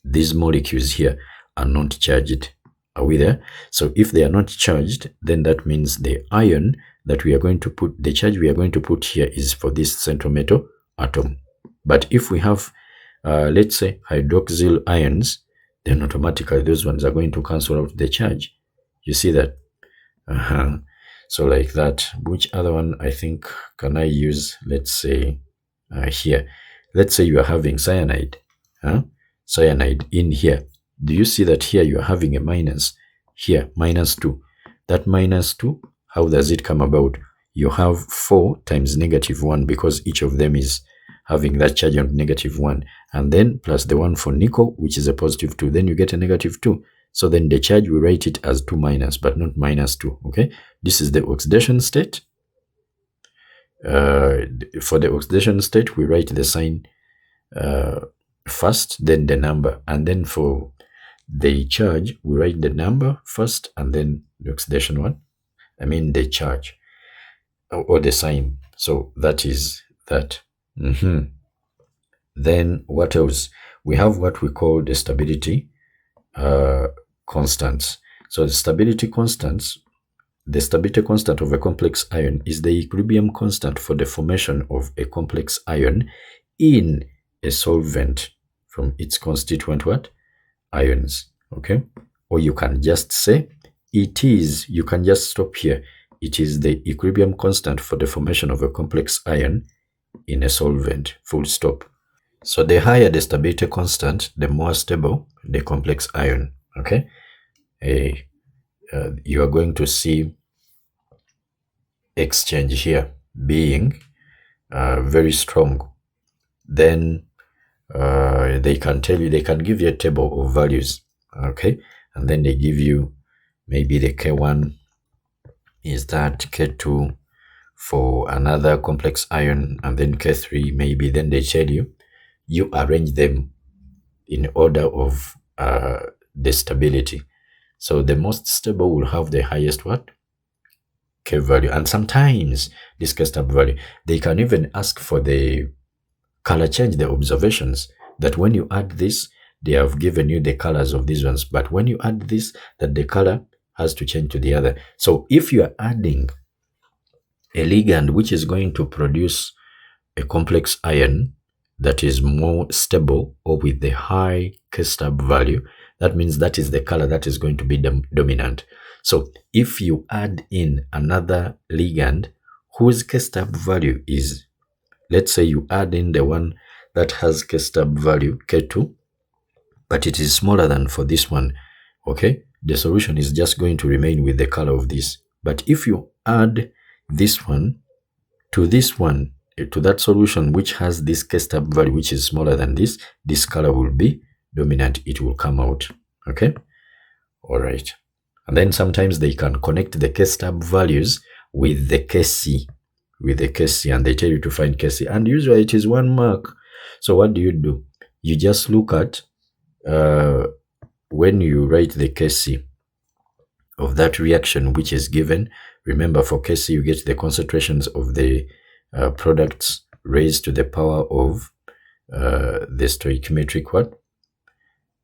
these molecules here are not charged. Are we there? So if they are not charged, then that means the ion that we are going to put, the charge we are going to put here is for this central metal atom. But if we have, let's say, hydroxyl ions, then automatically those ones are going to cancel out the charge. You see that? So like that. Which other one I think can I use? Let's say here. Let's say you are having cyanide. Cyanide in here. Do you see that here you are having a minus? Here, -2. That -2, how does it come about? You have 4 times -1 because each of them is having that charge of -1. And then plus the one for nickel, which is a +2. Then you get a -2. So then the charge, we write it as 2-, but not -2. Okay. This is the oxidation state. For the oxidation state, we write the sign first, then the number. And then for the charge, we write the number first and then the oxidation one. I mean the charge or the sign. So that is that. Then what else? We have what we call the stability constants. So the stability constants, the stability constant of a complex ion is the equilibrium constant for the formation of a complex ion in a solvent from its constituent what? Ions. Okay. Or you can just say it is, you can just stop here. It is the equilibrium constant for the formation of a complex ion in a solvent, full stop. So the higher the stability constant, the more stable the complex ion. Okay. You are going to see exchange here being very strong. Then they can tell you, they can give you a table of values. Okay. And then they give you maybe the K1 is that, K2 for another complex ion, and then K3 maybe. Then they tell you, you arrange them in order of the stability. So the most stable will have the highest what? K value. And sometimes this K stab value, they can even ask for the color change, the observations, that when you add this, they have given you the colors of these ones. But when you add this, that the color has to change to the other. So if you are adding a ligand which is going to produce a complex ion that is more stable or with the high K-stab value, that means that is the color that is going to be dominant. So if you add in another ligand whose K-stab value is, let's say you add in the one that has K-stab value K2, but it is smaller than for this one, okay, the solution is just going to remain with the color of this. But if you add this one to this one, to that solution which has this K-stab value which is smaller than this color will be dominant. It will come out. Okay. All right. And then sometimes they can connect the K-stab values with the Kc, and they tell you to find Kc, and usually it is 1 mark. So what do? You just look at when you write the Kc of that reaction which is given. Remember, for Kc you get the concentrations of the products raised to the power of the stoichiometric what?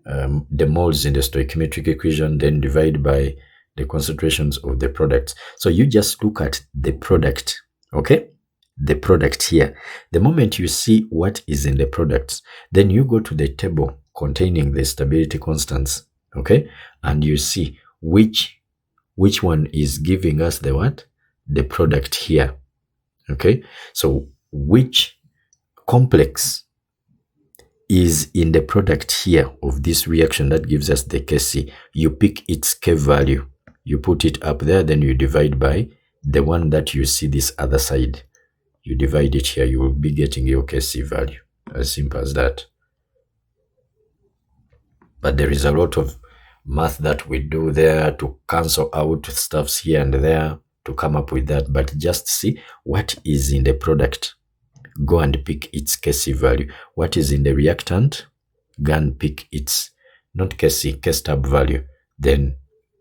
The moles in the stoichiometric equation, then divide by the concentrations of the products. So you just look at the product, okay? the product here. The moment you see what is in the products, then you go to the table containing the stability constants, okay? And you see which one is giving us the what? The product here, okay? So which complex is in the product here of this reaction that gives us the Kc. You pick its K value, you put it up there, then you divide by the one that you see this other side. You divide it here, you will be getting your Kc value. As simple as that. But there is a lot of math that we do there to cancel out stuffs here and there to come up with that. But just see what is in the product. Go and pick its Kc value. What is in the reactant? Go and pick its, not Kc, K-stab value. Then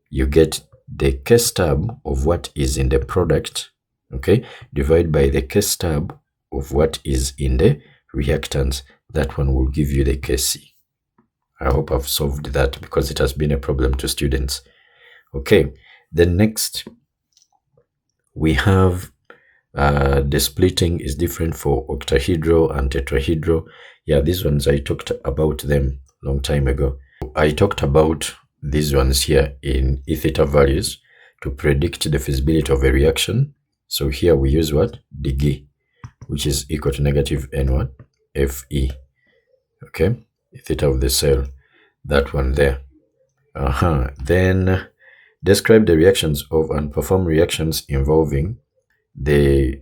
you get the K-stab of what is in the product, okay? Divide by the K-stab of what is in the reactants. That one will give you the Kc. I hope I've solved that because it has been a problem to students. Okay, then next we have the splitting is different for octahedral and tetrahedral. Yeah, these ones I talked about them long time ago. I talked about these ones here in E theta values to predict the feasibility of a reaction. So here we use what? Dg, which is equal to negative n1 Fe. Okay, E theta of the cell, that one there. Then describe the reactions of and perform reactions involving the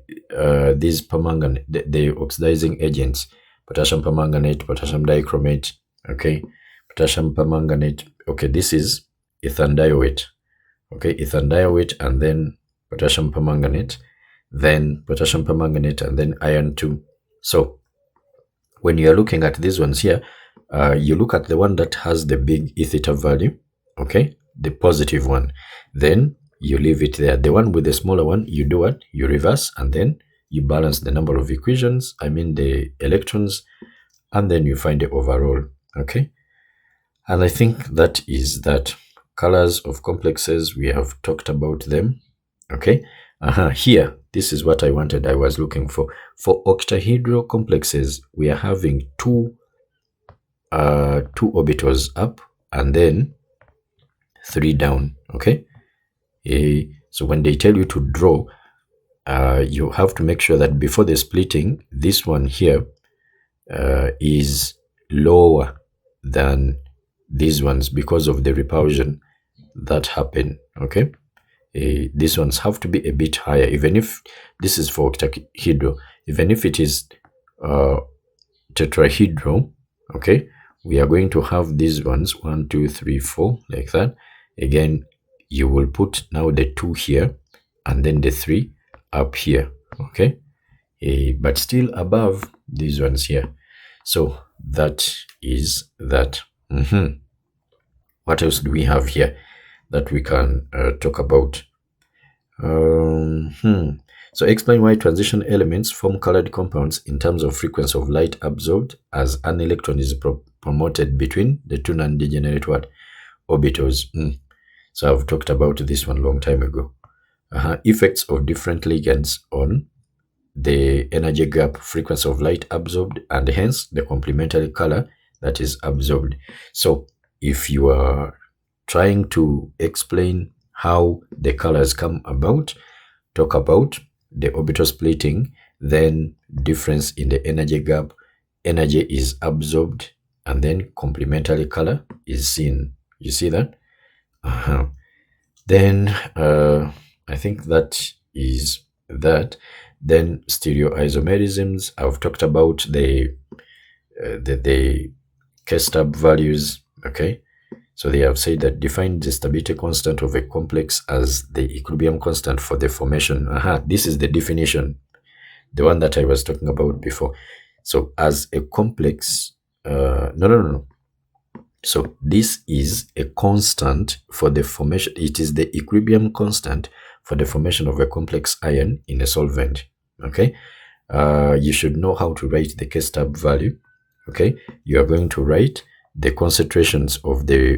these permanganate, the oxidizing agents, potassium permanganate, potassium dichromate, okay, potassium permanganate, okay, this is etherndiolate, okay, etherndiolate, and then potassium permanganate, and then iron 2. So when you are looking at these ones here, you look at the one that has the big E theta value, okay, the positive one, then you leave it there. The one with the smaller one, you do what? You reverse, and then you balance the number of equations, I mean the electrons, and then you find the overall, okay? And I think that is that. Colors of complexes, we have talked about them, okay? Here, this is what I wanted, I was looking for. For octahedral complexes, we are having two orbitals up and then 3 down, okay? So when they tell you to draw, you have to make sure that before the splitting, this one here is lower than these ones because of the repulsion that happen, okay? These ones have to be a bit higher, even if this is for octahedral. Even if it is tetrahedral, okay, we are going to have these ones 1, 2, 3, 4 like that. Again, you will put now the 2 here and then the 3 up here, okay? But still above these ones here. So that is that. What else do we have here that we can talk about? So explain why transition elements form colored compounds in terms of frequency of light absorbed as an electron is promoted between the two non-degenerate what? Orbitals. So I've talked about this one long time ago. Effects of different ligands on the energy gap, frequency of light absorbed, and hence the complementary color that is absorbed. So if you are trying to explain how the colors come about, talk about the orbital splitting, then difference in the energy gap, energy is absorbed, and then complementary color is seen. You see that? Then I think that is that. Then stereoisomerisms, I've talked about the K-stab values, okay? So they have said that define the stability constant of a complex as the equilibrium constant for the formation. This is the definition, the one that I was talking about before. So as a complex, no. So this is a constant for the formation. It is the equilibrium constant for the formation of a complex ion in a solvent, okay? You should know how to write the K-stab value, okay? You are going to write the concentrations of the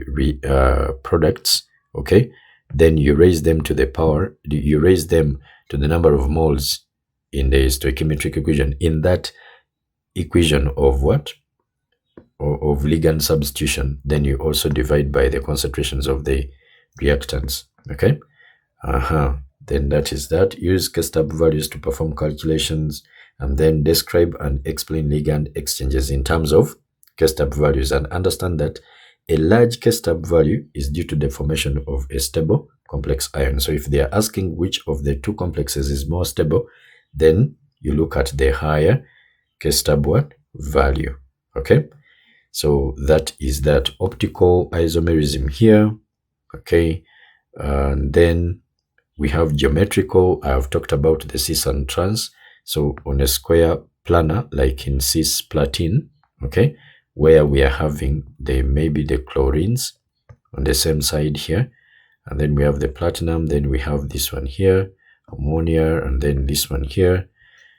products, okay? Then you raise them to the power, you raise them to the number of moles, in the stoichiometric equation, in that equation of what? Of ligand substitution, then you also divide by the concentrations of the reactants. Okay. Then that is that. Use K-stab values to perform calculations, and then describe and explain ligand exchanges in terms of K-stab values, and understand that a large K-stab value is due to the formation of a stable complex ion. So if they are asking which of the two complexes is more stable, then you look at the higher K-stab value. Okay. So that is that. Optical isomerism here. Okay. And then we have geometrical. I have talked about the cis and trans. So on a square planar, like in cisplatin, okay, where we are having maybe the chlorines on the same side here, and then we have the platinum, then we have this one here, ammonia, and then this one here.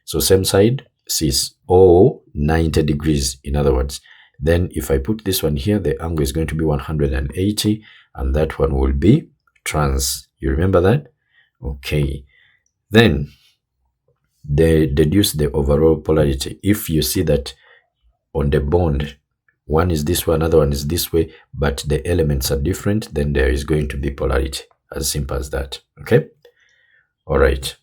So same side, cis, or 90 degrees, in other words. Then if I put this one here, the angle is going to be 180, and that one will be trans. You remember that? Okay. Then they deduce the overall polarity. If you see that on the bond, one is this way, another one is this way, but the elements are different, then there is going to be polarity. As simple as that. Okay. All right.